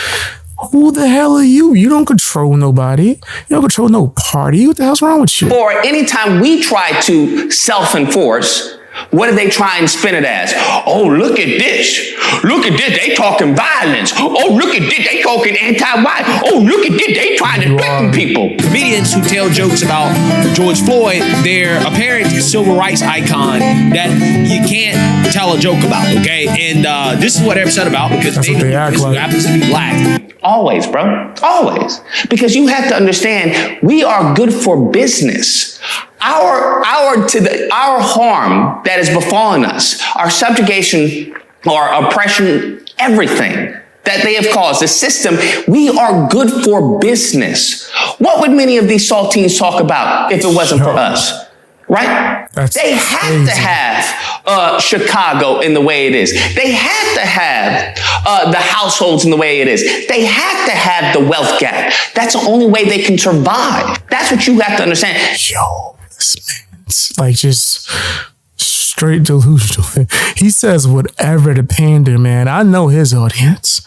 Who the hell are you? You don't control nobody. You don't control no party. What the hell's wrong with you? Or anytime we try to self-enforce, what do they try and spin it as? Oh, look at this. Look at this. They talking violence. Oh, look at this. They talking anti-white. Oh, look at this. They trying to threaten people. Comedians who tell jokes about George Floyd, they're apparent civil rights icon that you can't tell a joke about, okay? And this is what they're upset about because they happens to be black. Always, bro. Always. Because you have to understand, we are good for business. Our harm that has befallen us, our subjugation, our oppression, everything that they have caused, the system, we are good for business. What would many of these saltines talk about if it wasn't for us? Right? They have to have Chicago in the way it is. They have to have the households in the way it is. They have to have the wealth gap. That's the only way they can survive. That's what you have to understand. Yo, this man's like just straight delusional. He says whatever to pander, man. I know his audience,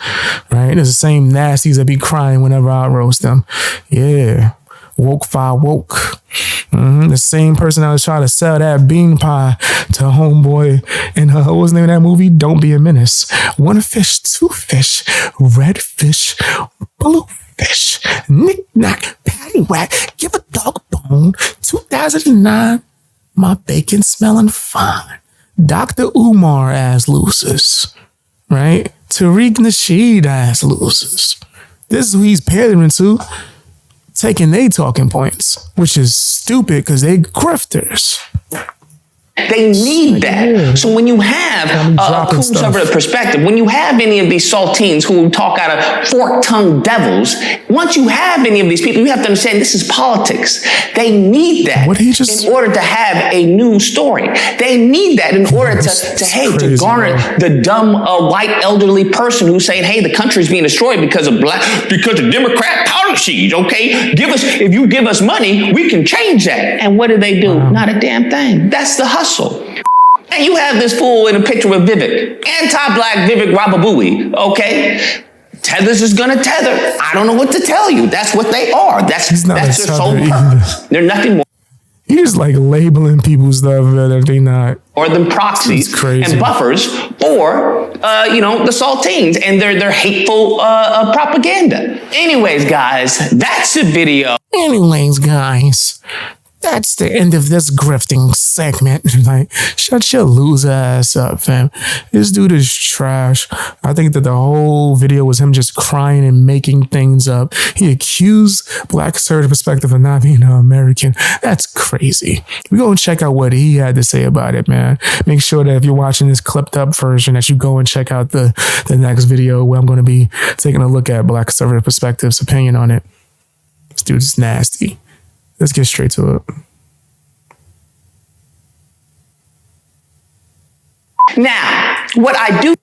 right? It's the same nasties that be crying whenever I roast them. Yeah. Woke fi woke. The same person that was trying to sell that bean pie to homeboy in what was the name of that movie? Don't Be a Menace. One fish, two fish, red fish, blue fish, knick-knack, paddywhack, give a dog a bone, 2009, my bacon smelling fine. Dr. Umar ass loses, right? Tariq Nasheed ass loses. This is who he's pandering to, taking they talking points, which is stupid because they grifters. They need that. So when you have a conservative perspective, when you have any of these saltines who talk out of fork-tongued devils, once you have any of these people, you have to understand this is politics. They need that in order to have a new story. They need that in order to garner the dumb white elderly person who's saying, hey, the country's being destroyed because of Democrat policies, okay? If you give us money, we can change that. And what do? Not a damn thing. That's the hustle. And you have this fool in a picture with Vivek, anti-black Vivek Rababui, okay? Tethers is gonna tether. I don't know what to tell you. That's what they are. That's their sole purpose. They're nothing more. He's just like labeling people's stuff that they not. Or them proxies and buffers for, the saltines and their hateful propaganda. Anyways, guys, that's the video. That's the end of this grifting segment. Like, shut your loser ass up, fam. This dude is trash. I think that the whole video was him just crying and making things up. He accused Black conservative perspective of not being an American. That's crazy. We go and check out what he had to say about it, man. Make sure that if you're watching this clipped up version, that you go and check out the next video where I'm going to be taking a look at Black conservative perspective's opinion on it. This dude is nasty. Let's get straight to it. Now, what I do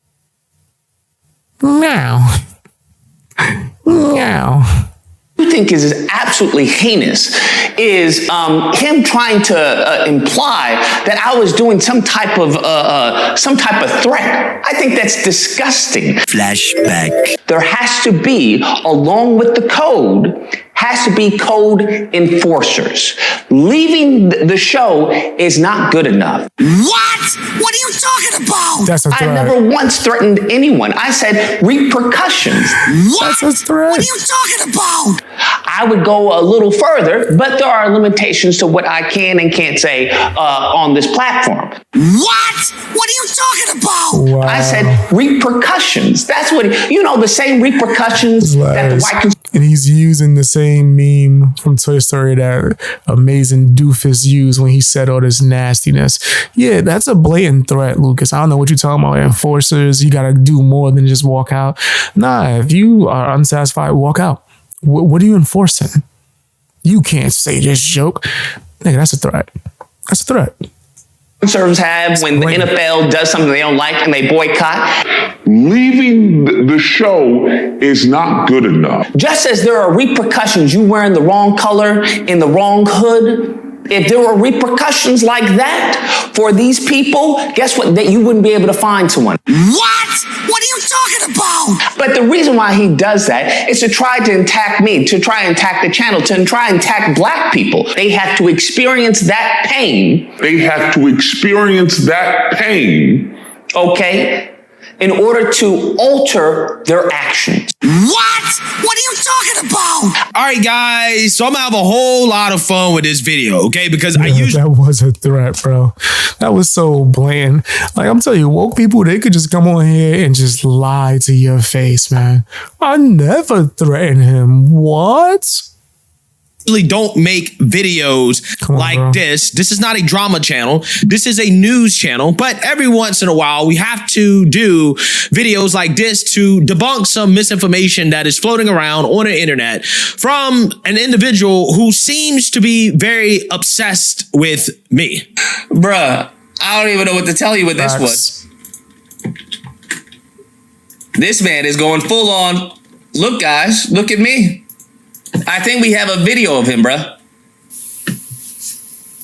think is absolutely heinous is him trying to imply that I was doing some type of threat. I think that's disgusting. Flashback. There has to be, along with the code, has to be code enforcers. Leaving the show is not good enough. What? What are you talking about? That's a threat. I never once threatened anyone. I said repercussions. What? That's a threat. What are you talking about? I would go a little further, but there are limitations to what I can and can't say on this platform. What? What are you talking about? Wow. I said repercussions. That's what, the same repercussions that the white... And he's using the same meme from Toy Story that amazing doofus used when he said all this nastiness. Yeah, that's a blatant threat, Lucas. I don't know what you're talking about. Enforcers, you got to do more than just walk out. Nah, if you are unsatisfied, walk out. What are you enforcing? You can't say this joke. Nigga, that's a threat. That's a threat. Conservatives have when the NFL does something they don't like and they boycott. Leaving the show is not good enough. Just as there are repercussions, you wearing the wrong color in the wrong hood, if there were repercussions like that for these people, guess what? That you wouldn't be able to find someone. What? What are you talking about? But the reason why he does that is to try to attack me, to try and attack the channel, to try and attack black people. They have to experience that pain. They have to experience that pain. Okay? In order to alter their actions. What? What are you talking about? All right, guys. So I'm gonna have a whole lot of fun with this video, okay? Because that was a threat, bro. That was so blatant. Like, I'm telling you, woke people, they could just come on here and just lie to your face, man. I never threatened him. What? Don't make videos this. This is not a drama channel. This is a news channel. But every once in a while, we have to do videos like this to debunk some misinformation that is floating around on the internet from an individual who seems to be very obsessed with me. Bruh, I don't even know what to tell you with this one. This man is going full on. Look, guys, look at me. I think we have a video of him, bruh.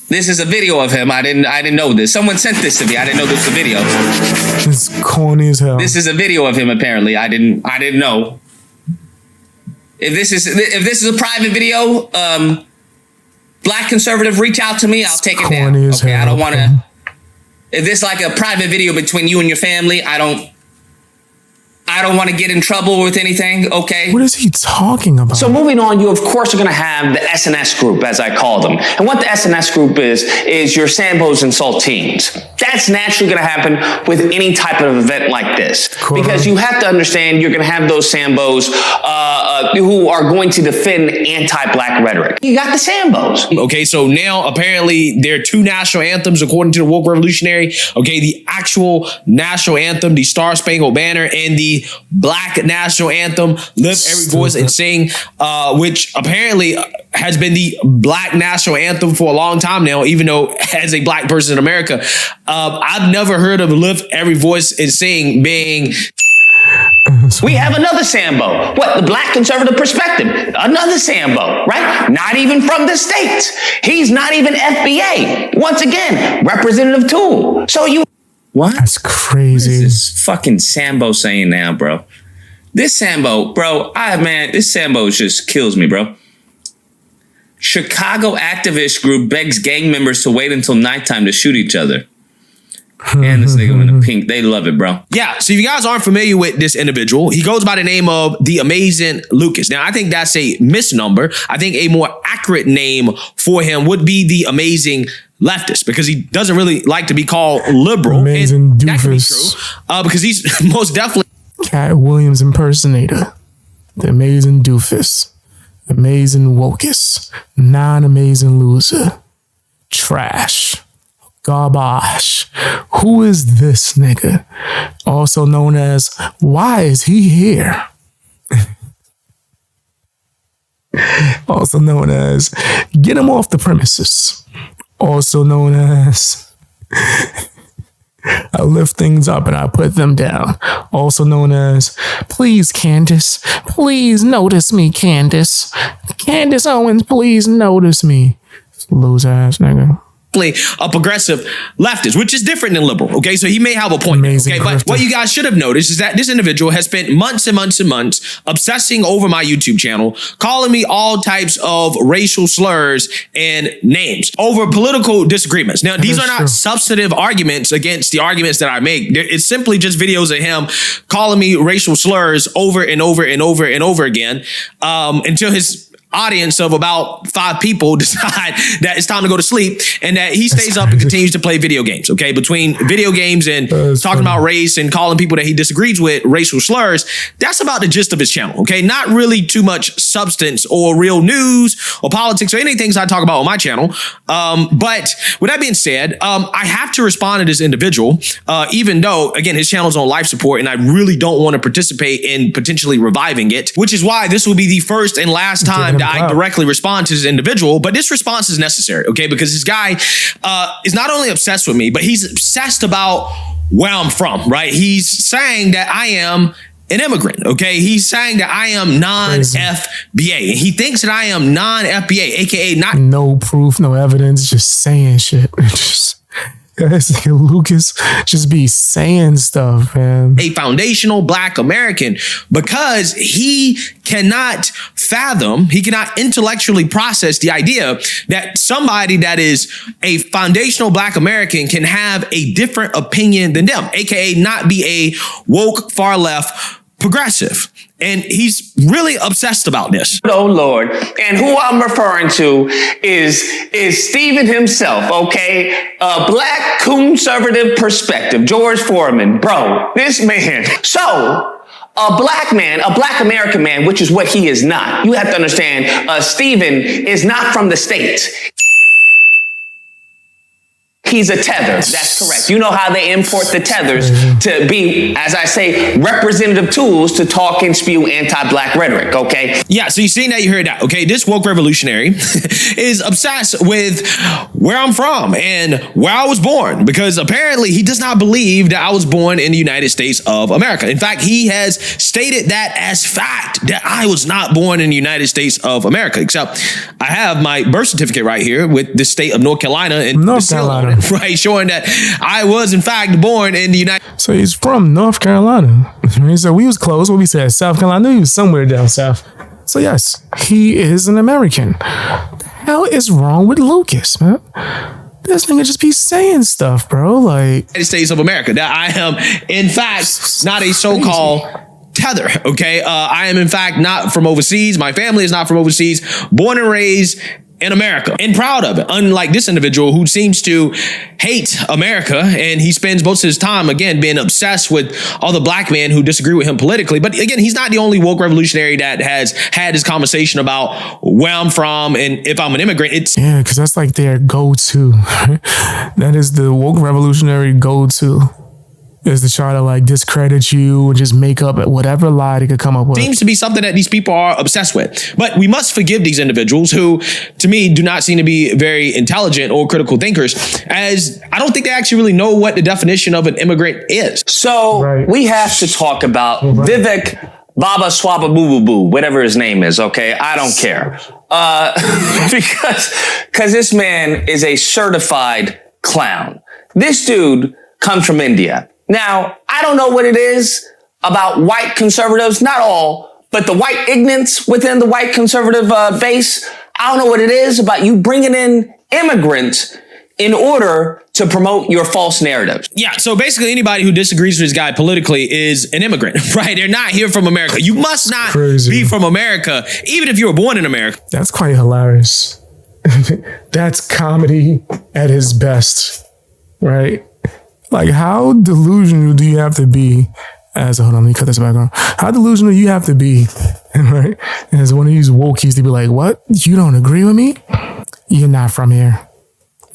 This is a video of him. I didn't know this. Someone sent this to me. I didn't know this was a video. It's corny as hell. This is a video of him, apparently. I didn't know. If this is a private video, black conservative reach out to me, I'll take it down. Okay, I don't want to. If this like a private video between you and your family, I don't want to get in trouble with anything, okay? What is he talking about? So moving on, you of course are going to have the SNS group, as I call them. And what the SNS group is your Sambos and Saltines. That's naturally going to happen with any type of event like this. Cool. Because you have to understand you're going to have those Sambos who are going to defend anti-black rhetoric. You got the Sambos. Okay, so now apparently there are two national anthems according to the Woke Revolutionary. Okay, the actual national anthem, the Star Spangled Banner, and the Black national anthem, Lift Every Voice and Sing, which apparently has been the Black national anthem for a long time now, even though as a Black person in America, I've never heard of Lift Every Voice and Sing being... We have another Sambo. What? The Black conservative perspective. Another Sambo, right? Not even from the States. He's not even FBA. Once again, representative tool. So you... What? That's crazy. What is this fucking Sambo saying now, bro? This Sambo, bro, this Sambo just kills me, bro. Chicago activist group begs gang members to wait until nighttime to shoot each other. And this nigga in the pink, they love it, bro. Yeah, so if you guys aren't familiar with this individual, he goes by the name of The Amazing Lucas. Now, I think that's a misnomer. I think a more accurate name for him would be The Amazing Leftist, because he doesn't really like to be called liberal. Amazing and doofus. That can be true, because he's most definitely... Cat Williams impersonator. The Amazing Doofus. Amazing Wokus. Non-amazing loser. Trash. Garbage. Who is this nigga? Also known as, why is he here? Also known as, get him off the premises. Also known as, I lift things up and I put them down. Also known as, please, Candace, please notice me, Candace. Candace Owens, please notice me. Loser ass nigga. A progressive leftist, which is different than liberal. Okay, so he may have a point. Amazing okay, but what you guys should have noticed is that this individual has spent months and months and months obsessing over my YouTube channel, calling me all types of racial slurs and names over political disagreements. Now, these are not substantive arguments against the arguments that I make. It's simply just videos of him calling me racial slurs over and over and over and over again until his audience of about 5 people decide that it's time to go to sleep, and that he stays up and continues to play video games. Okay, between video games and talking about race and calling people that he disagrees with racial slurs, that's about the gist of his channel. Okay, not really too much substance or real news or politics or any things I talk about on my channel. But with that being said, I have to respond to this individual, even though, again, his channel's on life support and I really don't want to participate in potentially reviving it, which is why this will be the first and last time that I directly respond to this individual. But this response is necessary, okay? Because this guy is not only obsessed with me, but he's obsessed about where I'm from, right? He's saying that I am an immigrant, okay? He's saying that I am non-FBA. And he thinks that I am non-FBA, aka not... No proof, no evidence, just saying shit. Lucas just be saying stuff, man. A foundational Black American, because he cannot fathom, he cannot intellectually process the idea that somebody that is a foundational Black American can have a different opinion than them, aka not be a woke far left progressive. And he's really obsessed about this. Oh, Lord. And who I'm referring to is Stephen himself, okay? A Black conservative perspective. George Foreman. Bro, this man. So, a Black man, a Black American man, which is what he is not. You have to understand, Stephen is not from the States. He's a tether. That's correct. You know how they import the tethers to be, as I say, representative tools to talk and spew anti-Black rhetoric, okay? Yeah, so you've seen that, you heard that, okay? This woke revolutionary is obsessed with where I'm from and where I was born, because apparently he does not believe that I was born in the United States of America. In fact, he has stated that as fact, that I was not born in the United States of America, except I have my birth certificate right here with the state of North Carolina and North Carolina. Right, showing that I was in fact born in the United. So he's from North Carolina. So we was close. What we said, South Carolina. I knew he was somewhere down south. So yes, he is an American. hell is wrong with Lucas, man? This nigga just be saying stuff, bro. Like, United States of America. That I am, in fact, not a so-called tether. Okay, I am in fact not from overseas. My family is not from overseas. Born and raised in America and proud of it. Unlike this individual who seems to hate America, and he spends most of his time, again, being obsessed with all the black men who disagree with him politically. But again, he's not the only woke revolutionary that has had this conversation about where I'm from and if I'm an immigrant. Yeah, because that's like their go-to. That is the woke revolutionary go-to. Is to try to like discredit you and just make up whatever lie they could come up with. Seems to be something that these people are obsessed with. But we must forgive these individuals who, to me, do not seem to be very intelligent or critical thinkers, as I don't think they actually really know what the definition of an immigrant is. So we have to talk about Vivek Baba Swaba Boo Boo Boo, whatever his name is, okay? I don't care. Because this man is a certified clown. This dude comes from India. Now, I don't know what it is about white conservatives, not all, but the white ignorance within the white conservative base. I don't know what it is about you bringing in immigrants in order to promote your false narratives. Yeah, so basically anybody who disagrees with this guy politically is an immigrant, right? They're not here from America. You must not be from America, even if you were born in America. That's quite hilarious. That's comedy at its best, right? Like, how delusional do you have to be hold on, let me cut this back on. How delusional you have to be, right? As one of these wokies to be like, what? You don't agree with me? You're not from here.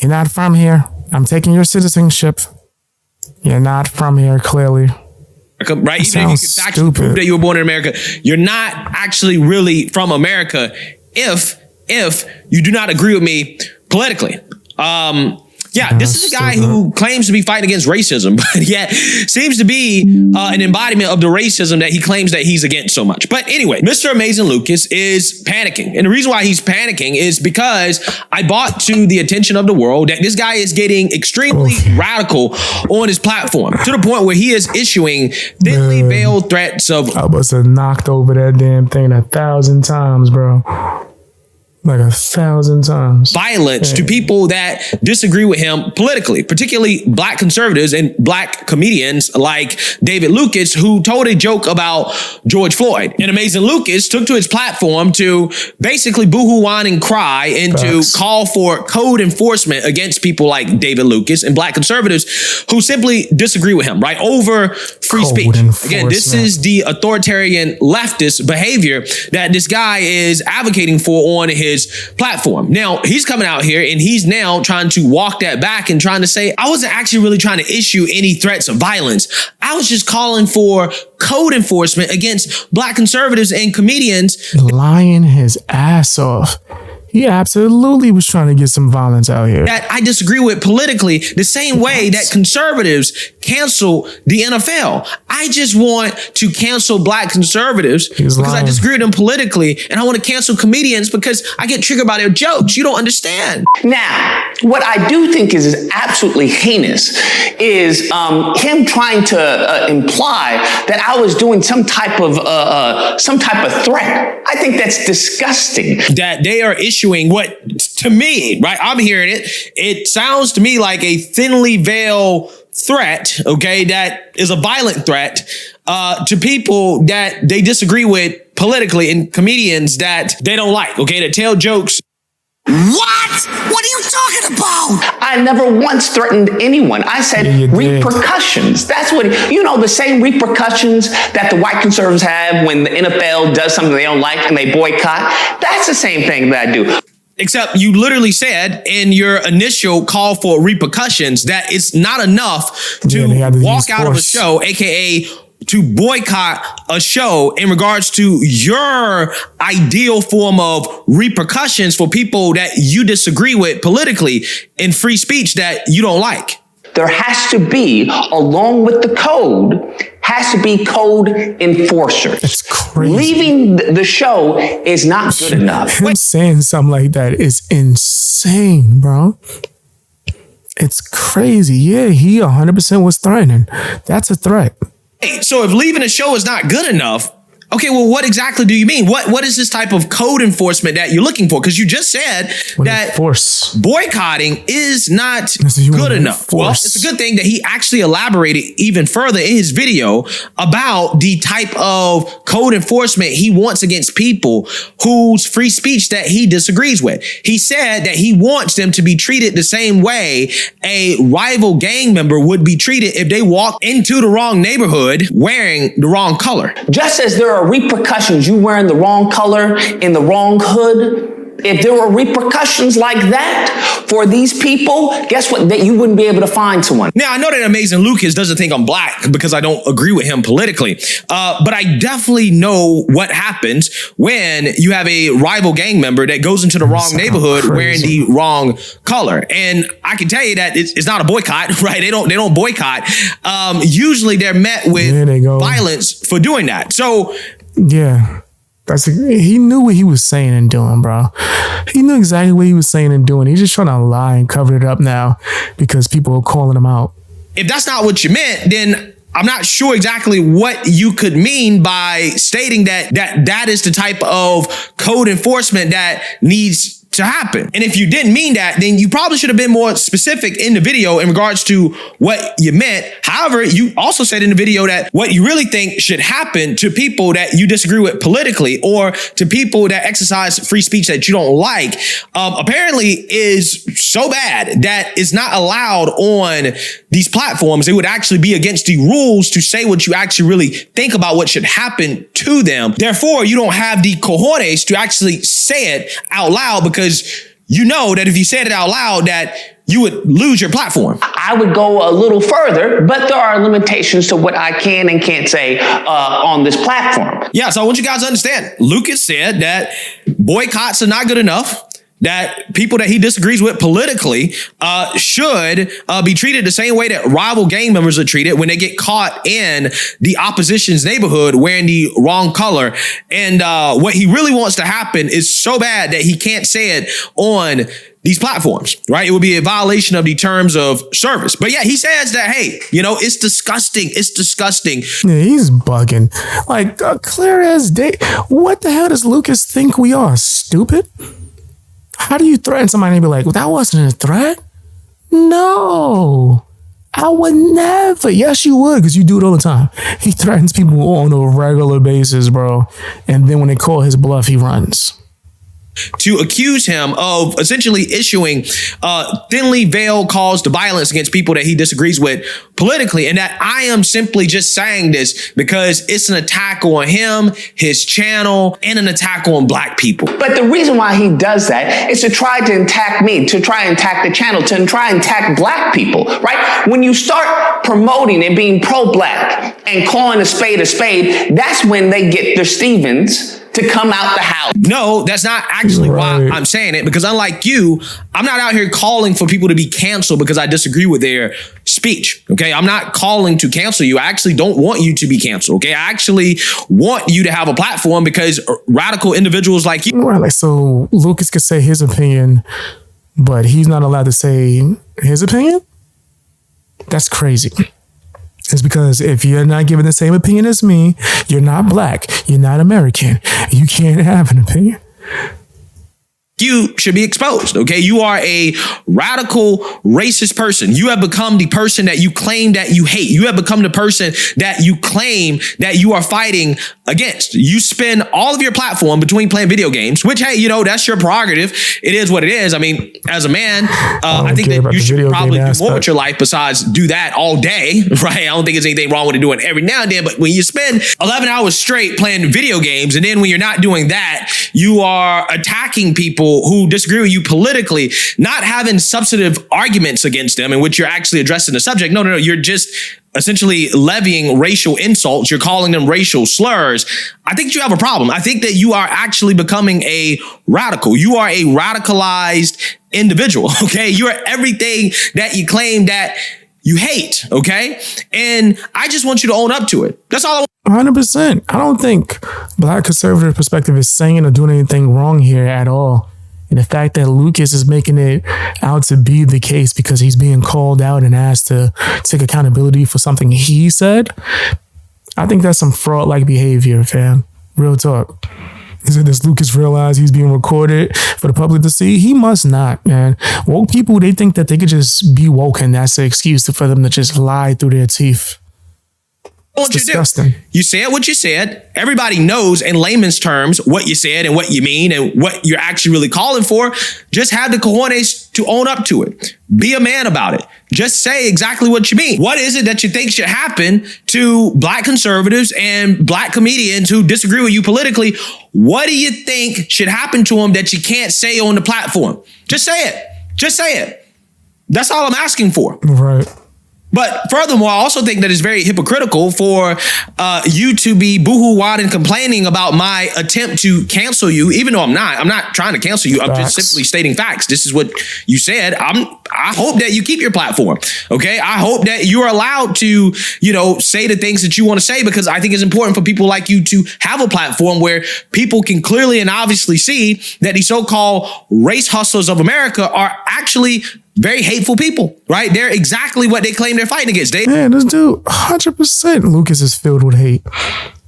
You're not from here. I'm taking your citizenship. You're not from here, clearly. Right? Even if you could actually prove that you were born in America, you're not actually really from America if you do not agree with me politically. Yeah, this is a guy who claims to be fighting against racism, but yet seems to be an embodiment of the racism that he claims that he's against so much. But anyway, Mr. Amazing Lucas is panicking. And the reason why he's panicking is because I brought to the attention of the world that this guy is getting extremely radical on his platform, to the point where he is issuing thinly veiled threats of... I must have knocked over that damn thing 1,000 times, bro. Like 1,000 times. Violence to people that disagree with him politically, particularly black conservatives and black comedians like David Lucas, who told a joke about George Floyd. And Amazing Lucas took to his platform to basically boohoo, whine, and cry and to call for code enforcement against people like David Lucas and black conservatives who simply disagree with him, right? Over free speech. Again, this is the authoritarian leftist behavior that this guy is advocating for on his platform. Now, he's coming out here and he's now trying to walk that back and trying to say, I wasn't actually really trying to issue any threats of violence. I was just calling for code enforcement against black conservatives and comedians. Lying his ass off. He absolutely was trying to get some violence out here. That I disagree with politically, the same way that conservatives cancel the NFL. I just want to cancel black conservatives because I disagree with them politically, and I want to cancel comedians because I get triggered by their jokes. You don't understand. Now, what I do think is absolutely heinous is him trying to imply that I was doing some type of threat. I think that's disgusting. That they are issuing what, to me, right? I'm hearing it. It sounds to me like a thinly veiled threat, okay, that is a violent threat to people that they disagree with politically and comedians that they don't like, okay, that tell jokes. What? What are you talking about? I never once threatened anyone. I said repercussions. That's what, the same repercussions that the white conservatives have when the NFL does something they don't like and they boycott. That's the same thing that I do. Except you literally said in your initial call for repercussions that it's not enough to walk out of a show, aka to boycott a show in regards to your ideal form of repercussions for people that you disagree with politically in free speech that you don't like. There has to be, along with the code, has to be code enforcers. That's crazy. Leaving the show is not good enough. Him saying something like that is insane, bro. It's crazy. Yeah, he 100% was threatening. That's a threat. So if leaving a show is not good enough, Okay, well, what exactly do you mean? What is this type of code enforcement that you're looking for? Because you just said that boycotting is not good enough. Well, it's a good thing that he actually elaborated even further in his video about the type of code enforcement he wants against people whose free speech that he disagrees with. He said that he wants them to be treated the same way a rival gang member would be treated if they walked into the wrong neighborhood wearing the wrong color. Just as there are repercussions, you wearing the wrong color in the wrong hood, if there were repercussions like that for these people, guess what? That you wouldn't be able to find someone. Now, I know that Amazing Lucas doesn't think I'm black because I don't agree with him politically, but I definitely know what happens when you have a rival gang member that goes into the wrong neighborhood wearing the wrong color. And I can tell you that it's not a boycott, right? They don't boycott. Usually they're met with violence for doing that. So yeah. He knew what he was saying and doing, bro. He knew exactly what he was saying and doing. He's just trying to lie and cover it up now because people are calling him out. If that's not what you meant, then I'm not sure exactly what you could mean by stating that is the type of code enforcement that needs to happen. And if you didn't mean that, then you probably should have been more specific in the video in regards to what you meant. However, you also said in the video that what you really think should happen to people that you disagree with politically or to people that exercise free speech that you don't like, apparently is so bad that it's not allowed on these platforms. It would actually be against the rules to say what you actually really think about what should happen to them. Therefore, you don't have the cojones to actually say it out loud because you know that if you said it out loud that you would lose your platform. I would go a little further, but there are limitations to what I can and can't say on this platform. Yeah, so I want you guys to understand. Lucas said that boycotts are not good enough, that people that he disagrees with politically should be treated the same way that rival gang members are treated when they get caught in the opposition's neighborhood wearing the wrong color. And what he really wants to happen is so bad that he can't say it on these platforms, right? It would be a violation of the terms of service. But yeah, he says that, hey, it's disgusting. It's disgusting. Yeah, he's bugging. Like, clear as day. What the hell does Lucas think we are? Stupid? How do you threaten somebody and be like, well, that wasn't a threat? No, I would never. Yes, you would, because you do it all the time. He threatens people on a regular basis, bro. And then when they call his bluff, he runs. To accuse him of essentially issuing thinly veiled calls to violence against people that he disagrees with politically, and that I am simply just saying this because it's an attack on him, his channel, and an attack on black people. But the reason why he does that is to try to attack me, to try and attack the channel, to try and attack black people, right? When you start promoting and being pro-black and calling a spade, that's when they get their Stevens to come out the house. No, that's not actually why I'm saying it, because unlike you, I'm not out here calling for people to be canceled because I disagree with their speech. Okay, I'm not calling to cancel you. I actually don't want you to be canceled. Okay, I actually want you to have a platform because radical individuals like you. Right, like, so Lucas could say his opinion, but he's not allowed to say his opinion? That's crazy. It's because if you're not giving the same opinion as me, you're not black, you're not American, you can't have an opinion. You should be exposed, okay? You are a radical racist person. You have become the person that you claim that you hate. You have become the person that you claim that you are fighting against. You spend all of your platform between playing video games, which, hey, that's your prerogative. It is what it is. I mean, as a man, I think that you should probably do more with your life besides do that all day, right? I don't think there's anything wrong with doing it every now and then, but when you spend 11 hours straight playing video games, and then when you're not doing that, you are attacking people who disagree with you politically, not having substantive arguments against them in which you're actually addressing the subject. No, you're just essentially levying racial insults. You're calling them racial slurs. I think you have a problem. I think that you are actually becoming a radical. You are a radicalized individual, okay? You are everything that you claim that you hate, okay? And I just want you to own up to it. That's all I want. 100%. I don't think Black conservative perspective is saying or doing anything wrong here at all. And the fact that Lucas is making it out to be the case because he's being called out and asked to take accountability for something he said, I think that's some fraud-like behavior, fam. Real talk. Does Lucas realize he's being recorded for the public to see? He must not, man. Woke people, they think that they could just be woke and that's the excuse for them to just lie through their teeth. It's disgusting. You said what you said. Everybody knows in layman's terms what you said and what you mean and what you're actually really calling for. Just have the cojones to own up to it. Be a man about it. Just say exactly what you mean. What is it that you think should happen to black conservatives and black comedians who disagree with you politically? What do you think should happen to them that you can't say on the platform? Just say it. Just say it. That's all I'm asking for. Right. But furthermore, I also think that it's very hypocritical for you to be boohoo-wad and complaining about my attempt to cancel you, even though I'm not trying to cancel you. I'm just simply stating facts. This is what you said. I hope that you keep your platform. Okay. I hope that you're allowed to, say the things that you want to say, because I think it's important for people like you to have a platform where people can clearly and obviously see that the so-called race hustlers of America are actually very hateful people, right? They're exactly what they claim they're fighting against. Man, this dude, 100% Lucas is filled with hate.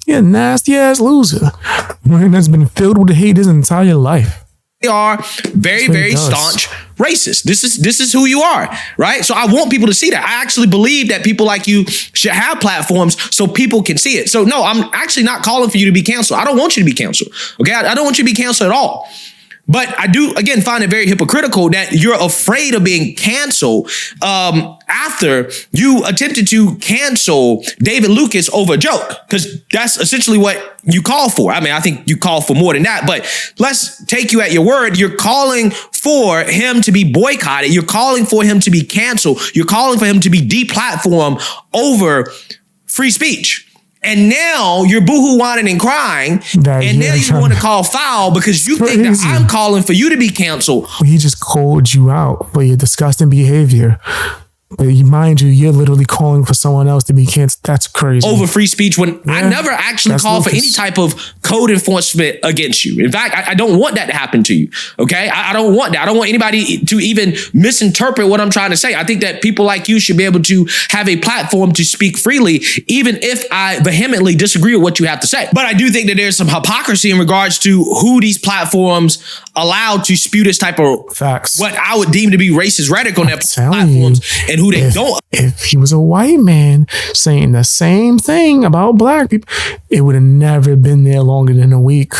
Yeah, nasty ass loser. Man, that's been filled with hate his entire life. They are very, very staunch racist. This is who you are, right? So I want people to see that. I actually believe that people like you should have platforms so people can see it. So no, I'm actually not calling for you to be canceled. I don't want you to be canceled. Okay, I don't want you to be canceled at all. But I do, again, find it very hypocritical that you're afraid of being canceled after you attempted to cancel David Lucas over a joke, because that's essentially what you call for. I mean, I think you call for more than that, but let's take you at your word. You're calling for him to be boycotted. You're calling for him to be canceled. You're calling for him to be deplatformed over free speech. And now you're boohoo-whining and crying, and now you want to call foul because you think that I'm calling for you to be canceled. He just called you out for your disgusting behavior. But mind you, you're literally calling for someone else to be canceled. That's crazy. Over free speech when I never actually called for any type of code enforcement against you. In fact, I don't want that to happen to you. Okay? I don't want that. I don't want anybody to even misinterpret what I'm trying to say. I think that people like you should be able to have a platform to speak freely, even if I vehemently disagree with what you have to say. But I do think that there's some hypocrisy in regards to who these platforms allow to spew this type of facts, what I would deem to be racist rhetoric on their platforms, and who they don't. If he was a white man saying the same thing about black people, it would have never been there longer than a week.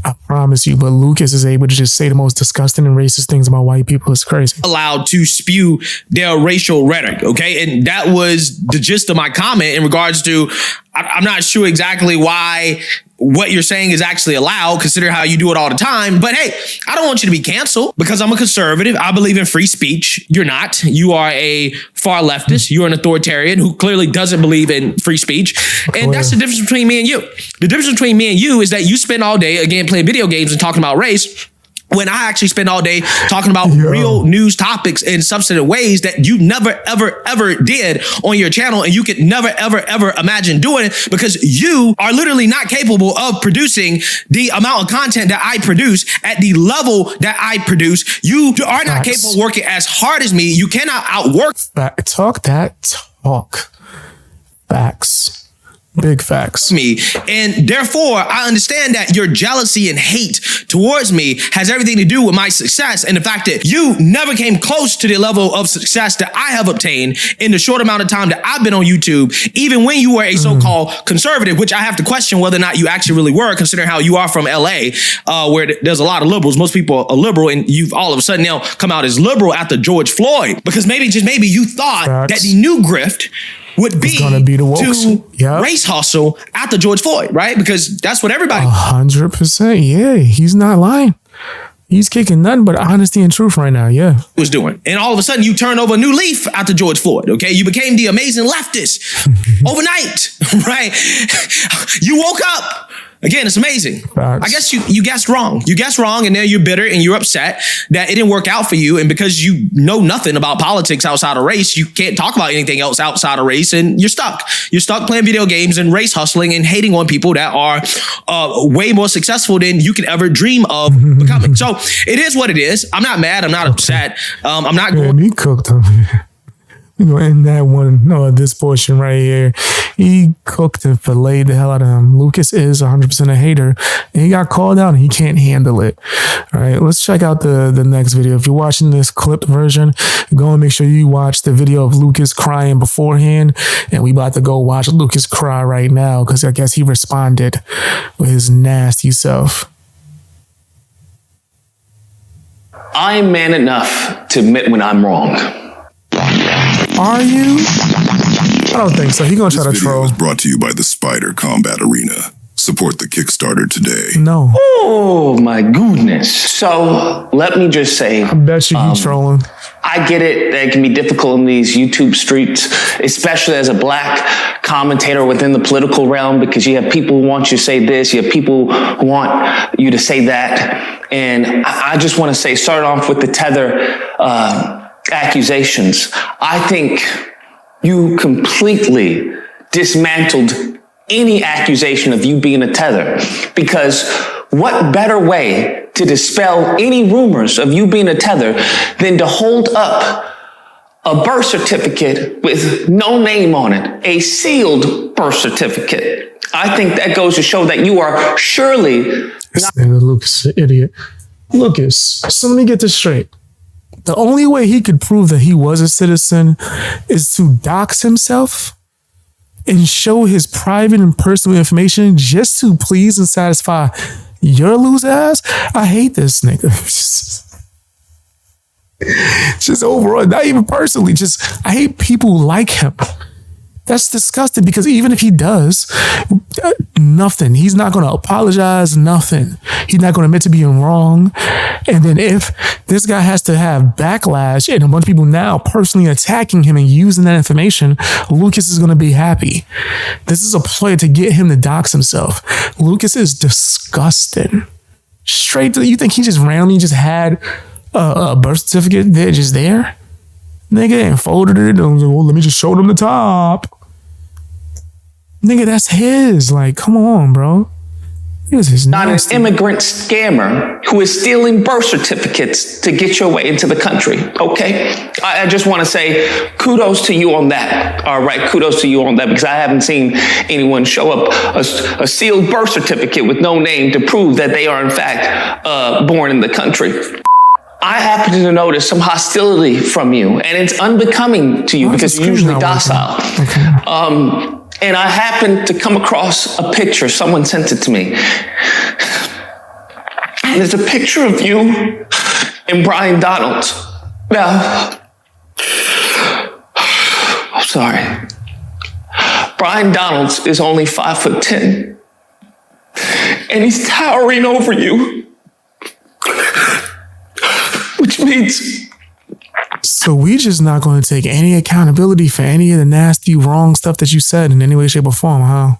I promise you. But Lucas is able to just say the most disgusting and racist things about white people. It's crazy. Allowed to spew their racial rhetoric. Okay. And that was the gist of my comment in regards to, I'm not sure exactly why what you're saying is actually allowed, consider how you do it all the time. But hey, I don't want you to be canceled because I'm a conservative. I believe in free speech. You're not. You are a far leftist. You're an authoritarian who clearly doesn't believe in free speech. And that's the difference between me and you. The difference between me and you is that you spend all day, again, playing video games and talking about race, when I actually spend all day talking about real news topics in substantive ways that you never, ever, ever did on your channel. And you could never, ever, ever imagine doing it because you are literally not capable of producing the amount of content that I produce at the level that I produce. You are not capable of working as hard as me. You cannot outwork. Talk that talk. Facts. Big facts. Me. And therefore, I understand that your jealousy and hate towards me has everything to do with my success and the fact that you never came close to the level of success that I have obtained in the short amount of time that I've been on YouTube, even when you were a so-called conservative, which I have to question whether or not you actually really were, considering how you are from LA, where there's a lot of liberals. Most people are liberal, and you've all of a sudden now come out as liberal after George Floyd, because maybe, just maybe, you thought that the new grift would be to race hustle after George Floyd, right? Because that's what everybody 100%. Yeah, he's not lying. He's kicking nothing but honesty and truth right now. Yeah, was doing. And all of a sudden you turn over a new leaf after George Floyd. Okay. You became the amazing leftist overnight, right? You woke up. Again, it's amazing. Facts. I guess you guessed wrong. You guessed wrong, and now you're bitter and you're upset that it didn't work out for you. And because you know nothing about politics outside of race, you can't talk about anything else outside of race, and you're stuck. You're stuck playing video games and race hustling and hating on people that are way more successful than you could ever dream of becoming. So it is what it is. I'm not mad. I'm not upset. I'm not going. He cooked him. We're going to end that one. No, this portion right here. He cooked and filleted the hell out of him. Lucas is 100% a hater, and he got called out and he can't handle it. All right, let's check out the next video. If you're watching this clipped version, go and make sure you watch the video of Lucas crying beforehand, and we about to go watch Lucas cry right now because I guess he responded with his nasty self. I'm man enough to admit when I'm wrong. Are you? I don't think so. He's gonna try to troll. This video is brought to you by the Spider Combat Arena. Support the Kickstarter today. No. Oh my goodness. So let me just say, I bet you he's trolling. I get it. That it can be difficult in these YouTube streets, especially as a black commentator within the political realm, because you have people who want you to say this, you have people who want you to say that. And I just want to say, start off with the tether accusations. I think you completely dismantled any accusation of you being a tether, because what better way to dispel any rumors of you being a tether than to hold up a birth certificate with no name on it, a sealed birth certificate. I think that goes to show that you are surely Lucas is an idiot. Lucas, so let me get this straight. The only way he could prove that he was a citizen is to dox himself and show his private and personal information just to please and satisfy your loser ass. I hate this nigga. Just overall, not even personally, just I hate people like him. That's disgusting, because even if he does nothing, he's not going to apologize, nothing. He's not going to admit to being wrong. And then if this guy has to have backlash and a bunch of people now personally attacking him and using that information, Lucas is going to be happy. This is a play to get him to dox himself. Lucas is disgusting. Straight to, you think he just randomly just had a birth certificate there, just there? Nigga, and folded it. And was like, well, let me just show them the top. Nigga, that's his. Like, come on, bro. Not an immigrant scammer who is stealing birth certificates to get your way into the country. Okay? I just want to say kudos to you on that. All right, kudos to you on that, because I haven't seen anyone show up a sealed birth certificate with no name to prove that they are in fact born in the country. I happen to notice some hostility from you, and it's unbecoming to you because you're usually docile. Okay. And I happened to come across a picture. Someone sent it to me. And there's a picture of you and Brian Donald. Now, I'm sorry. Brian Donald is only 5'10", and he's towering over you, which means. So we just not going to take any accountability for any of the nasty, wrong stuff that you said in any way, shape, or form, huh?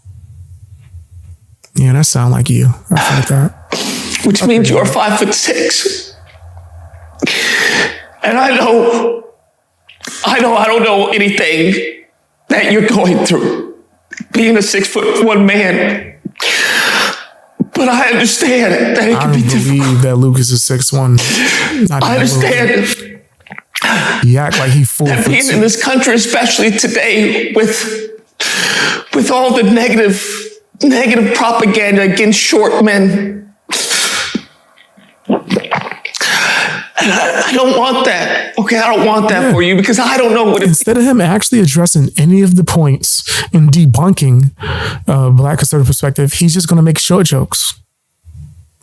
Yeah, that sounds like you. I feel like that. Which means you're 5'6". And I don't know anything that you're going through, being a 6'1" man. But I understand that it can be difficult. I don't believe that Lucas is 6'1". I understand. He act like he 4'2". Being in this country, especially today, with all the negative propaganda against short men, and I don't want that. Okay, I don't want that for you, because I don't know what. Instead of him actually addressing any of the points and debunking Black conservative perspective, he's just gonna make short jokes.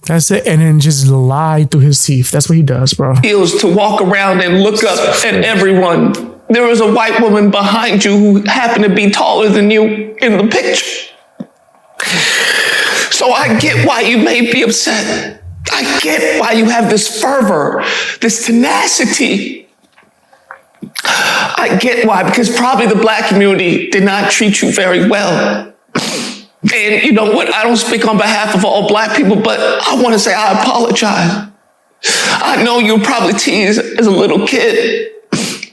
That's it, and then just lie through his teeth. That's what he does, bro. Feels to walk around and look up at everyone. There was a white woman behind you who happened to be taller than you in the picture. So I get why you may be upset. I get why you have this fervor, this tenacity. I get why, because probably the Black community did not treat you very well. And you know what? I don't speak on behalf of all Black people, but I want to say I apologize. I know you were probably teased as a little kid,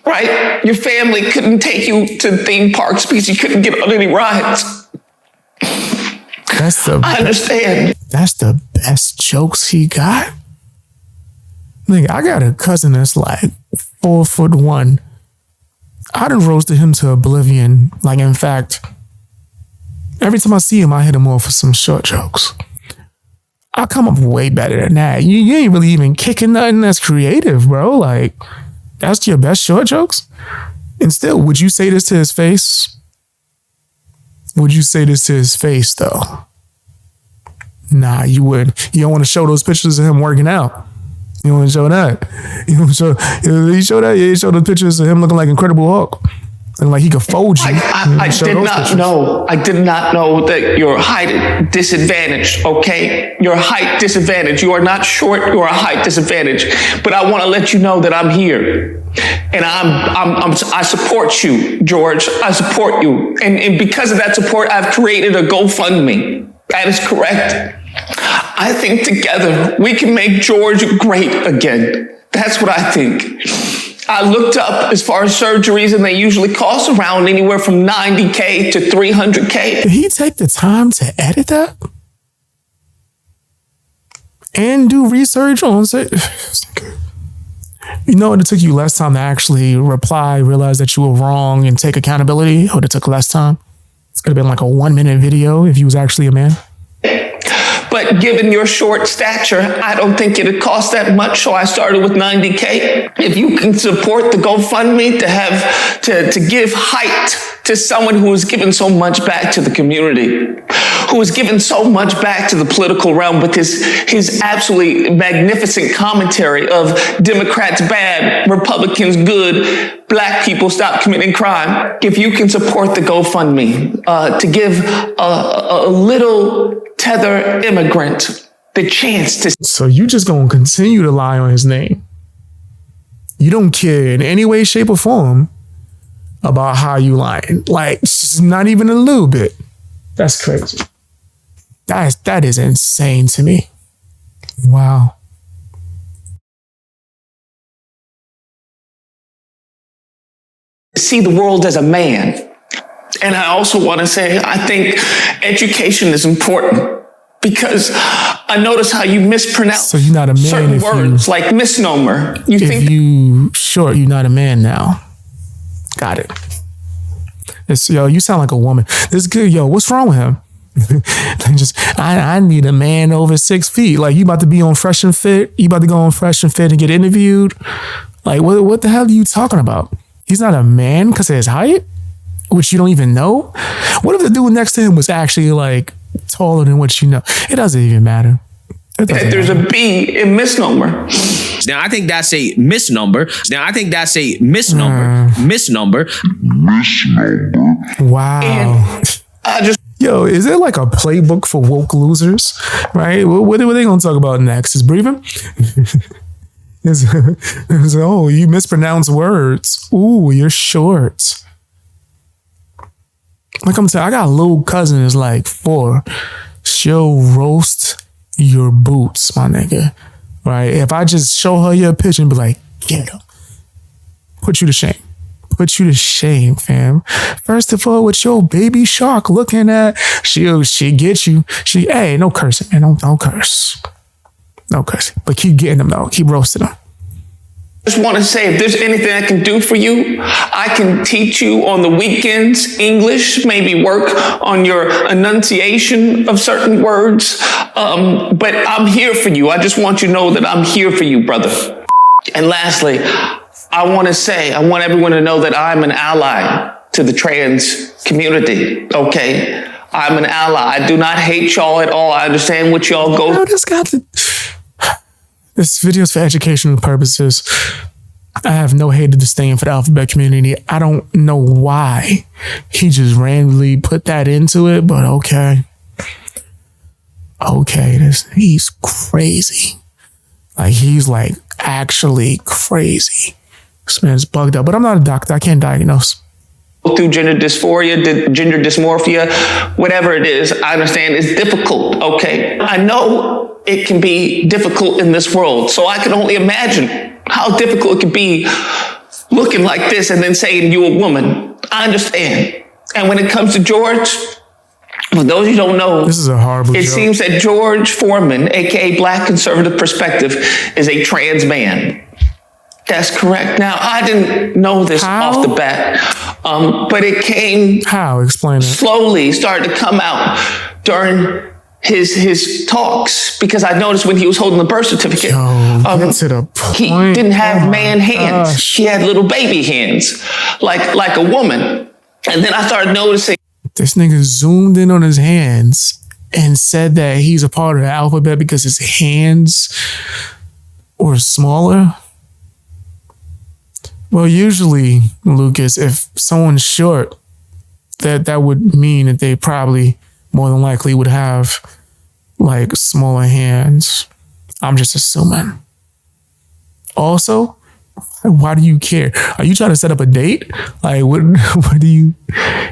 right? Your family couldn't take you to theme parks because you couldn't get on any rides. I understand. That's the best jokes he got. Nigga, I got a cousin that's like 4'1". I done roasted him to oblivion. Like, in fact, Every time I see him, I hit him off with some short jokes. I come up way better than that. You ain't really even kicking nothing that's creative, bro. Like, that's your best short jokes? And still, would you say this to his face? Would you say this to his face, though? Nah, you wouldn't. You don't want to show those pictures of him working out. You don't want to show that. You don't show that? Yeah, you show the pictures of him looking like Incredible Hulk. And like he could fold you. I did not know that you're height disadvantaged, okay? You're height disadvantaged. You are not short, you're a height disadvantage. But I want to let you know that I'm here. And I support you, George. I support you. And because of that support, I've created a GoFundMe. That is correct. I think together we can make George great again. That's what I think. I looked up as far as surgeries, and they usually cost around anywhere from $90K to $300K. Did he take the time to edit that? And do research on it? You know, it took you less time to actually reply, realize that you were wrong, and take accountability. Or it took less time. It's could have been like a 1-minute video if he was actually a man. But given your short stature, I don't think it'd cost that much. So I started with $90K. If you can support the GoFundMe to give height to someone who has given so much back to the community, who has given so much back to the political realm with his absolutely magnificent commentary of Democrats bad, Republicans good, Black people stop committing crime. If you can support the GoFundMe to give a little tether immigrant the chance to... So you just gonna continue to lie on his name. You don't care in any way, shape, or form about how you lying. Like, not even a little bit. That's crazy. That is insane to me. Wow. See the world as a man. And I also want to say, I think education is important because I notice how you mispronounce so you're not a man certain words like misnomer. You're not a man now. Got it. Yo, you sound like a woman. This is good. Yo, what's wrong with him? I need a man over 6 feet. Like, you about to be on Fresh and Fit? You about to go on Fresh and Fit and get interviewed? Like, what the hell are you talking about? He's not a man because of his height? Which you don't even know? What if the dude next to him was actually like taller than what you know? It doesn't even matter. There's a B in misnomer. Now I think that's a misnomer. Misnomer. Wow. Yo, is it like a playbook for woke losers? Right? What are they gonna talk about next? Is breathing? Oh, you mispronounce words. Ooh, you're short. Like I'm saying, I got a little cousin is like 4. She'll roast your boots, my nigga. Right? If I just show her your picture and be like, get him. Put you to shame. Put you to shame, fam. First of all, with your baby shark looking at, she get you. Hey, no cursing, man. Don't curse. No cursing. But keep getting them though. Keep roasting them. I just want to say, if there's anything I can do for you, I can teach you on the weekends English, maybe work on your enunciation of certain words. But I'm here for you. I just want you to know that I'm here for you, brother. And lastly, I want everyone to know that I'm an ally to the trans community, okay? I'm an ally. I do not hate y'all at all. I understand what y'all go through. This video is for educational purposes. I have no hate or disdain for the alphabet community. I don't know why he just randomly put that into it, but okay. He's crazy. Like, he's like actually crazy. This man's bugged up, but I'm not a doctor. I can't diagnose. Through gender dysphoria, gender dysmorphia, whatever it is, I understand it's difficult, okay? I know it can be difficult in this world, so I can only imagine how difficult it could be looking like this and then saying you're a woman. I understand. And when it comes to George, for those who don't know, this is a horrible joke. Seems that George Foreman, aka Black Conservative Perspective, is a trans man. That's correct. Now, I didn't know this off the bat, but it came Explain it. Slowly started to come out during his talks, because I noticed when he was holding the birth certificate, he didn't have man hands. Gosh. He had little baby hands, like a woman. And then I started noticing This nigga zoomed in on his hands and said that he's a part of the alphabet because his hands were smaller. Well, usually, Lucas, if someone's short, that would mean that they probably more than likely would have like smaller hands. I'm just assuming. Also, why do you care? Are you trying to set up a date? Like, what do you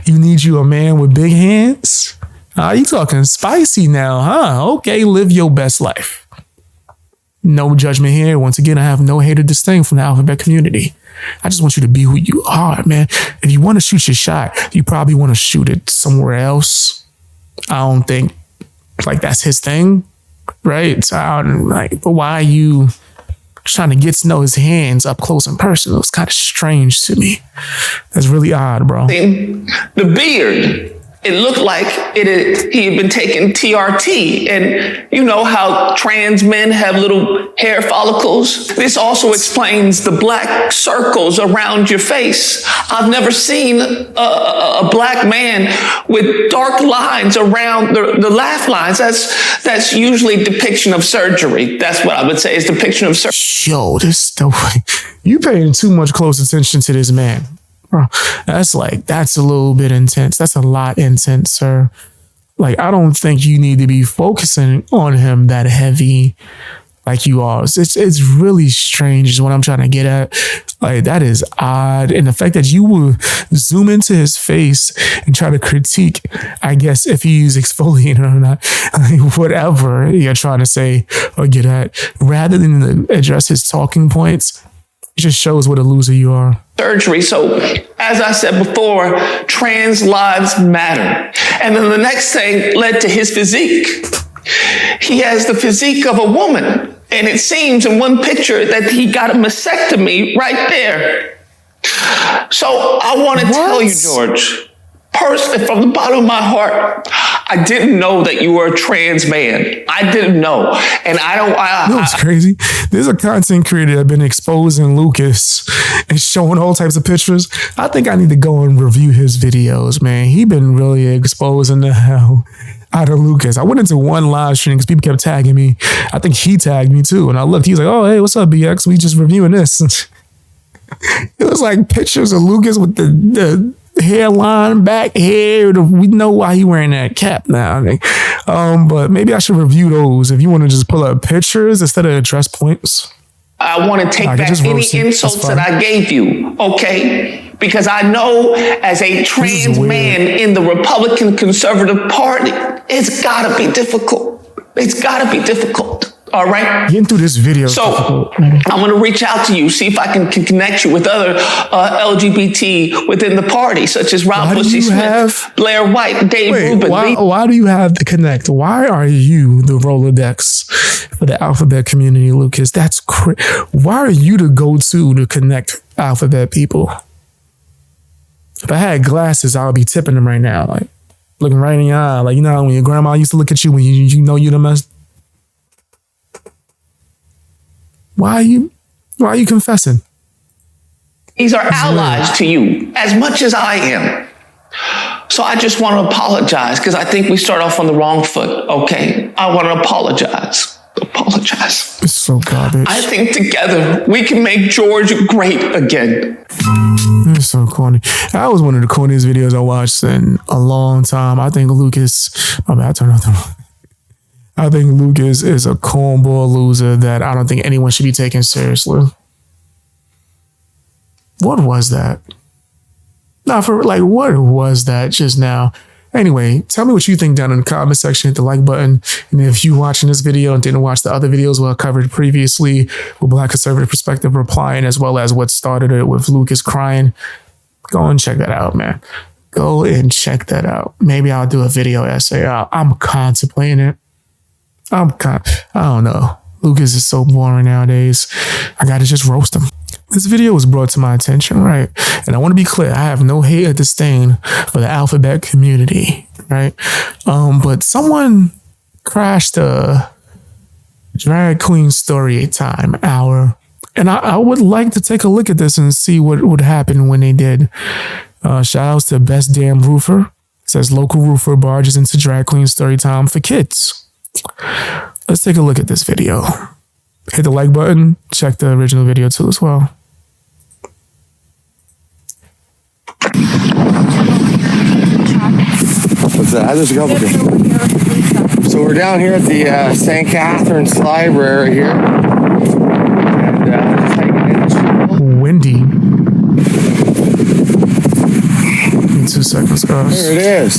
need you a man with big hands? You talking spicy now, huh? Okay, live your best life. No judgment here. Once again, I have no hate or disdain from the alphabet community. I just want you to be who you are, man. If you want to shoot your shot, you probably want to shoot it somewhere else. I don't think like that's his thing, right? So I don't but why are you trying to get to know his hands up close and personal? It was kind of strange to me. That's really odd, bro. the beard. It looked like he had been taking TRT. And you know how trans men have little hair follicles? This also explains the black circles around your face. I've never seen a black man with dark lines around the laugh lines. That's usually depiction of surgery. That's what I would say is depiction of surgery. Yo, you paying too much close attention to this man. Bro, that's a little bit intense. That's a lot intense, sir. Like, I don't think you need to be focusing on him that heavy like you are. It's really strange is what I'm trying to get at. Like, that is odd. And the fact that you will zoom into his face and try to critique, I guess, if he's exfoliating or not, whatever you're trying to say or get at, rather than address his talking points, it just shows what a loser you are. Surgery. So, as I said before, trans lives matter. And then the next thing led to his physique. He has the physique of a woman. And it seems in one picture that he got a mastectomy right there. So I want to tell you, George, personally, from the bottom of my heart, I didn't know that you were a trans man. I didn't know. And I don't... You know what's crazy? There's a content creator that's been exposing Lucas and showing all types of pictures. I think I need to go and review his videos, man. He been really exposing the hell out of Lucas. I went into one live stream because people kept tagging me. I think he tagged me too. And I looked, he's like, oh, hey, what's up, BX? We just reviewing this. It was like pictures of Lucas with the hairline, back hair. We know why he wearing that cap now. But maybe I should review those if you want to just pull up pictures instead of address points. I want to take back any insults that I gave you, okay? Because I know as a trans man in the Republican Conservative Party, it's got to be difficult. It's got to be difficult. All right. Getting through this video. So I'm going to reach out to you, see if I can connect you with other LGBT within the party, such as Ron Pussy Smith, Blair White, Dave Rubin. Why do you have the connect? Why are you the Rolodex for the alphabet community, Lucas? That's crazy. Why are you the go-to to connect alphabet people? If I had glasses, I would be tipping them right now, like looking right in your eye, like, you know when your grandma used to look at you when you know you the mess. Why are you confessing? These are allies to you as much as I am. So I just want to apologize because I think we start off on the wrong foot. Okay. I want to apologize. It's so garbage. I think together we can make George great again. It's so corny. That was one of the corniest videos I watched in a long time. I think Lucas, I think Lucas is a cornball loser that I don't think anyone should be taken seriously. What was that? What was that just now? Anyway, tell me what you think down in the comment section. Hit the like button. And if you watching this video and didn't watch the other videos we covered previously with Black Conservative Perspective replying, as well as what started it with Lucas crying, go and check that out, man. Go and check that out. Maybe I'll do a video essay. I'm contemplating it. I don't know. Lucas is so boring nowadays. I gotta just roast him. This video was brought to my attention, right? And I want to be clear, I have no hate or disdain for the alphabet community, right? But someone crashed a drag queen story time hour. And I would like to take a look at this and see what would happen when they did. Shout outs to Best Damn Roofer. It says local roofer barges into drag queen story time for kids. Let's take a look at this video. Hit the like button. Check the original video too as well. What's that? There's a couple of So we're down here at the St. Catherine's Library here. And just taking in. Windy. 2 seconds, guys. Here it is.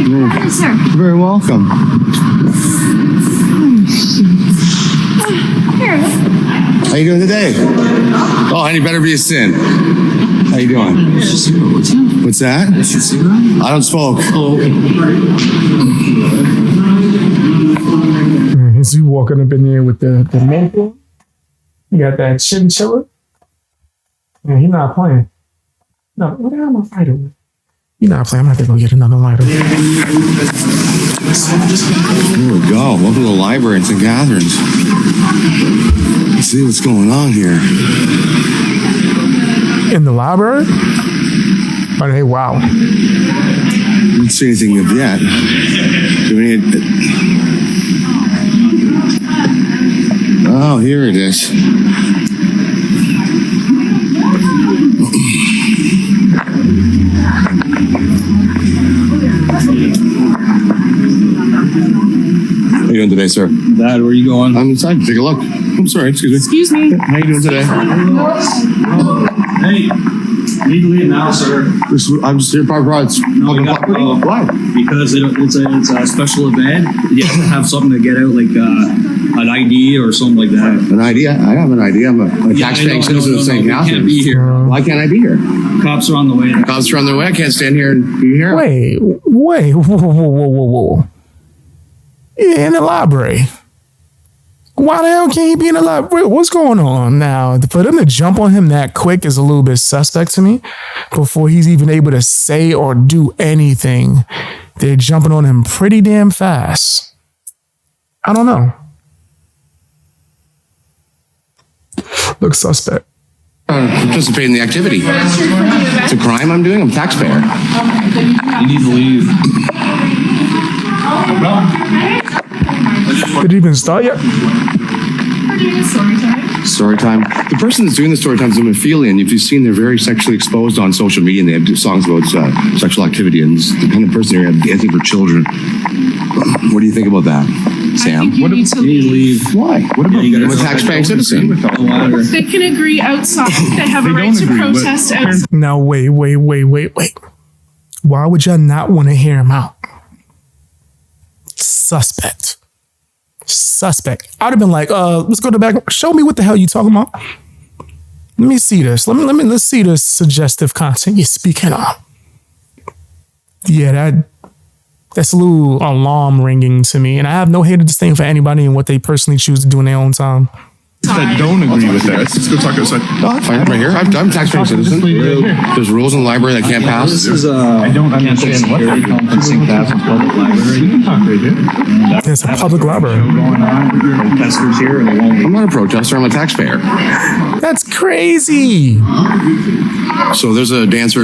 You're very welcome. How you doing today? Oh, honey, better be a sin. How you doing? What's that? I don't smoke. Is you walking up in there with the maple? You got that chinchilla? Yeah, he's not playing. No, what the hell am I fighting with? You're not playing. I'm going to have to go get another lighter. Here we go. Welcome to the library in St. Catherine's. Let's see what's going on here. In the library? Oh, hey, wow. I don't see anything of yet. Do we need... Oh, here it is. How you doing today, sir? Dad, where are you going? I'm inside. Take a look. I'm sorry. Excuse me. Excuse me. How you doing today? Hey, you need to leave now, sir. I'm just here by rights. No, you got why? Because it's a special event. You have to have something to get out, like an ID or something like that. An ID? I have an ID. I'm a tax-paying citizen of St. Catherine's. Can't be here. Why can't I be here? Cops are on the way. Cops are on their way. I can't stand here and be here. Wait. Whoa. Yeah, in the library. Why the hell can't he be in the library? What's going on now? For them to jump on him that quick is a little bit suspect to me. Before he's even able to say or do anything, they're jumping on him pretty damn fast. I don't know. Looks suspect. Participate in the activity. It's a crime I'm doing. I'm a taxpayer. You need to leave. Did it even start yet? Story time. The person that's doing the story time is a Maphilian. If you've seen, they're very sexually exposed on social media, and they have songs about sexual activity. And it's the kind of person who has dancing for children. What do you think about that, Sam? You need to leave. Why? What about I'm a tax-paying citizen? They can agree outside. They have a right to protest outside. Now, wait. Why would y'all not want to hear him out? Suspect. I'd have been like, let's go to the back. Show me what the hell you talking about. Let me see this. Let's see this suggestive content you're speaking on. Yeah, that's a little alarm ringing to me. And I have no hate or disdain for anybody and what they personally choose to do in their own time. That don't agree with that. Let's go talk outside. No, I'm fine. I'm right here. I'm a taxpaying citizen. There's rules in the library that can't pass. This is I don't understand what they're St. Catherine's public library. You can talk right here. It's a public library. Going on. Protesters here, and they won't. I'm not a protester. I'm a taxpayer. That's crazy. So there's a dancer.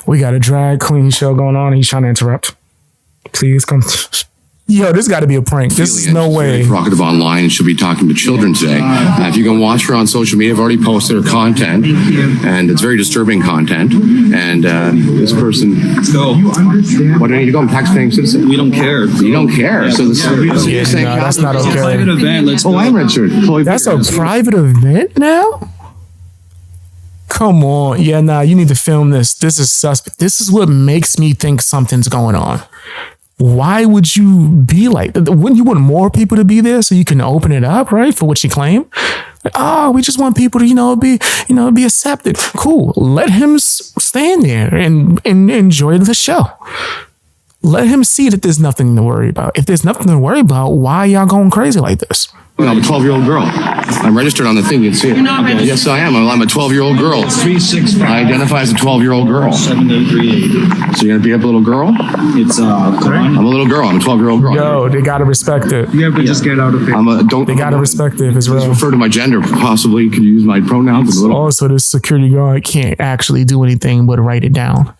We got a drag queen show going on. He's trying to interrupt. Please come. Yo, this got to be a prank. This is no way. Provocative online, and she'll be talking to children today. If you can watch her on social media, I've already posted her content, and it's very disturbing content. And this person, let's go. What do I need to go? I'm a taxpaying citizen. We don't care. You don't care. So this is that's not okay. Private event. Let's go. I'm registered. That's a private event now? Come on. Yeah, you need to film this. This is suspect. This is what makes me think something's going on. Why would you be like that? Wouldn't you want more people to be there so you can open it up, right? For what you claim? Like, we just want people to, be accepted. Cool. Let him stand there and enjoy the show. let him see that there's nothing to worry about. If there's nothing to worry about, why are y'all going crazy like this? I'm a 12-year-old girl. I'm registered on the thing. You can see it. Yes, I am. I'm a 12-year-old girl. 365. I identify as a 12-year-old girl. 7838. So you're gonna beat up a little girl? It's I'm a little girl. I'm a 12-year-old girl. Yo, they gotta respect it. You have to just get out of it. They gotta respect it if it's real. Please refer to my gender. Possibly you can use my pronouns. Also, this security guard can't actually do anything but write it down.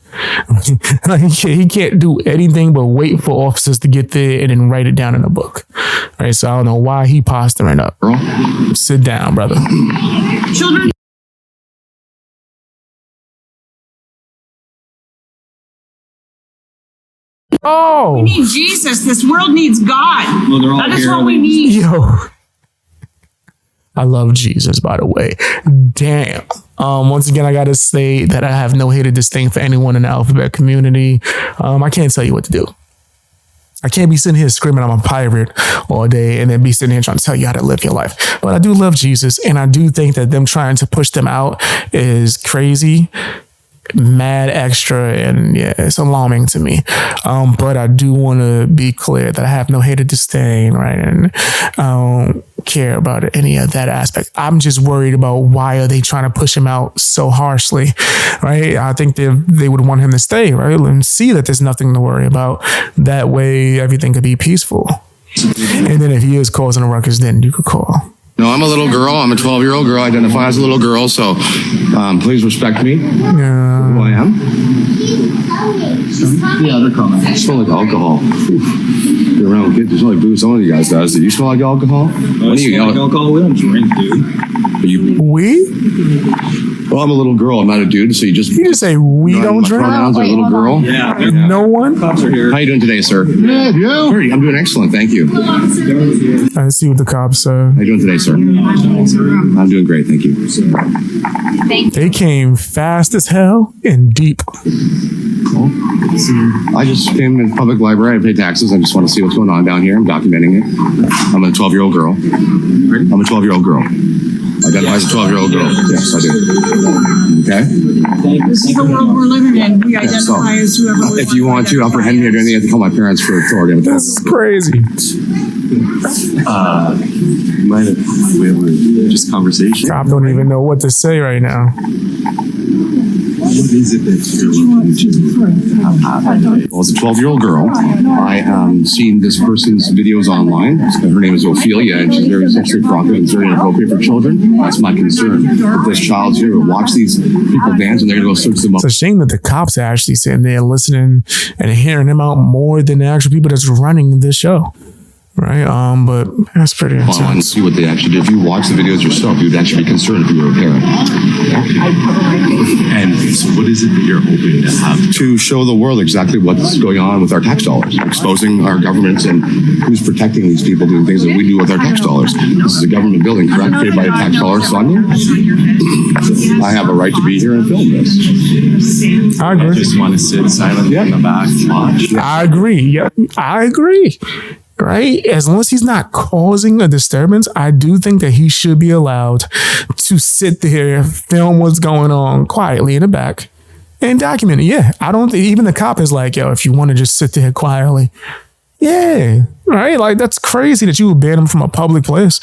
He can't do anything but wait for officers to get there and then write it down in a book. Right, so I don't know why he posturing up. Sit down, brother. Children. Oh, we need Jesus. This world needs God. Well, that is what we need. Yo, I love Jesus, by the way. Damn. Once again, I gotta say that I have no hate or disdain for anyone in the alphabet community. I can't tell you what to do. I can't be sitting here screaming I'm a pirate all day and then be sitting here trying to tell you how to live your life. But I do love Jesus, and I do think that them trying to push them out is crazy, mad extra, and yeah, it's alarming to me. But I do want to be clear that I have no hate or disdain, right? And I don't care about any of that aspect. I'm just worried about why are they trying to push him out so harshly, right? I think they would want him to stay, right? And see that there's nothing to worry about. That way everything could be peaceful. And then if he is causing a ruckus, then you could call. No, I'm a little girl. I'm a 12-year-old girl. I identify as a little girl, so please respect me. Yeah. Who I am. Yeah, they're coming. I smell like alcohol. You're around with kids. You smell like booze. Some of you guys does. Do you smell like alcohol? I smell like alcohol. We don't drink, dude. Well, I'm a little girl. I'm not a dude, so you just say we don't drink. Pronouns are a little girl. Yeah. No one. Cops are here. How you doing today, sir? Good. You? I'm doing excellent. Thank you. I see what the cops say. How you doing today, sir? I'm doing great. Thank you. They came fast as hell and deep. Cool. I just came in the public library. I pay taxes. I just want to see what's going on down here. I'm documenting it. I'm a 12-year-old girl. I'm a 12-year-old girl. I identify as a 12-year-old girl. Yes, I do. Okay? This is the world we're living in. We identify as whoever we If you want to apprehend me or do anything, you have to call my parents for authority. This is crazy. Might have we have a just conversation. Cop don't even know what to say right now. What is it that you're looking to? Well, as a 12-year-old girl, I seen this person's videos online. Her name is Ophelia, and she's very sexually provocative and very inappropriate for children. That's my concern. If this child's here to watch these people dance, and they're going to go search them up. It's a shame that the cops are actually sitting there listening and hearing them out more than the actual people that's running this show. Right, but that's pretty intense. And see what they actually do. If you watch the videos yourself, you'd actually be concerned if you were a parent. And so what is it that you're hoping to have? To show the world exactly what's going on with our tax dollars, exposing our governments and who's protecting these people doing things that we do with our tax dollars. This is a government building, correct? Paid by the tax dollars funding. I have a right to be here and film this. I agree. I just want to sit silently in the back and watch. I agree. Yeah, I agree. Right? As long as he's not causing a disturbance, I do think that he should be allowed to sit there, film what's going on quietly in the back and document it. Yeah. I don't think even the cop is like, yo, if you want to just sit there quietly. Yeah. Right? Like, that's crazy that you would ban him from a public place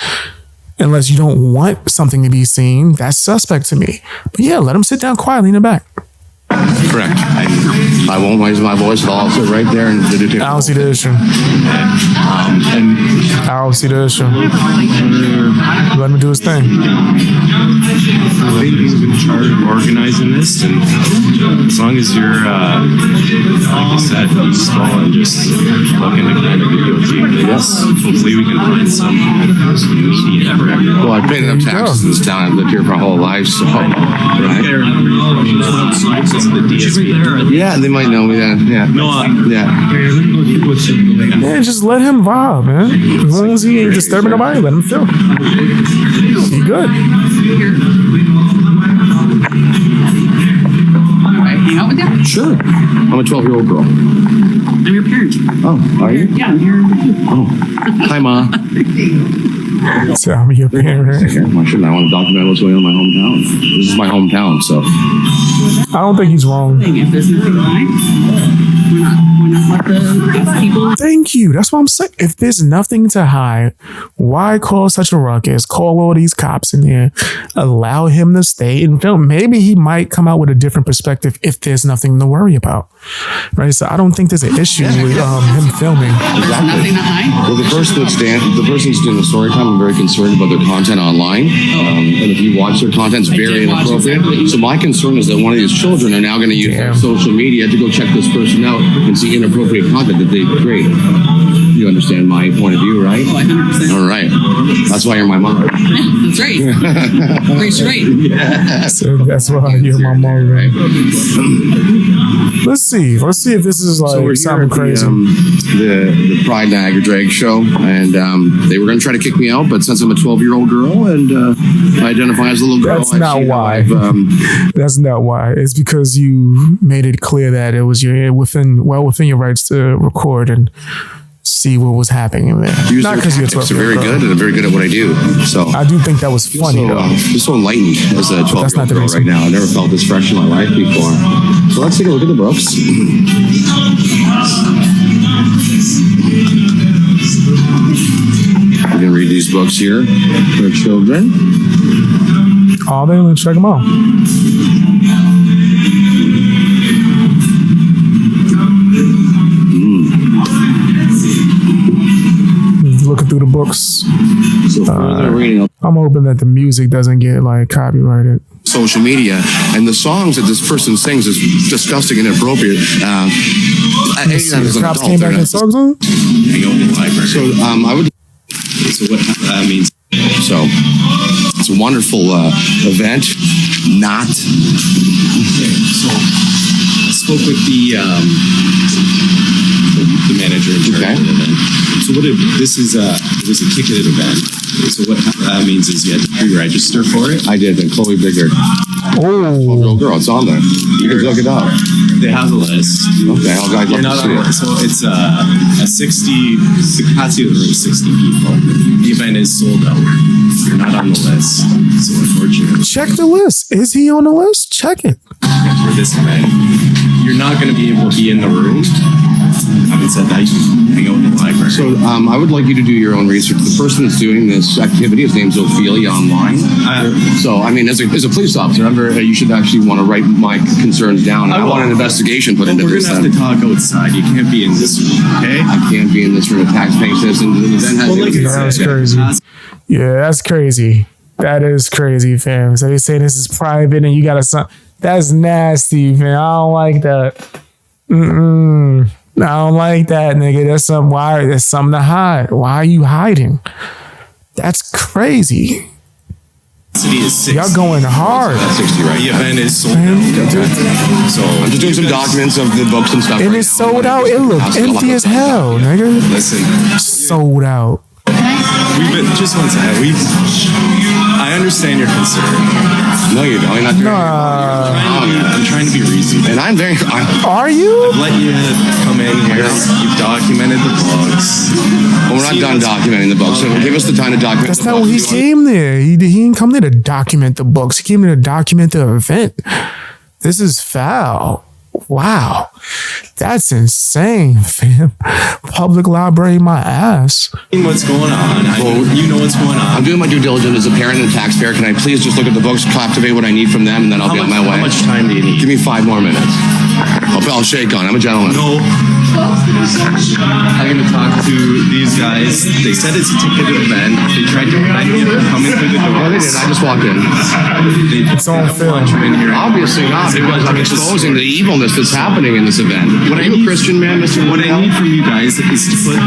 unless you don't want something to be seen. That's suspect to me. But yeah, let him sit down quietly in the back. Correct. I won't raise my voice at all. I'll sit right there and do it. I don't see the issue. I don't see the issue. Let him do his thing. I think he's been charged with organizing this, and as long as you're, like I said, peaceful and just looking to kind of videotape this, hopefully we can find some media. Well, I paid enough taxes in this town. I've lived here for my whole life, so. Right? Yeah, they might know me then. Yeah. Yeah, just let him vibe, man. As long as he ain't disturbing nobody, let him film. He good. Hang out with them? Sure. I'm a 12-year-old girl. I'm your parent. Oh, are you? Yeah, I'm here with you. Oh. Hi, Ma. Tell me your parent. Why shouldn't I want to document what's going on in my hometown? This is my hometown, so. I don't think he's wrong. If there's nothing behind, we're not let the people. Thank you. That's what I'm saying. If there's nothing to hide, why cause such a ruckus? Call all these cops in there. Allow him to stay and film. Maybe he might come out with a different perspective if there's nothing to worry about. Right? So I don't think there's an issue with him filming. Exactly. Well, the person's doing the story time, I'm very concerned about their content online. And if you watch their content, it's very inappropriate. So my concern is that one of these children are now going to use social media to go check this person out and see inappropriate content that they create. You understand my point of view, right? Oh, 100%. All right. That's why you're my mom. That's right. Very straight. Yeah. So that's why you're my mom, right? Let's see if this is like something crazy. The Pride Niagara Drag Show, and they were going to try to kick me out, but since I'm a 12-year-old girl and I identify as a little girl, that's not why. That's not why. It's because you made it clear that it was within your rights to record and see what was happening there. Not because you're 12 very good, and I'm very good at what I do. So I do think that was funny, though. Just so enlightened as a 12-year-old girl right now. I never felt this fresh in my life before. So let's take a look at the books. You can read these books here for children. Oh, they didn't check them out. Looking through the books. So further reading, I'm hoping that the music doesn't get like copyrighted. Social media and the songs that this person sings is disgusting and inappropriate. The cops came back and songs on? So I would. So what that means? So it's a wonderful event. Not. Okay, so I spoke with the manager in charge of the event. So this is it was a ticketed event. So what that means is you had to pre-register for it. I did, and Chloe Bigger. Oh, girl, it's on there. You can look it up. They have a list. Okay, I'd love to see it. So it's a 60. The capacity of the room is 60 people. The event is sold out. You're not on the list, so unfortunately. Check the list. Is he on the list? Check it. For this event, you're not going to be able to be in the room. Having said that, you can hang out in the library. So I would like you to do your own research. The person that's doing this activity, his name's Ophelia online. So, I mean, as a police officer, you should actually want to write my concerns down. I want an investigation put into this. We're going to have to talk outside. You can't be in this room, okay? I can't be in this room. A taxpaying citizen. That's crazy. Yeah, that's crazy. That is crazy, fam. So they say this is private and you got to... That's nasty, man. I don't like that. I don't like that, nigga. That's something to hide. Why are you hiding? That's crazy. Y'all going hard. That's 60, right? The event is sold out. So I'm just doing some documents of the books and stuff. And it's sold out. It looked empty as hell, nigga. Listen. Sold out. We've been just one second. I understand your concern. No, you don't. You're not doing I'm trying to be reasonable. And I'm very. Are you? I've let you come in here. You've documented the books. Well, we're not done documenting the books. So give us the time to document. That's not what he came there. He didn't come there to document the books. He came there to document the event. This is foul. Wow. That's insane, fam. Public library, my ass. What's going on? You know what's going on. I'm doing my due diligence as a parent and a taxpayer. Can I please just look at the books, captivate what I need from them, and then I'll be on my way? How much time do you need? Give me 5 more minutes. I'll shake on. I'm a gentleman. No. I'm going to talk to these guys. They said it's a ticketed event. They tried to prevent you from coming through the door. No, they didn't. I just walked in. It's on film. Obviously not, because I'm exposing the evilness that's happening in this event. Are you a Christian man, Mr. What I need from you guys is to put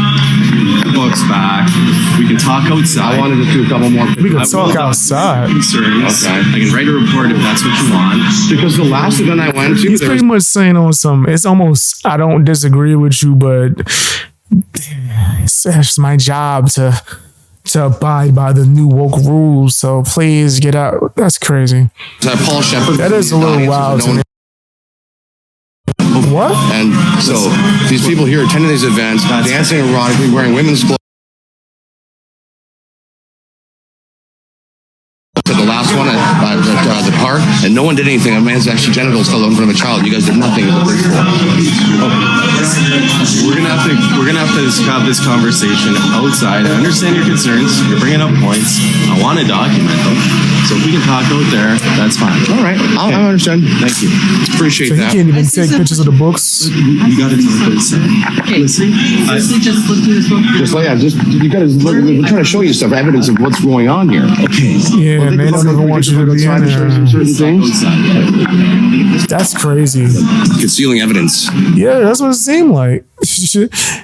the books back. We can talk outside. I wanted to do a couple more. We can talk outside. Concerns. Okay. I can write a report if that's what you want. Because the last event I went to, he's pretty much saying on some. It's almost. I don't disagree with you, but it's my job to abide by the new woke rules. So please get out. That's crazy. Paul Shepard. That is a little wild to me. What? And so these people here attending these events, dancing erotically, wearing women's clothes. to the last one at the park, and no one did anything. A man's actually genitals fell out in front of a child. You guys did nothing. We're gonna have to have this conversation outside. I understand your concerns. You're bringing up points. I want to document them. So if we can talk out there, that's fine. All right, I understand. Thank you. Appreciate that. You can't even take pictures of the books. You got to talk this. Listen, just look through this book. You got to look. We're trying to show you stuff, evidence of what's going on here. Okay. Yeah, they don't even want you to be in there. Certain things. That's crazy. Concealing evidence. Yeah, that's what it seemed like.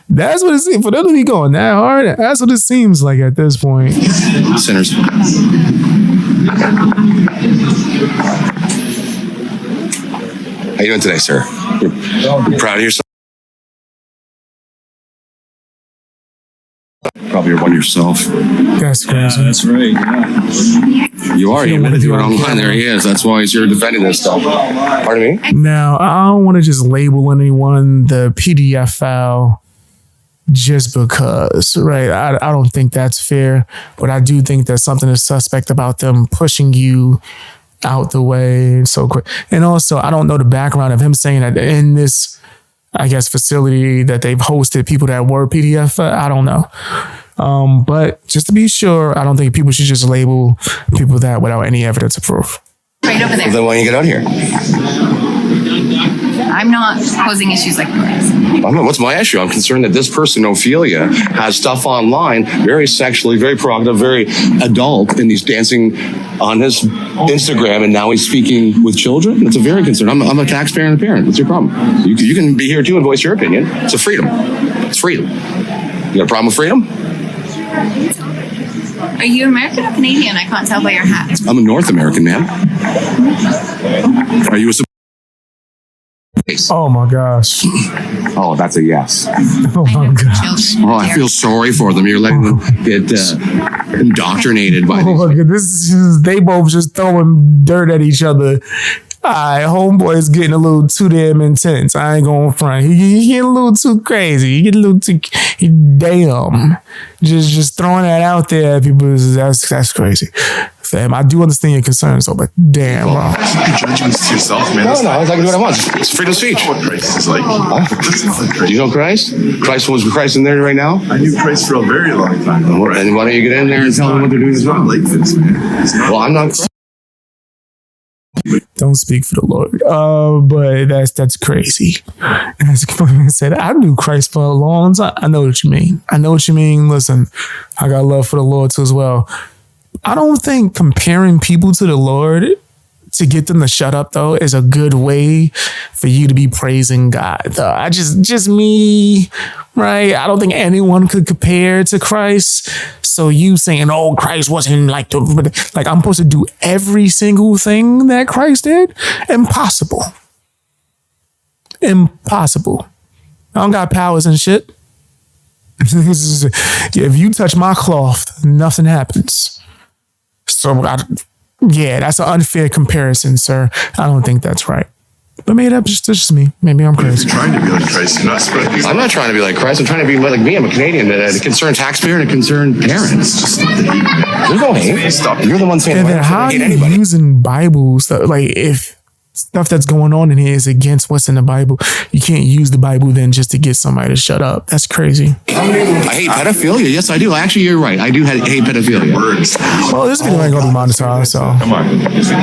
That's what it seemed. For them to be going that hard, that's what it seems like at this point. Sinners. How you doing today, sir? You're proud of yourself? Probably you're one yourself. That's crazy. That's right. Yeah. You are. You admitted to it online. There he is. That's why he's here defending this stuff. Pardon me? Now, I don't want to just label anyone the PDF file just because, right? I don't think that's fair, but I do think there's something that's suspect about them pushing you out the way so quick. And also, I don't know the background of him saying that in this, I guess, facility that they've hosted people that were PDF. I don't know. But just to be sure, I don't think people should just label people that without any evidence of proof. Right over there. Well, then why don't you get out here? I'm not posing issues like yours. What's my issue? I'm concerned that this person, Ophelia, has stuff online, very sexually, very provocative, very adult, and he's dancing on his Instagram, and now he's speaking with children. That's a very concern. I'm a taxpayer and a parent. What's your problem? You can be here too and voice your opinion. It's a freedom. It's freedom. You got a problem with freedom? Are you American or Canadian? I can't tell by your hat. I'm a North American man. Are you a... Oh my gosh. Oh, that's a yes. Oh my gosh. Oh, I feel sorry for them. You're letting them get indoctrinated by oh my God. This is just, they both just throwing dirt at each other. Homeboy is getting a little too damn intense. I ain't going front. He getting a little too crazy. He getting a little too damn. Just throwing that out there. People, that's crazy. Fam, I do understand your concerns, though, but damn, bro. You're judging yourself, man. No, I can do what I want. It's freedom of speech. What Christ is like. Do you know Christ? Was Christ in there right now? I knew Christ for a very long time. And why don't you get in there and tell them what they're doing is wrong? Like this, man. Well, I'm not. Don't speak for the Lord. But that's crazy. As I said, I knew Christ for a long time. I know what you mean. Listen, I got love for the Lord too as well. I don't think comparing people to the Lord to get them to shut up, though, is a good way for you to be praising God. Though. Just me, right? I don't think anyone could compare to Christ. So you saying, "Oh, Christ wasn't like I'm supposed to do every single thing that Christ did"? Impossible. I don't got powers and shit. If you touch my cloth, nothing happens. So, that's an unfair comparison, sir. I don't think that's right. But maybe that's just me. Maybe I'm crazy. You're trying to be like Christ. You're not spreading. I'm not trying to be like Christ. I'm trying to be like me. I'm a Canadian, a concerned taxpayer and a concerned parent. There's no hate. Stop. You're the one saying, how are you using Bibles? Like, if stuff that's going on in here is against what's in the Bible, you can't use the Bible then just to get somebody to shut up. That's crazy. I hate pedophilia. Yes, I do. Actually, you're right. I do hate pedophilia. Well, this video ain't going to be monetized, so. Come on.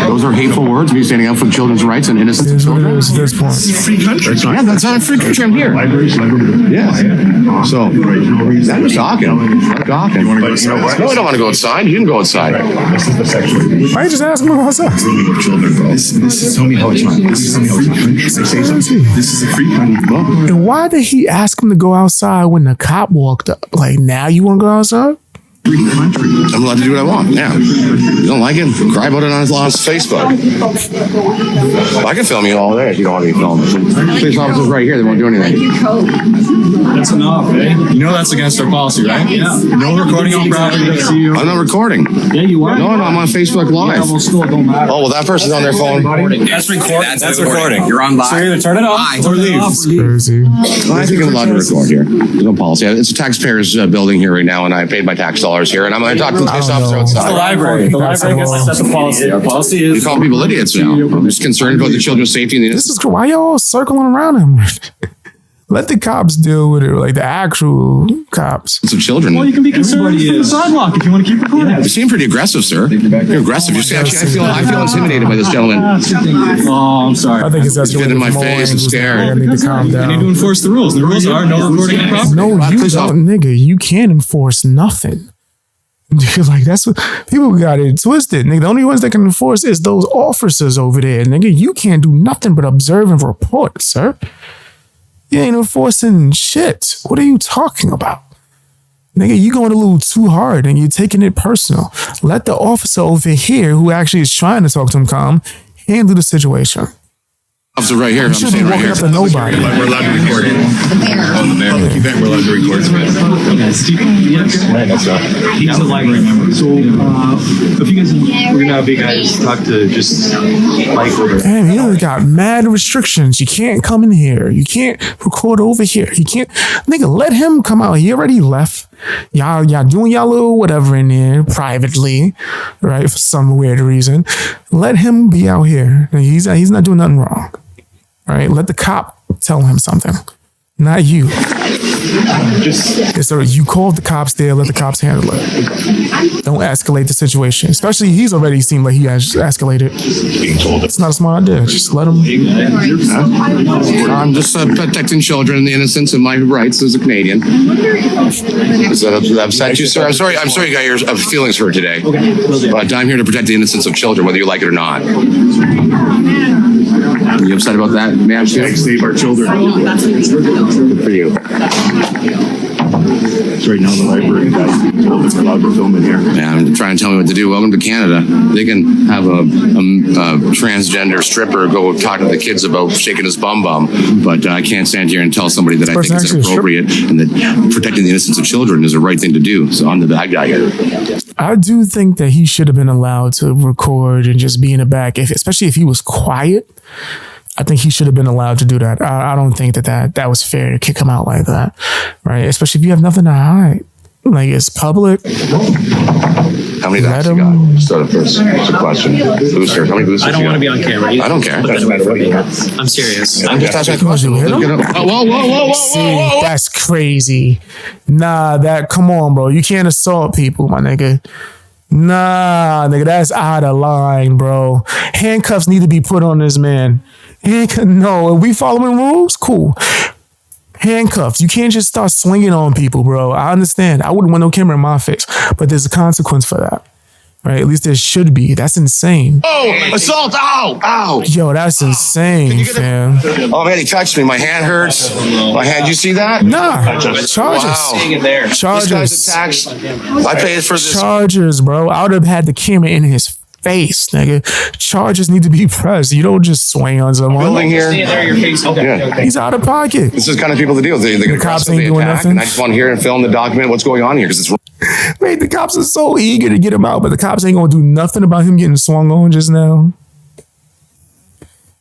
Those are hateful words. Me standing up for children's rights and innocence of children. At this point. It's a free country. Yeah, that's not a free country. I'm here. Yeah. So, I'm just talking. No, I don't want to go outside. You can go outside. This is the sexual. Why you just ask me to go outside? This is tell me how it's not. This is a free country. This is a free country. And why did he ask him to go outside when the cop walked up? Like, now you want to go outside? I'm allowed to do what I want. Yeah. You don't like it? Cry about it on his Facebook. I can film you all day if you don't want me to film it. Police officers right here, they won't do anything. That's enough, eh? You know that's against our policy, right? Yeah. No recording on property. I'm not recording. Yeah, you are. No, I'm on Facebook Live. Yeah, well, still, it don't matter. Oh, well, that person's on their phone. That's recording. That's recording. You're on live. So either turn it off or leave. Crazy. I think I'm allowed to record here. There's no policy. It's a taxpayer's building here right now, and I paid my tax dollars $1,000 here, and I'm going to talk to the police officer outside. The library. The library gets to set the policy. Our policy is... You call people idiots now. I'm just concerned about the children's safety. And this is why y'all circling around him. Let the cops deal with it, like the actual cops. Some children. Well, you can be concerned for the sidewalk if you want to keep recording. You seem pretty aggressive, sir. You're aggressive. You see, I feel intimidated by this gentleman. Oh, I'm sorry. I think it's He's been in my face and scared. I need to calm down. You need to enforce the rules. The rules are no recording of property. No, you don't, nigga. You can't enforce nothing. Like, that's what people got it twisted, nigga. The only ones that can enforce is those officers over there, nigga. You can't do nothing but observe and report, sir. You ain't enforcing shit. What are you talking about? Nigga, you going a little too hard and you're taking it personal. Let the officer over here, who actually is trying to talk to him calm, handle the situation. Officer right here. You should be walking up to nobody. We're allowed to record it. We're allowed to record it. He's a library member. So, if you guys... We're going to have big guys talk to just Mike over. Damn, you got mad restrictions. You can't come in here. You can't record over here. You can't... Nigga, let him come out. He already left. Y'all doing y'all little whatever in there privately, right? For some weird reason. Let him be out here. He's not doing nothing wrong. Right? Let the cop tell him something. Not you. So you called the cops there, let the cops handle it. Don't escalate the situation. Especially he's already seemed like he has escalated. It's not a smart idea. Just let him. I'm just protecting children and the innocence and my rights as a Canadian. Does that upset you, sir? I'm sorry you got your feelings hurt today. But I'm here to protect the innocence of children, whether you like it or not. Are you upset about that, ma'am? Save our children. Good for you. Right now, the library guy told us we're allowed to film in here. Yeah, I'm trying to tell me what to do. Welcome to Canada. They can have a transgender stripper go talk to the kids about shaking his bum, but I can't stand here and tell somebody that I think is inappropriate and that protecting the innocence of children is the right thing to do. So I'm the bad guy here. I do think that he should have been allowed to record and just be in the back, especially if he was quiet. I think he should have been allowed to do that. I don't think that was fair to kick him out like that, right? Especially if you have nothing to hide. Like, it's public. How many dogs you got? Start first. It's a question. Booster. How many boosters I don't want to be on camera. I don't care. I'm serious. I'm just asking a question. Whoa. See, that's crazy. Nah, come on, bro. You can't assault people, my nigga. Nah, nigga, that's out of line, bro. Handcuffs need to be put on this man. No, are we following rules? Cool. Handcuffs. You can't just start swinging on people, bro. I understand. I wouldn't want no camera in my face, but there's a consequence for that. Right? At least there should be. That's insane. Oh, assault. Ow. Yo, that's insane, fam. Oh, man, he touched me. My hand hurts. My hand, you see that? Nah. Charges. Wow. Charges. This guy's attacks. I paid for this. Charges, bro. I would have had the camera in his face, nigga. Charges need to be pressed. You don't just swing on someone. Building here. Yeah. He's out of pocket. This is kind of people to deal with. The cops ain't doing nothing. And I just want to hear and film the document what's going on here because it's. Wait, the cops are so eager to get him out, but the cops ain't gonna do nothing about him getting swung on just now.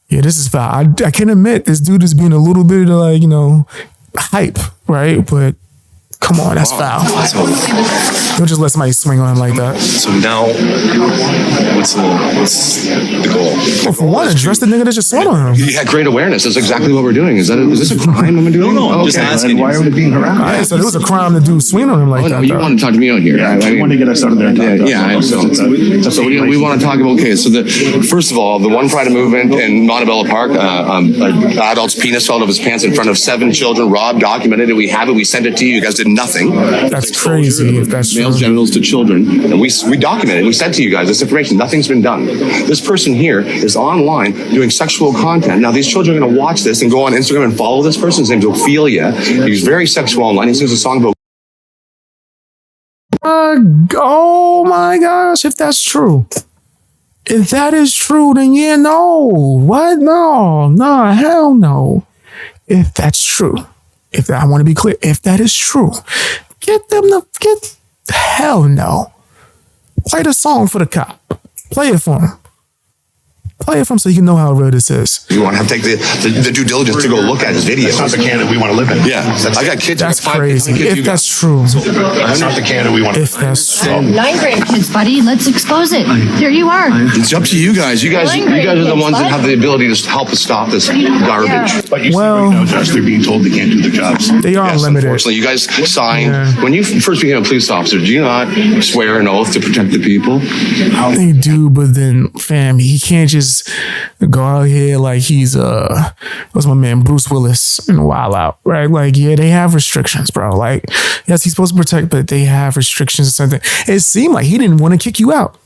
Yeah, this is foul. I can admit this dude is being a little bit hype, right? But come on, that's foul. Don't just let somebody swing on him like that. So now, what's the goal? Well, for one, address the nigga that just swung on him. You had great awareness. That's exactly what we're doing. Is this a crime I'm doing? No, I'm just asking. Why are we being harassed? All right, so it was a crime to do swing on him like that. No, you want to talk to me out here. Yeah, I want to get us out of there. So we want to talk about, okay, so first of all, the One Pride movement in Montebello Park, an adult's penis fell out of his pants in front of 7 children, robbed, documented it. We have it. We sent it to you. You guys did nothing. That's crazy. If that's male genitals to children, and we documented it. We sent to you guys this information. Nothing's been done. This person here is online doing sexual content. Now these children are going to watch this and go on Instagram and follow this person. His name's Ophelia. He's very sexual online. He sings a song about. Oh my gosh! If that's true, if that is true, then yeah, no. What? No, hell no. If that's true. I want to be clear, if that is true, hell no. Play the song for the cop. Play it for him. play it from so you can know how real this is. You want to take the due diligence to go look at his video. That's not the Canada we want to live in. Yeah, I got kids. That's crazy. If that's true. That's not the Canada we want to live in. If that's true. 9 grandkids, buddy. Let's expose it. Here you are. It's up to you guys. You guys are the ones that have the ability to help us stop this garbage. But you know, Josh, they're being told they can't do their jobs. They are limited. Unfortunately, you guys signed when you first became a police officer. Do you not swear an oath to protect the people? They do, but then, fam, he can't just go out here like he's what's my man Bruce Willis and Wild Out, right? Like, yeah, they have restrictions, bro. Like, yes, he's supposed to protect, but they have restrictions and something. It seemed like he didn't want to kick you out.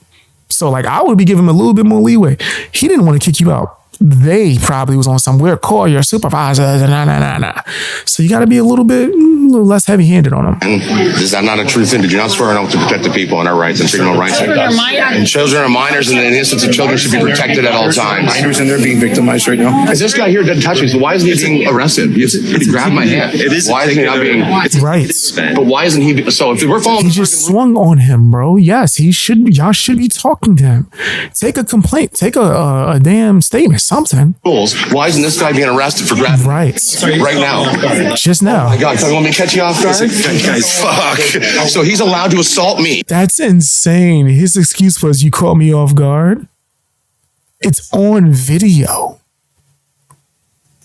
So, like, I would be giving him a little bit more leeway. He didn't want to kick you out. They probably was on some weird call your supervisor. Nah. So you got to be a little less heavy-handed on them. And is that not a true thing? Did you not swear an oath to protect the people and our rights and freedom of rights? And children are minors, and the innocence of children should be protected at all times. Minors and they're being victimized right now. Is this guy here didn't touch me? So why isn't he being arrested? He grabbed my hand. Why isn't he not being? Right. But why isn't he? So if we're following, he just swung on him, bro. Yes, he should. Y'all should be talking to him. Take a complaint. Take a damn statement. Something. Why isn't this guy being arrested for grabbing? Right now. Just now. Oh my God! You want me to catch you off guard? Fuck. So he's allowed to assault me. That's insane. His excuse was, "You caught me off guard." It's on video.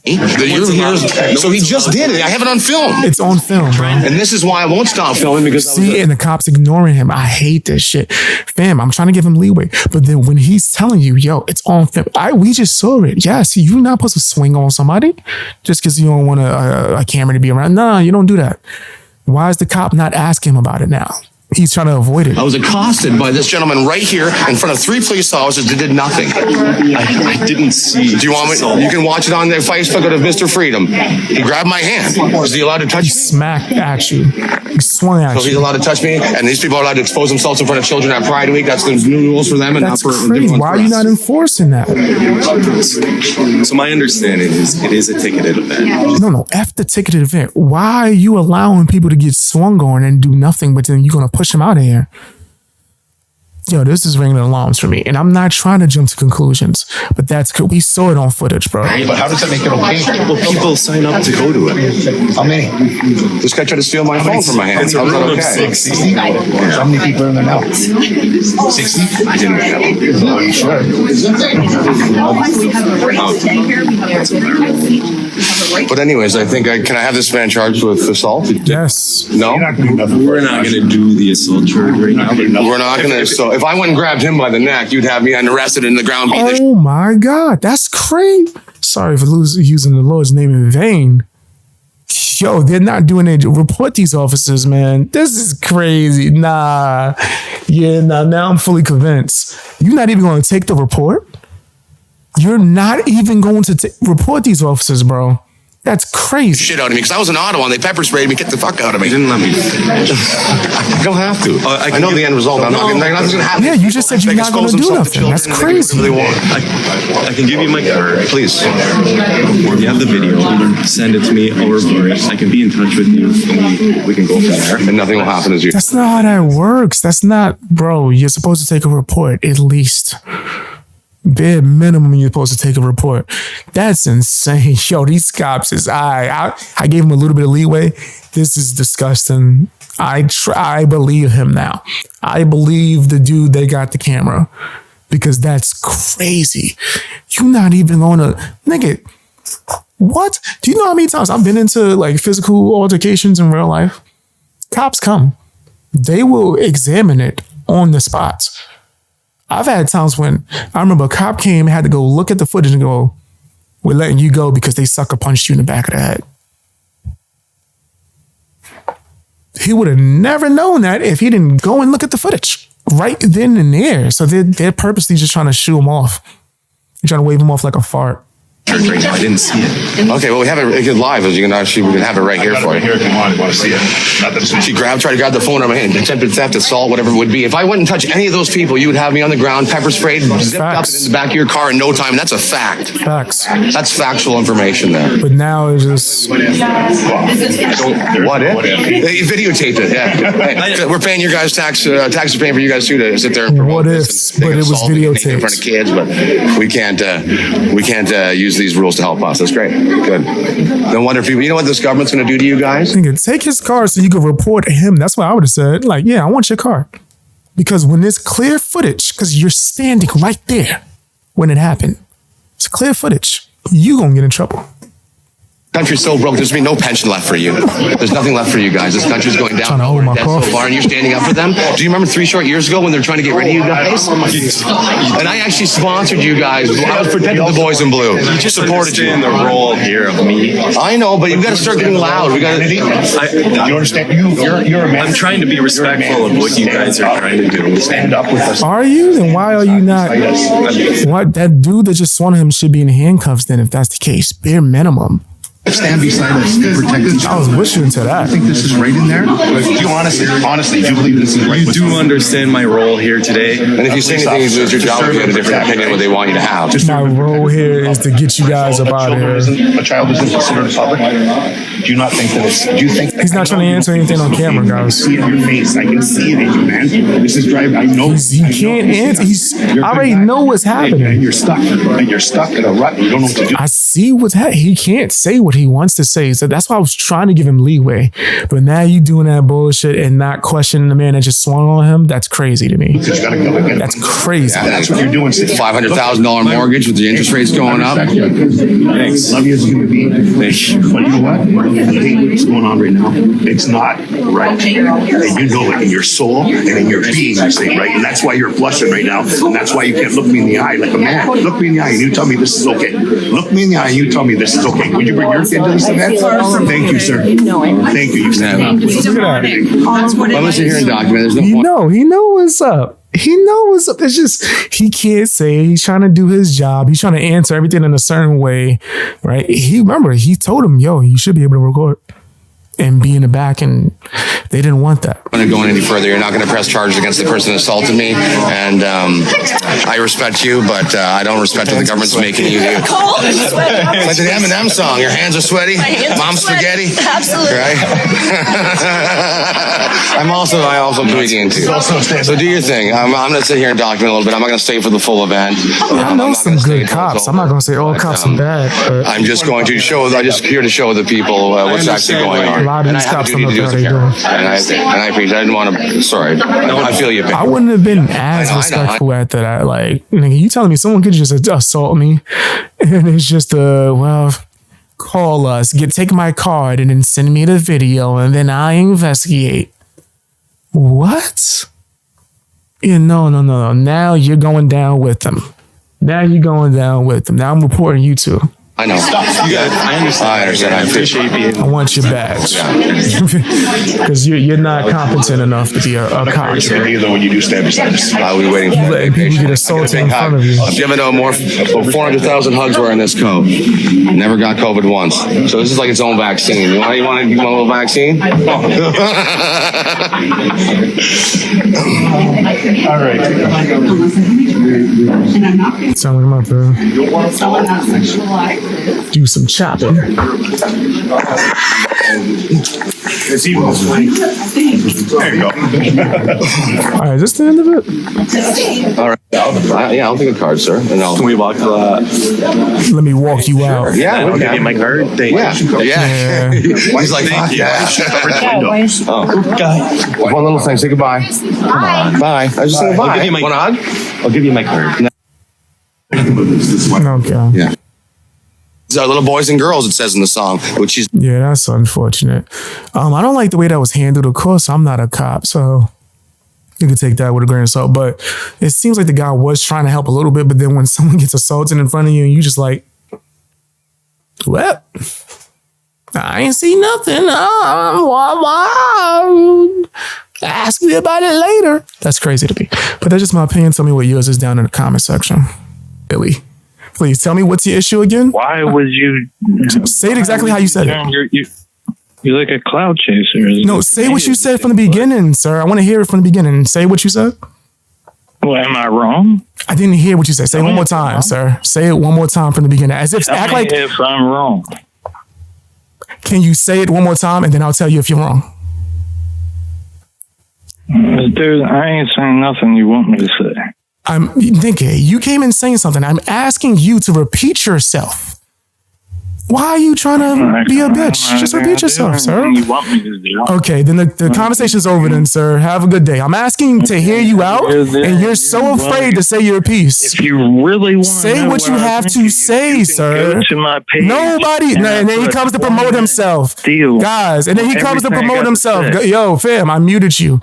So he just did it. I have it on film. It's on film, bro. And this is why I won't stop filming because and the cops ignoring him. I hate this shit. Fam, I'm trying to give him leeway. But then when he's telling you, yo, it's on film. We just saw it. Yes, you're not supposed to swing on somebody just because you don't want a camera to be around. No, you don't do that. Why is the cop not asking him about it now? He's trying to avoid it. I was accosted by this gentleman right here in front of 3 police officers that did nothing. I didn't see. Do you want me? You can watch it on their Facebook of Mr. Freedom. He grabbed my hand. Was he allowed to touch me? He smacked at you. He swung at you. So he's allowed to touch me, and these people are allowed to expose themselves in front of children at Pride Week. That's the new rules for them, and that's not for crazy. Why are you not enforcing that? So my understanding is it is a ticketed event. No, F the ticketed event. Why are you allowing people to get swung on and do nothing, but then you're going to push them out of here? Yo, this is ringing alarms for me. And I'm not trying to jump to conclusions, but we saw it on footage, bro. But how does that make it okay? Well, people sign up to go to it. How many? This guy tried to steal my phone from my hand. It's a room of 60. How many people are in there now? 60? I didn't know. Are you sure? But anyways, I think can I have this man charged with assault? Yes. No? We're not going to do the assault charge right now. We're not going to. So if I went and grabbed him by the neck, you'd have me arrested in the ground. Oh my God, that's crazy. Sorry for using the Lord's name in vain. Yo, they're not doing it. Report these officers, man. This is crazy. Nah. Yeah, now I'm fully convinced. You're not even going to take the report? You're not even going to report these officers, bro. That's crazy. Shit out of me because I was in Ottawa and they pepper sprayed me, get the fuck out of me. You didn't let me. I don't have to. I know the end result. I'm not going to happen. Yeah, you just said you're not going to do nothing. That's crazy. I can give you my card. Please. You have the video. Send it to me or voice. I can be in touch with you. We can go from there. And nothing will happen as you. That's not how that works. That's not, bro. You're supposed to take a report at least. Bare minimum, you're supposed to take a report. That's insane. Yo, these cops is I gave him a little bit of leeway. This is disgusting. I believe him now. I believe the dude that got the camera because that's crazy. You're not even gonna, nigga. What? Do you know how many times I've been into like physical altercations in real life? Cops come. They will examine it on the spot. I've had times when I remember a cop came and had to go look at the footage and go, "We're letting you go because they sucker punched you in the back of the head." He would have never known that if he didn't go and look at the footage right then and there. So they're purposely just trying to shoo him off. They're trying to wave him off like a fart. Right now. I didn't see it. Okay, well, we have it live. As you can actually, we can have it right here for you. Here, if you want to see it. Not that it's She tried to grab the phone out of my hand, attempted theft, assault, whatever it would be. If I went and touched any of those people, you would have me on the ground, pepper sprayed, zipped up in the back of your car in no time. That's a fact. Facts. That's factual information there. But now it's just... What? They videotaped it, yeah. Hey, we're paying your guys tax. Tax is paying for you guys too to sit there and promote this. But it was videotaped in front of kids, but we can't use these rules to help us. That's great. Good. No wonder people. You know what this government's going to do to you guys? Take his car so you can report him. That's what I would have said. Like, yeah, I want your car. Because when there's clear footage, because you're standing right there when it happened, it's clear footage. You gonna get in trouble. Country's so broke, there's been no pension left for you. There's nothing left for you guys. This country's going down so far, and you're standing up for them. Do you remember 3 short years ago when they're trying to get rid of you guys? And I actually sponsored you guys. I was protecting the boys in blue. You just supported you. understand the role here of me. I know, but you've got to start getting loud. We got to. You understand? You're a man. I'm trying to be respectful of what you guys are trying to do. Stand up with us. Are you? Then why are you not? What, that dude that just swung him should be in handcuffs then if that's the case. Bare minimum. Stand beside us and protect us. I was wishing to that. I think this is right in there. You honestly do believe this is right? You do understand my role here today. And if you say anything, it's your job to get a different opinion what they want you to have. My role here is to get you guys up out of here. A child isn't considered public. Do you not think that it's? Do you think he's not trying to answer anything on camera, guys? I can see it in your face. I can see it in you, man. This is driving. I know he can't answer. I already know what's happening. And you're stuck. And you're stuck in a rut. And you don't know what to do. I see what's happening. He can't say what he wants to say. So that's why I was trying to give him leeway. But now you doing that bullshit and not questioning the man that just swung on him. That's crazy to me. That's crazy. Yeah, that's what you're doing. $500,000 mortgage with the interest rates going up. Thanks. Love you as a human being. But you know what? I hate what's going on right now. It's not right. And you know it in your soul and in your being, I say, right? And that's why you're blushing right now. And that's why you can't look me in the eye like a man. Look me in the eye and you tell me this is okay. Look me in the eye and you tell me this is okay. Would you bring your kid to this event? Thank you, sir. Thank you. You stand up. Look at that. I'm listening here and document. There's no point. He know what's up. He knows what's up. It's just he can't say. He's trying to do his job. He's trying to answer everything in a certain way, right? He told him, "Yo, you should be able to record and be in the back," and they didn't want that. I'm not going any further. You're not going to press charges against the person who assaulted me, and I respect you, but I don't respect what the government's making you do. Like the Eminem song, your hands are sweaty, mom's spaghetti. Absolutely. Right? I also tweaking too. So do your thing. I'm going to sit here and document a little bit. I'm not going to stay for the full event. I know some good cops. I'm not going to say all cops are bad. But I'm just going to show. I'm just here to show the people what's actually going on. A lot of these cops don't know what they're doing. And I appreciate. I didn't want to. Sorry, I feel you. I wouldn't have been as respectful at that. Like, you telling me someone could just assault me, and it's just call us, take my card, and then send me the video, and then I investigate. What? Yeah, no. Now you're going down with them. Now I'm reporting you too. I know. I understand. I appreciate you. I want your badge. Because you're not competent enough to be a cop. When you do stand beside us. I'll be waiting for letting people get assaulted in front of you. If you ever know, 400,000 hugs were in this coat. Never got COVID once. So this is like its own vaccine. You want a little vaccine? All right. Sound like I'm about to do some chopping. It's even there you go. All right, is this the end of it? All right. Yeah, I'll take a card, sir. And Can we walk to that? Let me walk you out. Yeah, I'll give you my card. Thank you. Yeah. He's like, thank you. One little thing. Say goodbye. Bye. I just said bye. I'll give you my hug. I'll give you my card. Okay. Yeah. These are little boys and girls, it says in the song, which is... Yeah, that's unfortunate. I don't like the way that was handled. Of course, I'm not a cop, so you can take that with a grain of salt. But it seems like the guy was trying to help a little bit, but then when someone gets assaulted in front of you, and you just like, well, I ain't see nothing. Ask me about it later. That's crazy to me. But that's just my opinion. Tell me what yours is down in the comment section. Really. Please tell me what's your issue again. Why would you say it exactly how you said it? You're like a cloud chaser. No, say what you said from the beginning, sir. I want to hear it from the beginning. Say what you said. Well, am I wrong? I didn't hear what you said. Say it one more time, sir. Say it one more time from the beginning. As if Tell act me like if I'm wrong. Can you say it one more time and then I'll tell you if you're wrong? Dude, I ain't saying nothing you want me to say. I'm thinking you came in saying something. I'm asking you to repeat yourself. Why are you trying to be a bitch? Just repeat yourself, sir. You want me to do. Okay, then the conversation's over then, sir. Have a good day. I'm asking to hear you out, and you're so afraid to say your piece. If you really want to say what you have to say, sir. Go to my page Nobody, and then he comes to promote himself. Guys, and then he comes to promote himself. Yo, fam, I muted you.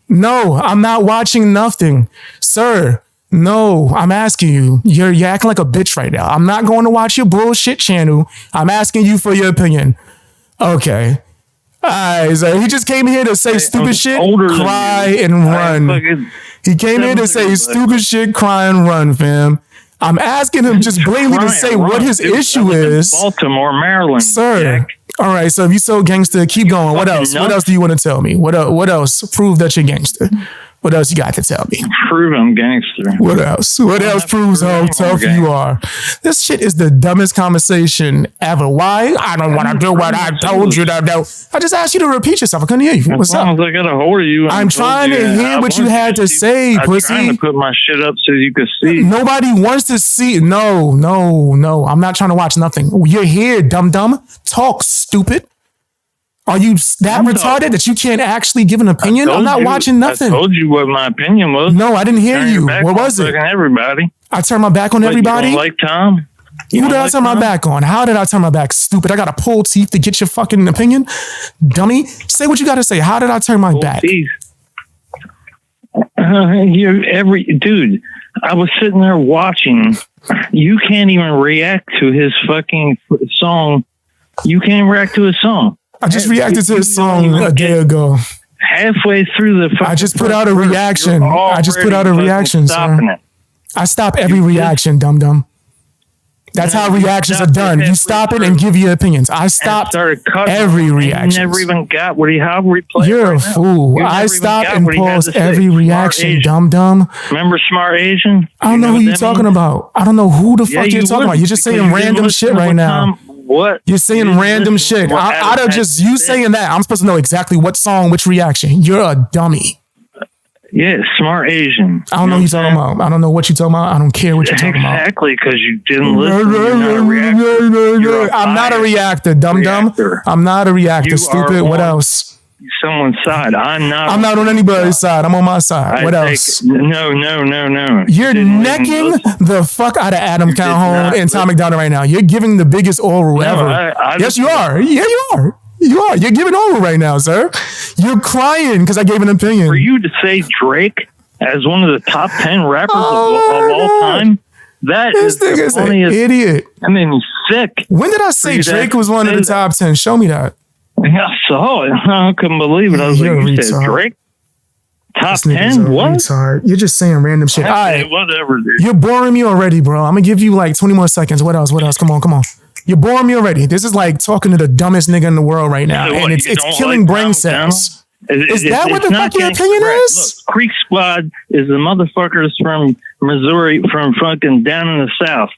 No, I'm not watching nothing. Sir, no, I'm asking you. You're acting like a bitch right now. I'm not going to watch your bullshit channel. I'm asking you for your opinion. Okay. All right, so he just came here to say stupid shit, cry, and run. He came here to say stupid shit, cry, and run, fam. I'm asking him just blatantly to say what his issue is. Baltimore, Maryland. Sir. Jack. All right, so if you so gangster, keep going. What else? What else do you want to tell me? What else? Prove that you're gangster. What else you got to tell me? Prove I'm gangster. What else? What else proves how tough you are? This shit is the dumbest conversation ever. Why? I don't want to do what I told you to do. I just asked you to repeat yourself. I couldn't hear you. What's up? I got a hold of you. I'm trying to hear what you had to say, pussy. I'm trying to put my shit up so you can see. Nobody wants to see. No. I'm not trying to watch nothing. You're here, dumb. Talk, stupid. Are you that retarded that you can't actually give an opinion? I'm not watching nothing. I told you what my opinion was. No, I didn't hear you. What was it? Everybody. I turned my back on everybody? You don't like Tom? Who did I turn my back on? How did I turn my back? Stupid. I got to pull teeth to get your fucking opinion? Dummy. Say what you got to say. How did I turn my back? Dude, I was sitting there watching. You can't even react to his fucking song. You can't react to his song. I just reacted to his song a day ago. Halfway through the I just put out a reaction. Sir. I stop every reaction, dum. That's how reactions are done. You stop it and give your opinions. I stopped every reaction. You never even got what he had replayed. You're a fool. I stop and pause every reaction, dum. Remember Smart Asian? I don't know who you're talking about. I don't know who the fuck you're talking about. You're just saying random shit right now. What? You're saying random shit. Out of just you saying that, I'm supposed to know exactly what song, which reaction. You're a dummy. Yeah, Smart Asian. I don't know what you're talking about. I don't know what you're talking about. I don't care what you're talking about. Exactly, because you didn't listen. I'm not a reactor, dum. I'm not a reactor, stupid. What else? Someone's side. I'm not on anybody's side. I'm on my side. What else? No. You're necking the fuck out of Adam Calhoun and Tom MacDonald right now. You're giving the biggest oral ever. Yes, you are. Yeah, you are. You're giving oral right now, sir. You're crying because I gave an opinion. For you to say Drake as one of the top 10 rappers of all time, this is an idiot. I mean, he's sick. When did I say Drake was one of the top 10? Show me that. Yeah, I saw it. I couldn't believe it. I was like, you said Drake? Top 10? What? Retard. You're just saying random shit. All right. Whatever, dude. You're boring me already, bro. I'm going to give you like 20 more seconds. What else? Come on. You're boring me already. This is like talking to the dumbest nigga in the world right now. And it's killing brain cells. Is that what the fuck your opinion is? Look, Creek Squad is the motherfuckers from Missouri, from fucking down in the South.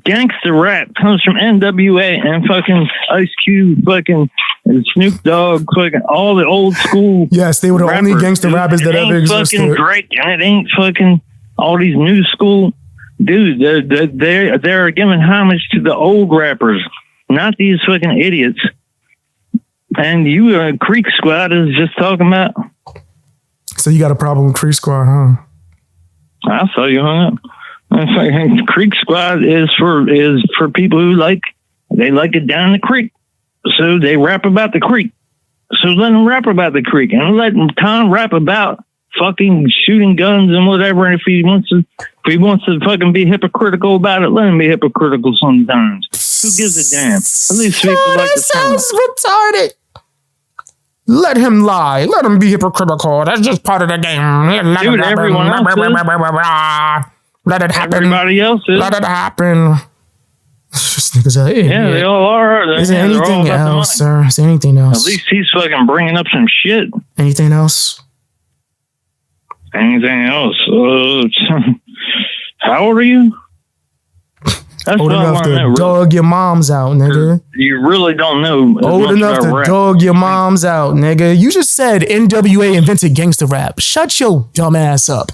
Gangster rap comes from NWA and fucking Ice Cube, fucking Snoop Dogg, fucking all the old school. Yes, they were the only gangster rappers that ever existed. Fucking Drake, and it ain't fucking all these new school dudes. They're giving homage to the old rappers, not these fucking idiots. And you, Creek Squad, is just talking about. So you got a problem with Creek Squad, huh? I saw you hung up. Creek Squad is for people who like it down the creek, so they rap about the creek. So let them rap about the creek, and let Tom rap about fucking shooting guns and whatever. And if he wants to fucking be hypocritical about it, let him be hypocritical sometimes. Who gives a damn? At least people like the sounds retarded. Let him lie. Let him be hypocritical. That's just part of the game. Dude, everyone else Let it happen. Everybody else is. Let it happen. This nigga's an idiot. Yeah, they all are. Is there anything else, sir? Is there anything else? At least he's fucking bringing up some shit. Anything else? Anything else? How old are you? That's Old what I enough want to to know. dog your moms out, nigga. You really don't know. Old enough to dog your moms out, nigga. You just said NWA invented gangster rap. Shut your dumb ass up.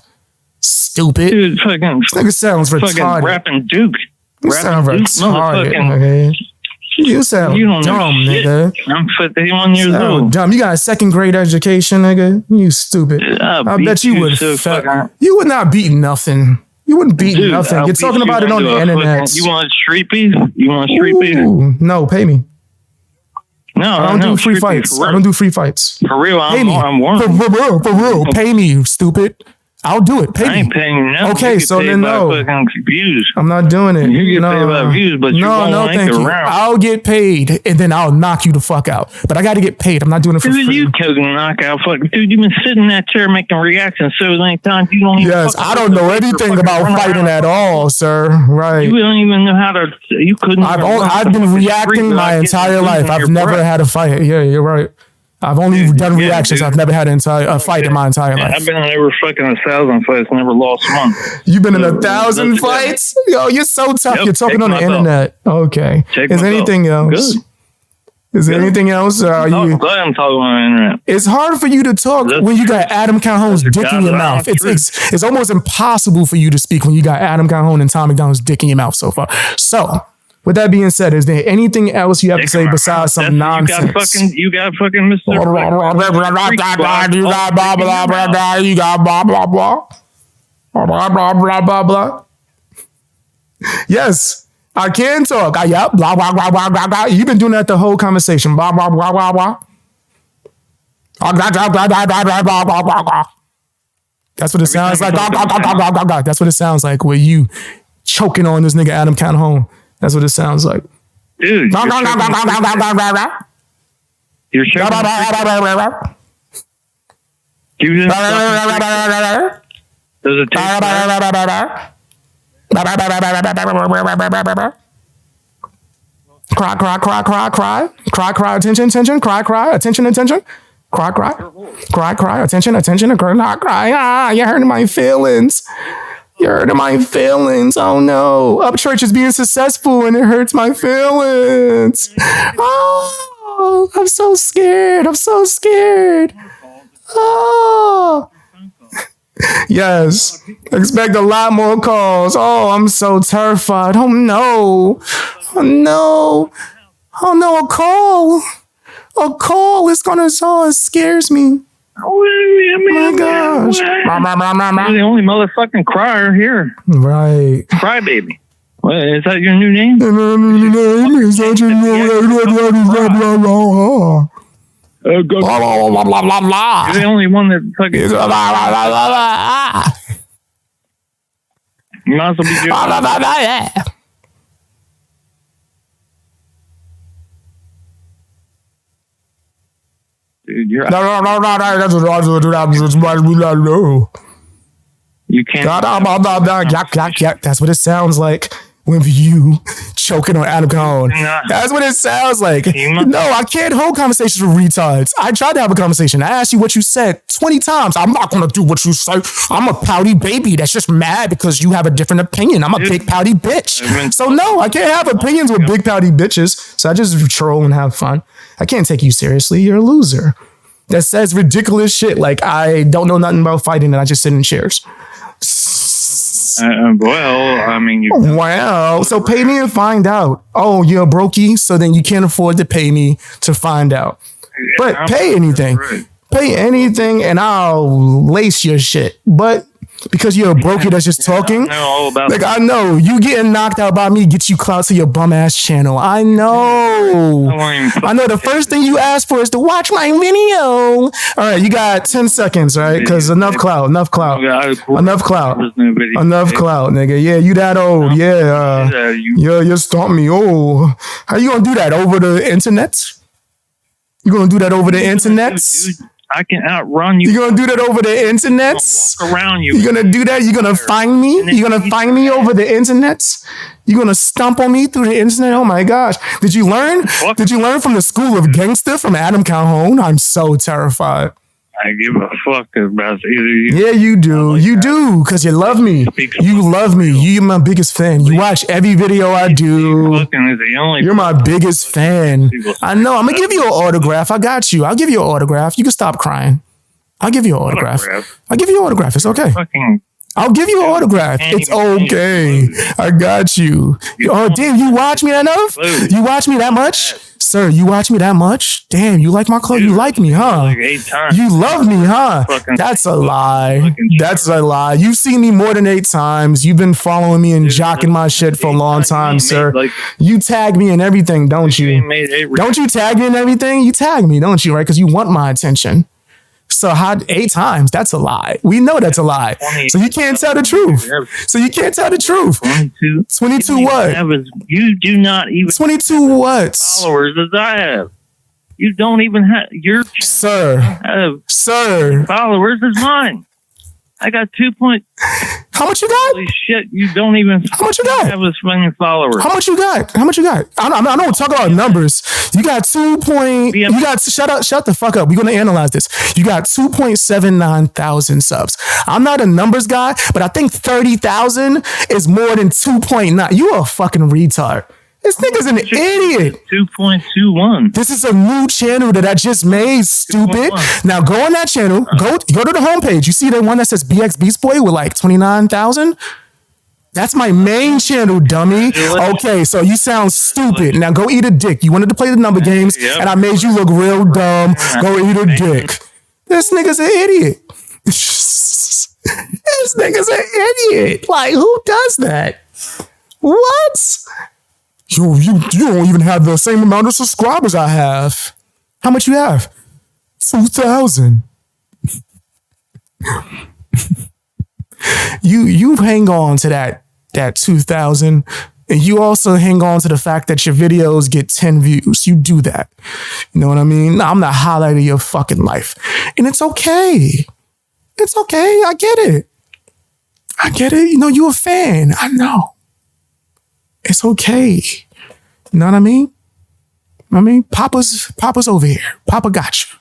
Stupid. Dude, fucking. This nigga sounds retarded. Rapping Duke. You sound retarded, nigga. You sound dumb, nigga. I'm 51 years old. Dumb. You got a second grade education, nigga. You stupid. I bet you would. You would not beat nothing. You wouldn't beat nothing. You're talking about it on the internet. You want street beef? You want street beef? No, pay me. No, I don't do free fights. I don't do free fights. For real, I'm warm. For real, pay me, you stupid. I'll do it. Pay me. I ain't paying you nothing. Okay, so then no. Views. I'm not doing it. You get paid by views, but you won't thank you. around. I'll get paid, and then I'll knock you the fuck out. But I got to get paid. I'm not doing it for free. You can knock out. Dude, you've been sitting in that chair making reactions so many times you don't even. Yes, I don't know anything about fighting at all, sir. Right. You don't even know how to. You couldn't. I've been reacting my entire life. I've never had a fight. Yeah, you're right. I've only done reactions. I've never had a fight in my entire life. I've been in over fucking 1,000 fights, never lost one. You've been in 1,000 fights? Yo, you're so tough. You're talking on the internet. Okay. Is there anything else? Good. Is there anything else? Or are you? Glad I'm talking on the internet. It's hard for you to talk when you got Adam Calhoun's dick in your mouth. It's almost impossible for you to speak when you got Adam Calhoun and Tom MacDonald's dick in your mouth so far. So, with that being said, is there anything else you have to say besides some nonsense? You got fucking Mr. You got blah blah blah blah. You got blah blah blah. Blah blah blah blah blah. Yes, I can talk. Yep. Blah blah blah blah blah blah. You've been doing that the whole conversation. Blah blah blah blah blah. That's what it sounds like. That's what it sounds like with you choking on this nigga Adam Calhoun. That's what it sounds like. Dude, you're choking. Does it taste Cry, cry, cry, cry, cry. Cry, cry, attention, attention. Cry, cry, attention, attention. Cry, cry. Cry, cry, attention, attention. Cry, cry. Ah, you're hurting my feelings. You're hurting my feelings. Oh no. Upchurch is being successful and it hurts my feelings. Oh, I'm so scared. I'm so scared. Oh. Yes. Expect a lot more calls. Oh, I'm so terrified. Oh no. Oh no. Oh no, a call. A call is gonna it scares me. Oh my gosh. You're the only motherfucking crier here. Right. Cry baby. What, is that your new name? Is that your new name? You're the only one that fucking. You might as well be doing. Dude, you're you can't. That's what it sounds like when you choking on Adam Calhoun. That's what it sounds like. No, I can't hold conversations with retards. I tried to have a conversation. I asked you what you said 20 times. I'm not going to do what you say. I'm a pouty baby that's just mad because you have a different opinion. I'm a big pouty bitch. So no, I can't have opinions with big pouty bitches. So I just troll and have fun. I can't take you seriously. You're a loser that says ridiculous shit like I don't know nothing about fighting and I just sit in chairs. Well, I mean, wow. So pay me and find out. Oh, you're a brokey, so then you can't afford to pay me to find out. But pay anything. Pay anything and I'll lace your shit. But because you're a brokey that's just talking, I know you getting knocked out by me gets you clout to your bum ass channel. I know. I know the first thing you ask for is to watch my video. All right, you got 10 seconds, right? Because enough clout, nigga. Yeah, you that old. Yeah, you stomp me. Oh, how you gonna do that over the internet? You gonna do that over the internet? I can outrun you. You're gonna do that over the internet? Walk around you. You're gonna do that? You're gonna find me? You're gonna find me over the internet? You're gonna stomp on me through the internet? Oh my gosh. Did you learn? Did you learn from the school of gangster from Adam Calhoun? I'm so terrified. I give a fuck about either you. Yeah, you do. You do, because you love me. You love me. You're my biggest fan. You watch every video I do. You're my biggest fan. I know. I'm going to give you an autograph. I got you. I'll give you an autograph. You can stop crying. I'll give you an autograph. I'll give you an autograph. It's okay. I'll give you an autograph. It's okay. I got you. Oh, damn. You watch me enough? You watch me that much? Sir, you watch me that much? Damn, you like my clothes? You like me, huh? Like 8 times. You love me, huh? That's a lie. That's a lie. You've seen me more than 8 times. You've been following me and jocking my shit for a long time, sir. You tag me and everything, don't you? Don't you tag me and everything? You tag me, don't you, right? Because you want my attention. So 8 times, that's a lie. We know that's a lie. So you can't tell the truth. So you can't tell the truth. 22 what? You do not even 22 what? Followers as I have. You don't even have your Sir. Followers as mine. I got 2 point. How much you got? Holy shit! You don't even. How much you got? Have a swinging followers. How much you got? How much you got? I don't talk about numbers. You got 2 point. You got shut the fuck up. We're gonna analyze this. You got 2.79 thousand subs. I'm not a numbers guy, but I think 30,000 is more than 2.9. You a fucking retard. This nigga's an idiot. 2.21. This is a new channel that I just made, stupid. Now go on that channel. Go to the homepage. You see the one that says BX Beast Boy with like 29,000? That's my main channel, dummy. Okay, so you sound stupid. Now go eat a dick. You wanted to play the number games, and I made you look real dumb. Go eat a dick. This nigga's an idiot. This nigga's an idiot. Like, who does that? What? You don't even have the same amount of subscribers I have. How much you have? 2,000. You hang on to that 2,000, and you also hang on to the fact that your videos get 10 views. You do that. You know what I mean? I'm the highlight of your fucking life. And it's okay. It's okay. I get it. I get it. You know, you're a fan. I know. It's okay. You know what I mean? Papa's over here. Papa got you.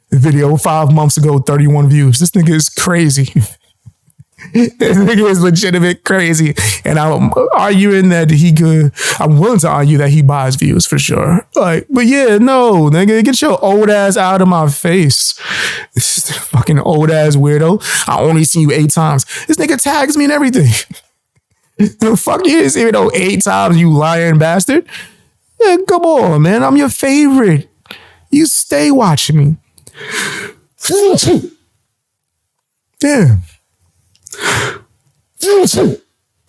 The video 5 months ago, 31 views. This nigga is crazy. This nigga is legitimate crazy. And I'm arguing that I'm willing to argue that he buys views for sure. Like, but yeah, no, nigga, get your old ass out of my face. This is fucking old ass weirdo. I only seen you 8 times. This nigga tags me and everything. The fuck you didn't see me 8 times, you lying bastard. Yeah, come on, man. I'm your favorite. You stay watching me. Damn.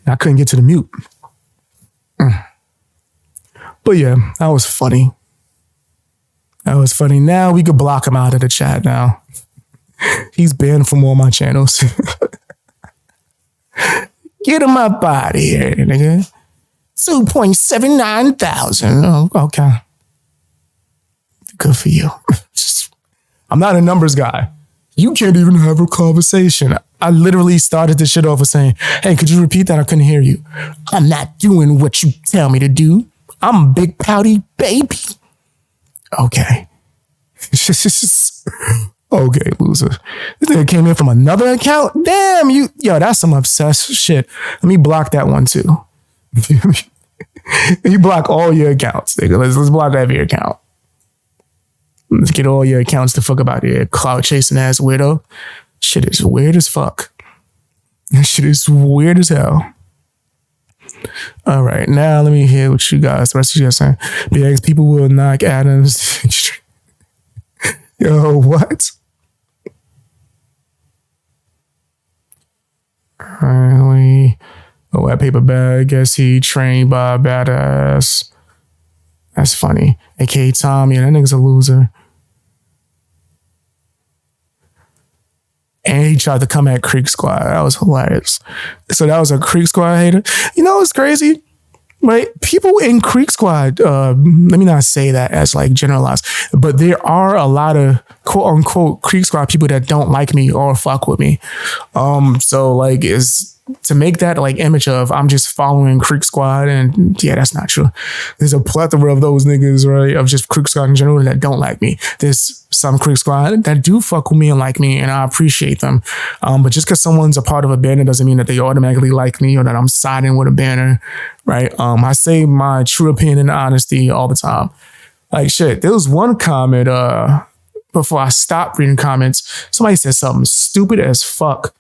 I couldn't get to the mute. But yeah, that was funny. That was funny. Now we could block him out of the chat now. He's banned from all my channels. Get him up out of here, nigga. 2.79 thousand. Oh, okay. Good for you. I'm not a numbers guy. You can't even have a conversation. I literally started this shit off with saying, hey, could you repeat that? I couldn't hear you. I'm not doing what you tell me to do. I'm a big pouty baby. Okay. Okay, loser. This nigga came in from another account. Damn, yo, that's some obsessed shit. Let me block that one too. You block all your accounts, nigga. Let's block every account. Let's get all your accounts the fuck about here. Cloud chasing ass weirdo. Shit is weird as fuck. Shit is weird as hell. All right, now let me hear what the rest of you guys saying. BX people will knock Adams. Yo, what? A wet paper bag. Guess he trained by a badass. That's funny. AKA Tom. Yeah, that nigga's a loser. And he tried to come at Creek Squad. That was hilarious. So that was a Creek Squad hater. You know what's crazy? right? People in Creek Squad, let me not say that as like generalized, but there are a lot of quote unquote Creek Squad people that don't like me or fuck with me. So like is to make that like image of I'm just following Creek Squad, and yeah, that's not true. There's a plethora of those niggas, right? Of just Creek Squad in general that don't like me. There's some Creek Squad that do fuck with me and like me, and I appreciate them. But just because someone's a part of a banner doesn't mean that they automatically like me or that I'm siding with a banner, right? I say my true opinion and honesty all the time. Like shit, there was one comment before I stopped reading comments. Somebody said something stupid as fuck.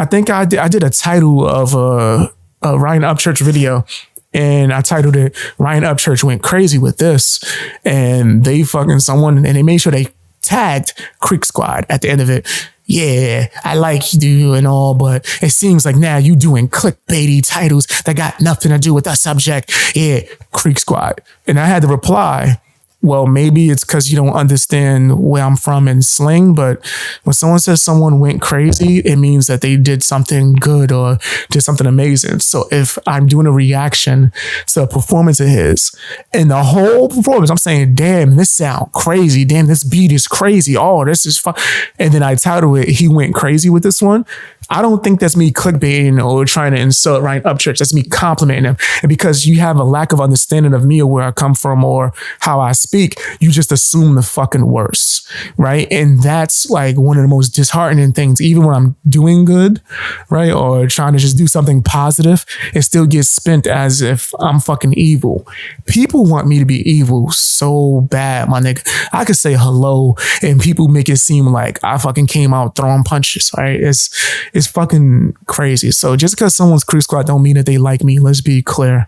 I think I did a title of a Ryan Upchurch video, and I titled it Ryan Upchurch went crazy with this, and they made sure they tagged Creek Squad at the end of it. Yeah, I like you and all, but it seems like now you doing clickbaity titles that got nothing to do with the subject. Yeah, Creek Squad. And I had to reply, well, maybe it's because you don't understand where I'm from in slang, but when someone says someone went crazy, it means that they did something good or did something amazing. So if I'm doing a reaction to a performance of his, and the whole performance, I'm saying, damn, this sound crazy. Damn, this beat is crazy. Oh, this is fun. And then I title it, he went crazy with this one. I don't think that's me clickbaiting or trying to insult Ryan Upchurch. That's me complimenting him. And because you have a lack of understanding of me or where I come from or how I speak, you just assume the fucking worst, right? And that's like one of the most disheartening things. Even when I'm doing good, right, or trying to just do something positive, it still gets spent as if I'm fucking evil. People want me to be evil so bad, my nigga. I could say hello and people make it seem like I fucking came out throwing punches, right? It's fucking crazy. So just because someone's Creek Squad don't mean that they like me. Let's be clear,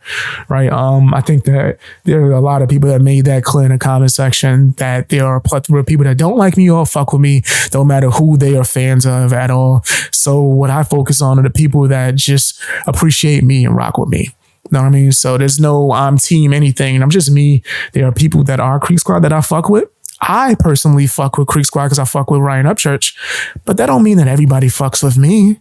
right? I think that there are a lot of people that made that clear in the comment section that there are a plethora of people that don't like me or fuck with me, don't matter who they are fans of at all. So what I focus on are the people that just appreciate me and rock with me. You know what I mean? So there's no I'm team anything. I'm just me. There are people that are Creek Squad that I fuck with. I personally fuck with Creek Squad because I fuck with Ryan Upchurch, but that don't mean that everybody fucks with me,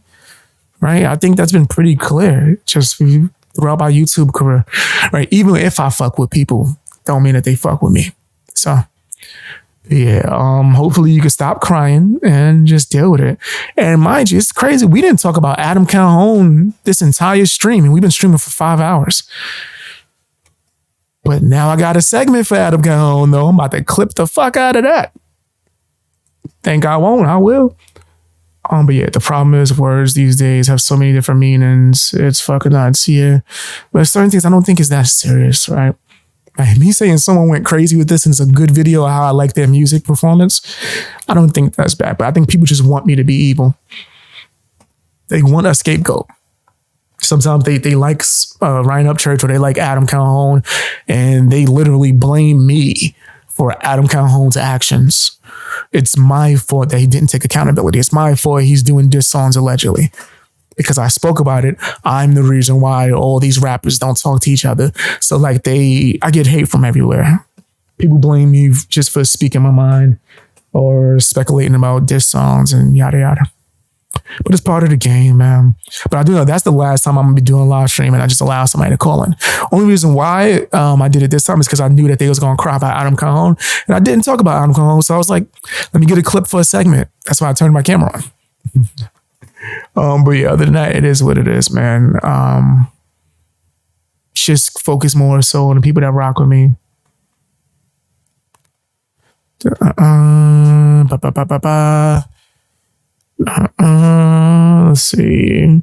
right? I think that's been pretty clear just throughout my YouTube career, right? Even if I fuck with people, don't mean that they fuck with me. So yeah, hopefully you can stop crying and just deal with it. And mind you, it's crazy. We didn't talk about Adam Calhoun this entire stream, and we've been streaming for 5 hours. But now I got a segment for Adam Calhoun, though. I'm about to clip the fuck out of that. Think I won't, I will. But yeah, the problem is words these days have so many different meanings. It's fucking nuts, yeah. But certain things I don't think is that serious, right? Like me saying someone went crazy with this and it's a good video of how I like their music performance, I don't think that's bad. But I think people just want me to be evil. They want a scapegoat. Sometimes they like Ryan Upchurch or they like Adam Calhoun, and they literally blame me for Adam Calhoun's actions. It's my fault that he didn't take accountability. It's my fault he's doing diss songs allegedly. Because I spoke about it, I'm the reason why all these rappers don't talk to each other. So like I get hate from everywhere. People blame me just for speaking my mind or speculating about diss songs and yada yada. But it's part of the game, man. But I do know that's the last time I'm going to be doing a live stream, and I just allow somebody to call in. Only reason why I did it this time is because I knew that they was going to cry about Adam Calhoun, and I didn't talk about Adam Calhoun, so I was like, let me get a clip for a segment. That's why I turned my camera on. But yeah, other than that, it is what it is, man. Just focus more so on the people that rock with me. Let's see.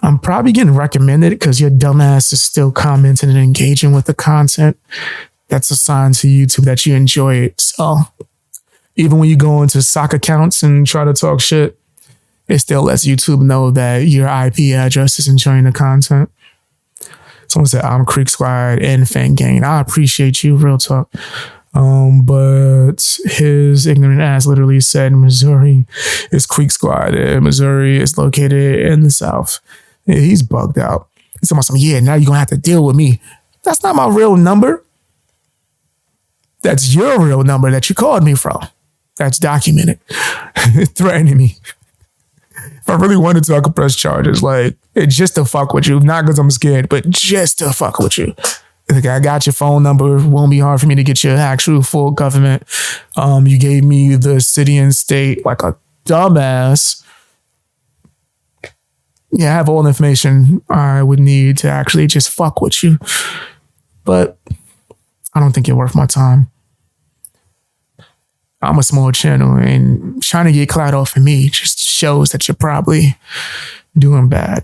I'm probably getting recommended because your dumbass is still commenting and engaging with the content. That's a sign to YouTube that you enjoy it. So even when you go into sock accounts and try to talk shit, it still lets YouTube know that your IP address is enjoying the content. Someone said, I'm Creek Squad and Fan Gang. I appreciate you, real talk. But his ignorant ass literally said Missouri is Creek Squad and Missouri is located in the South. Yeah, he's bugged out. He's talking about some, yeah, now you're going to have to deal with me. That's not my real number. That's your real number that you called me from. That's documented. Threatening me. If I really wanted to, I could press charges. Like, it's just to fuck with you. Not because I'm scared, but just to fuck with you. Like, I got your phone number. It won't be hard for me to get your actual full government. You gave me the city and state like a dumbass. Yeah, I have all the information I would need to actually just fuck with you. But I don't think you're worth my time. I'm a small channel, and trying to get clout off of me just shows that you're probably doing bad.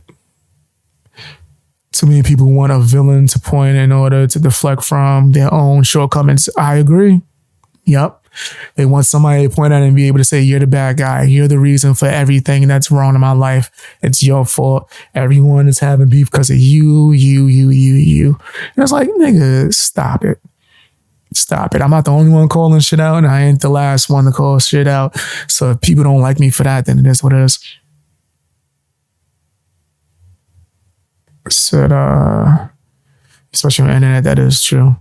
Too many people want a villain to point in order to deflect from their own shortcomings. I agree. Yep. They want somebody to point at and be able to say, you're the bad guy. You're the reason for everything that's wrong in my life. It's your fault. Everyone is having beef because of you. And it's like, nigga, stop it. Stop it. I'm not the only one calling shit out, and I ain't the last one to call shit out. So if people don't like me for that, then it is what it is. Said, especially on the internet, that is true.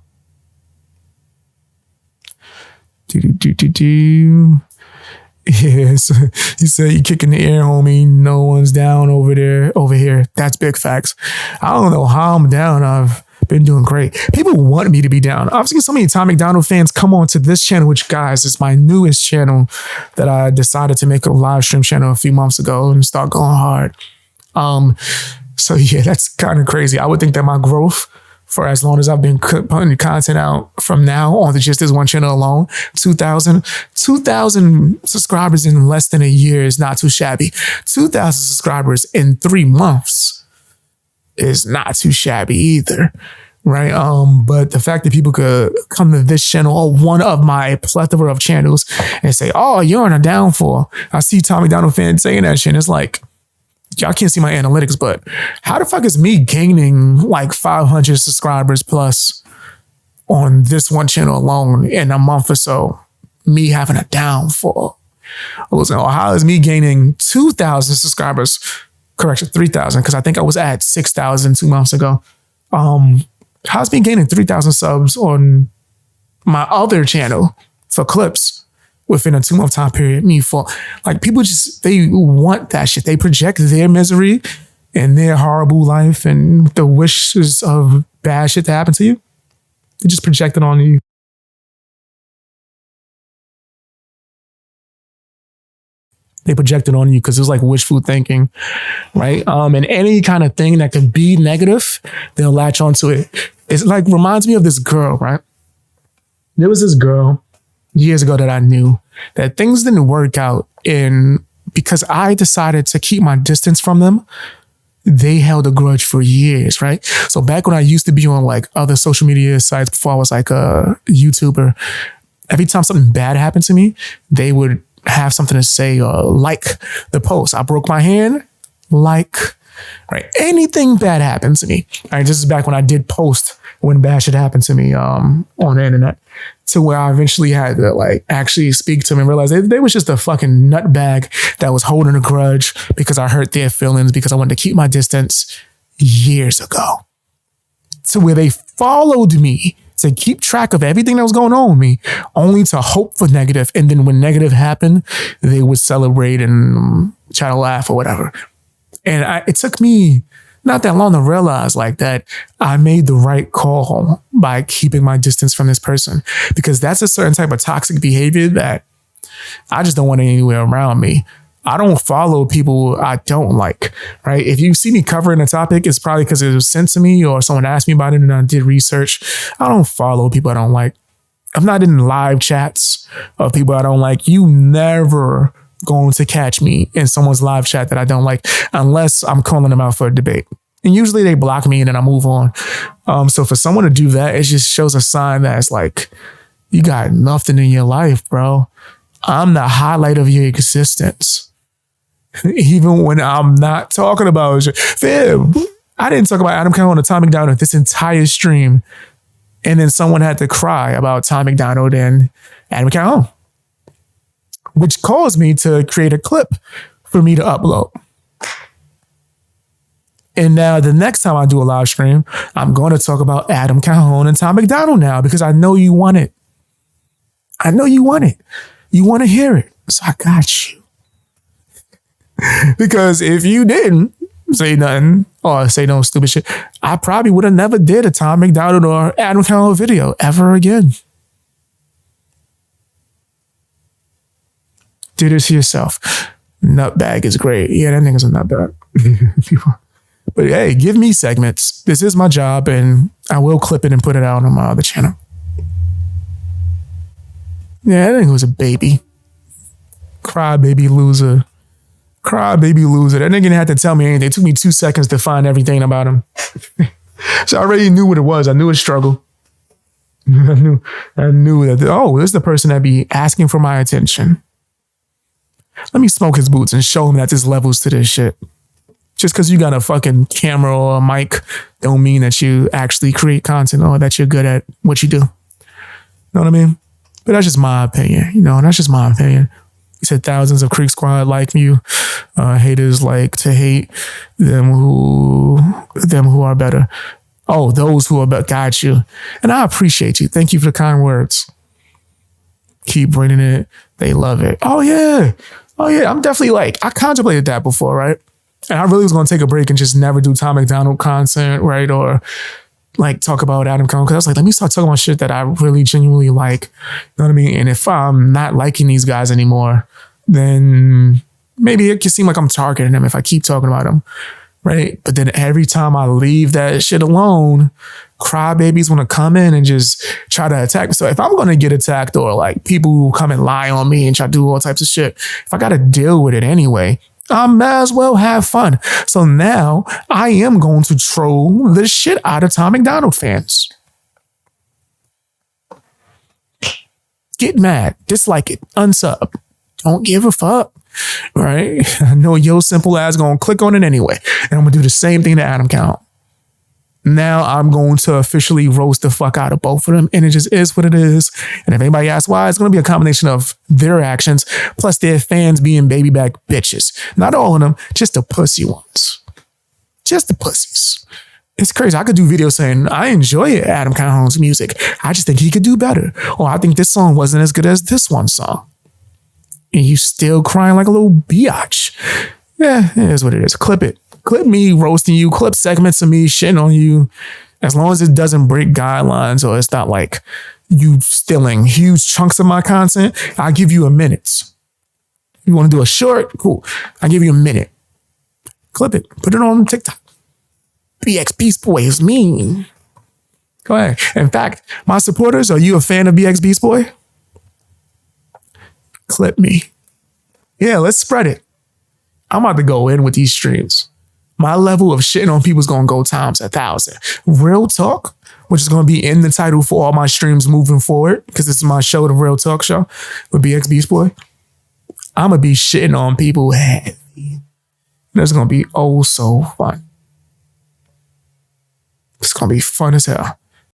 Yeah, so you said you kicking the air, homie. No one's down over here. That's big facts. I don't know how I'm down. I've been doing great. People want me to be down. I've seen so many Tom MacDonald fans come on to this channel, which, guys, is my newest channel that I decided to make a live stream channel a few months ago and start going hard. So yeah, that's kind of crazy. I would think that my growth for as long as I've been putting content out from now on to just this one channel alone, 2,000 subscribers in less than a year is not too shabby. 2,000 subscribers in 3 months is not too shabby either, right? But the fact that people could come to this channel or one of my plethora of channels and say, oh, you're on a downfall. I see Tom MacDonald fans saying that shit. It's like, y'all can't see my analytics, but how the fuck is me gaining like 500 subscribers plus on this one channel alone in a month or so, me having a downfall? How is me gaining 2,000 subscribers? Correction, 3,000, because I think I was at 6,000 2 months ago. How's me gaining 3,000 subs on my other channel for clips within a 2-month time period? Like, people just, they want that shit. They project their misery and their horrible life and the wishes of bad shit to happen to you. They just project it on you. They project it on you because it's like wishful thinking, right? And any kind of thing that could be negative, they'll latch onto it. It's like, reminds me of this girl, right? There was this girl years ago that I knew that things didn't work out, and because I decided to keep my distance from them, they held a grudge for years, right? So back when I used to be on like other social media sites before I was like a YouTuber, every time something bad happened to me, they would have something to say or like the post. I broke my hand, like, right? Anything bad happened to me. All right, this is back when I did post when bad shit happened to me on the internet, to where I eventually had to like actually speak to them and realize they was just a fucking nutbag that was holding a grudge because I hurt their feelings because I wanted to keep my distance years ago. To where they followed me to keep track of everything that was going on with me, only to hope for negative. And then when negative happened, they would celebrate and try to laugh or whatever. And it took me not that long to realize like that I made the right call by keeping my distance from this person, because that's a certain type of toxic behavior that I just don't want anywhere around me. I don't follow people I don't like, right? If you see me covering a topic, it's probably because it was sent to me or someone asked me about it and I did research. I don't follow people I don't like. I'm not in live chats of people I don't like. You never going to catch me in someone's live chat that I don't like unless I'm calling them out for a debate. And usually they block me and then I move on. So for someone to do that, it just shows a sign that it's like, you got nothing in your life, bro. I'm the highlight of your existence. Even when I'm not talking about it. Fib, I didn't talk about Adam Calhoun or Tom MacDonald this entire stream. And then someone had to cry about Tom MacDonald and Adam Calhoun, which caused me to create a clip for me to upload. And now the next time I do a live stream, I'm going to talk about Adam Calhoun and Tom MacDonald now, because I know you want it. I know you want it. You want to hear it. So I got you. Because if you didn't say nothing or say no stupid shit, I probably would have never did a Tom MacDonald or Adam Calhoun video ever again. Do this to yourself. Nutbag is great. Yeah, that nigga's a nutbag. But hey, give me segments. This is my job, and I will clip it and put it out on my other channel. Yeah, that nigga was a baby. Cry baby loser. Cry baby loser. That nigga didn't have to tell me anything. It took me 2 seconds to find everything about him. So I already knew what it was. I knew his struggle. I knew that, oh, this is the person that be asking for my attention. Let me smoke his boots and show him that there's levels to this shit. Just because you got a fucking camera or a mic don't mean that you actually create content or that you're good at what you do. Know what I mean? But that's just my opinion. You know, that's just my opinion. He said thousands of Creek Squad like you. Haters like to hate them who are better. Oh, those who are better. Got you. And I appreciate you. Thank you for the kind words. Keep bringing it. They love it. Oh, yeah. Oh, yeah. I'm definitely I contemplated that before, right? And I really was going to take a break and just never do Tom MacDonald content, right? Or talk about Adam Calhoun. Because I was like, let me start talking about shit that I really genuinely like. You know what I mean? And if I'm not liking these guys anymore, then maybe it can seem like I'm targeting them if I keep talking about them, right? But then every time I leave that shit alone, crybabies want to come in and just try to attack me. So if I'm going to get attacked or people who come and lie on me and try to do all types of shit, if I got to deal with it anyway, I might as well have fun. So now I am going to troll the shit out of Tom MacDonald fans. Get mad, dislike it, unsub. Don't give a fuck, right? I know your simple ass gonna click on it anyway. And I'm gonna do the same thing to Adam Calhoun. Now I'm going to officially roast the fuck out of both of them. And it just is what it is. And if anybody asks why, it's going to be a combination of their actions plus their fans being baby back bitches. Not all of them, just the pussy ones. Just the pussies. It's crazy. I could do videos saying, I enjoy Adam Calhoun's music. I just think he could do better. Or I think this song wasn't as good as this one song. And you still crying like a little biatch. Yeah, it is what it is. Clip it. Clip me roasting you, clip segments of me shitting on you. As long as it doesn't break guidelines or it's not you stealing huge chunks of my content, I'll give you a minute. You want to do a short? Cool. I'll give you a minute. Clip it. Put it on TikTok. BX Beast Boy is mean. Go ahead. In fact, my supporters, are you a fan of BX Beast Boy? Clip me. Yeah, let's spread it. I'm about to go in with these streams. My level of shitting on people is going to go times 1,000. Real talk, which is going to be in the title for all my streams moving forward, because it's my show, The Real Talk Show with BX Beast Boy. I'm going to be shitting on people heavy. That's going to be oh so fun. It's going to be fun as hell.